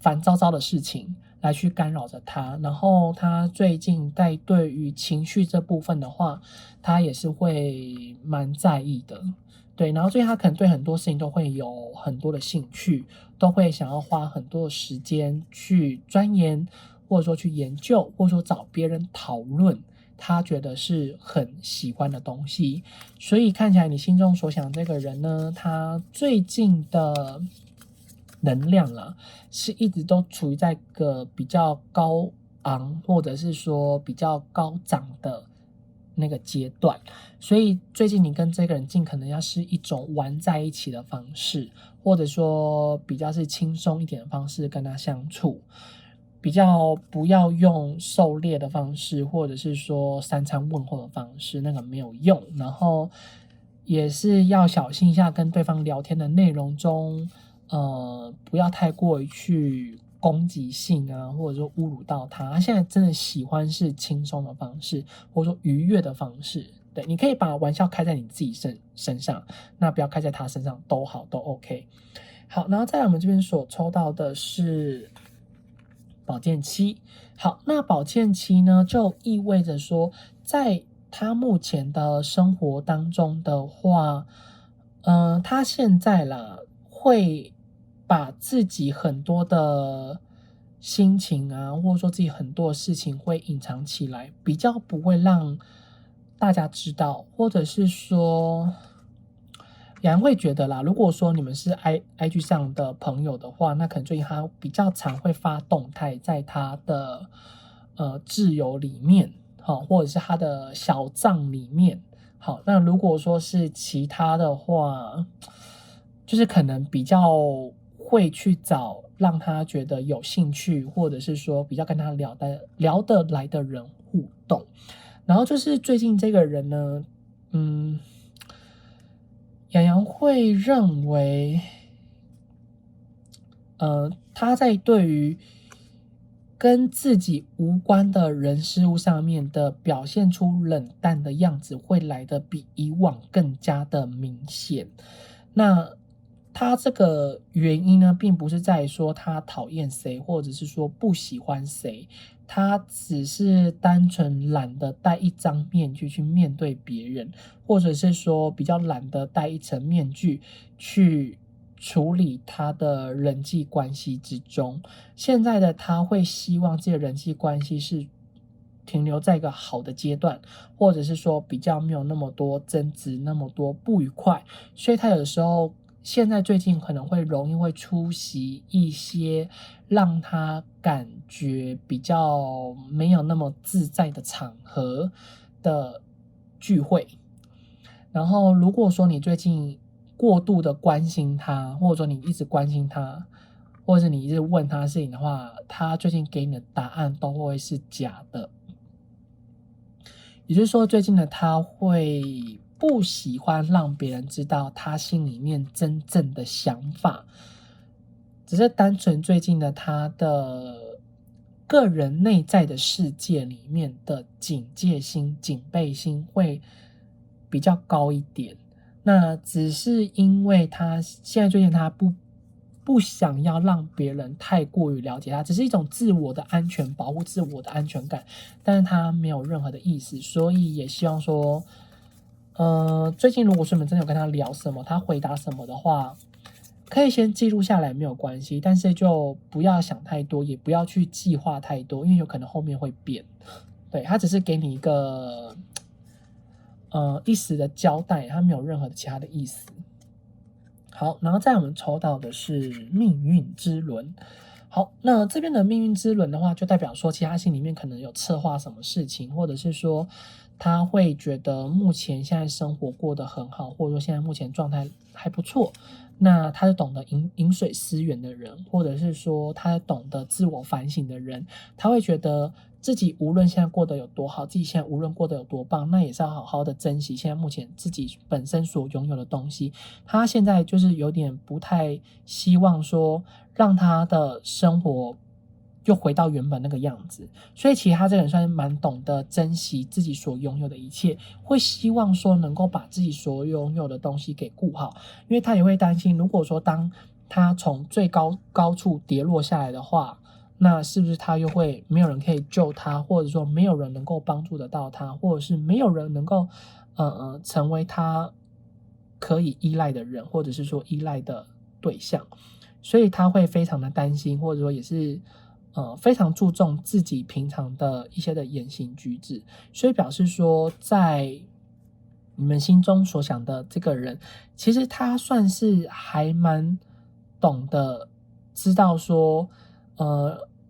烦躁躁的事情来去干扰着他。然后他最近在对于情绪这部分的话，他也是会蛮在意的。对，然后所以他可能对很多事情都会有很多的兴趣，都会想要花很多的时间去钻研，或者说去研究，或者说找别人讨论他觉得是很喜欢的东西。所以看起来你心中所想的这个人呢，他最近的能量啦，是一直都处于在一个比较高昂，或者是说比较高涨的那个阶段。所以最近你跟这个人尽可能要是一种玩在一起的方式，或者说比较是轻松一点的方式跟他相处，比较不要用狩猎的方式，或者是说3餐问候的方式，那个没有用。然后也是要小心一下跟对方聊天的内容中，不要太过于去攻击性啊，或者说侮辱到他。他现在真的喜欢是轻松的方式，或者说愉悦的方式。对，你可以把玩笑开在你自己身上，那不要开在他身上，都好，都 OK。好，然后再来我们这边所抽到的是宝剑七。好，那宝剑七呢，就意味着说，在他目前的生活当中的话，他现在啦会把自己很多的心情啊，或者说自己很多的事情会隐藏起来，比较不会让大家知道，或者是说，雅人会觉得啦，如果说你们是 IG 上的朋友的话，那可能最近他比较常会发动态在他的挚友里面，好，或者是他的小账里面。好，那如果说是其他的话，就是可能比较会去找让他觉得有兴趣，或者是说比较跟他聊得来的人互动。然后就是最近这个人呢，洋洋会认为，他在对于跟自己无关的人事物上面的表现出冷淡的样子，会来得比以往更加的明显。那他这个原因呢，并不是在于说他讨厌谁，或者是说不喜欢谁，他只是单纯懒得戴一张面具去面对别人，或者是说比较懒得戴一层面具去处理他的人际关系之中。现在的他会希望这个人际关系是停留在一个好的阶段，或者是说比较没有那么多争执，那么多不愉快，所以他有的时候现在最近可能会容易会出席一些让他感觉比较没有那么自在的场合的聚会。然后如果说你最近过度的关心他，或者说你一直关心他，或者是你一直问他事情的话，他最近给你的答案都会是假的。也就是说，最近的他会不喜欢让别人知道他心里面真正的想法，只是单纯最近的他的个人内在的世界里面的警戒心、警备心会比较高一点。那只是因为他现在最近他不想要让别人太过于了解他，只是一种自我的安全保护、自我的安全感，但是他没有任何的意思，所以也希望说，最近如果说你们真的有跟他聊什么，他回答什么的话，可以先记录下来，没有关系，但是就不要想太多，也不要去计划太多，因为有可能后面会变。对，他只是给你一个一时的交代，他没有任何的其他的意思。好，然后再我们抽到的是命运之轮。好，那这边的命运之轮的话，就代表说，其他心里面可能有策划什么事情，或者是说他会觉得目前现在生活过得很好，或者说现在目前状态还不错。那他是懂得饮水思源的人，或者是说他懂得自我反省的人，他会觉得自己无论现在过得有多好，自己现在无论过得有多棒，那也是要好好的珍惜现在目前自己本身所拥有的东西。他现在就是有点不太希望说让他的生活又回到原本那个样子，所以其实他这个人算是蛮懂得珍惜自己所拥有的一切，会希望说能够把自己所拥有的东西给顾好，因为他也会担心，如果说当他从最高处跌落下来的话，那是不是他又会没有人可以救他，或者说没有人能够帮助得到他，或者是没有人能够成为他可以依赖的人，或者是说依赖的对象，所以他会非常的担心，或者说也是非常注重自己平常的一些的言行举止，所以表示说在你们心中所想的这个人，其实他算是还蛮懂得知道说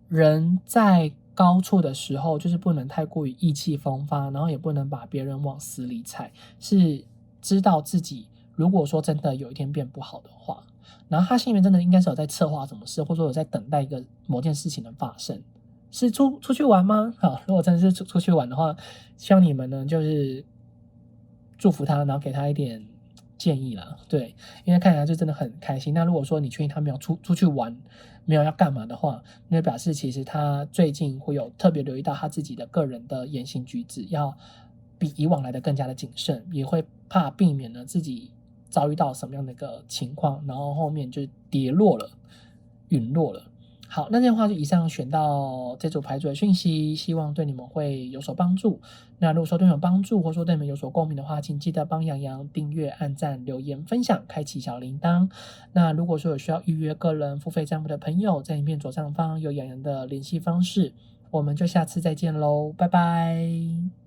人在高处的时候，就是不能太过于意气风发，然后也不能把别人往死里踩，是知道自己如果说真的有一天变不好的话，然后他心里面真的应该是有在策划什么事，或者说有在等待一个某件事情的发生。是出去玩吗？好，如果真的是出去玩的话，希望你们呢就是祝福他，然后给他一点建议啦。对，因为看起来就真的很开心。那如果说你确定他没有出去玩，没有要干嘛的话，那就表示其实他最近会有特别留意到他自己的个人的言行举止，要比以往来的更加的谨慎，也会怕避免了自己遭遇到什么样的一个情况，然后后面就跌落了、陨落了。好，那这样的话就以上选到这组牌组的讯息，希望对你们会有所帮助。那如果说对你们有帮助，或者说对你们有所共鸣的话，请记得帮洋洋订阅、按赞、留言、分享、开启小铃铛。那如果说有需要预约个人付费占卜的朋友，在影片左上方有洋洋的联系方式。我们就下次再见喽，拜拜。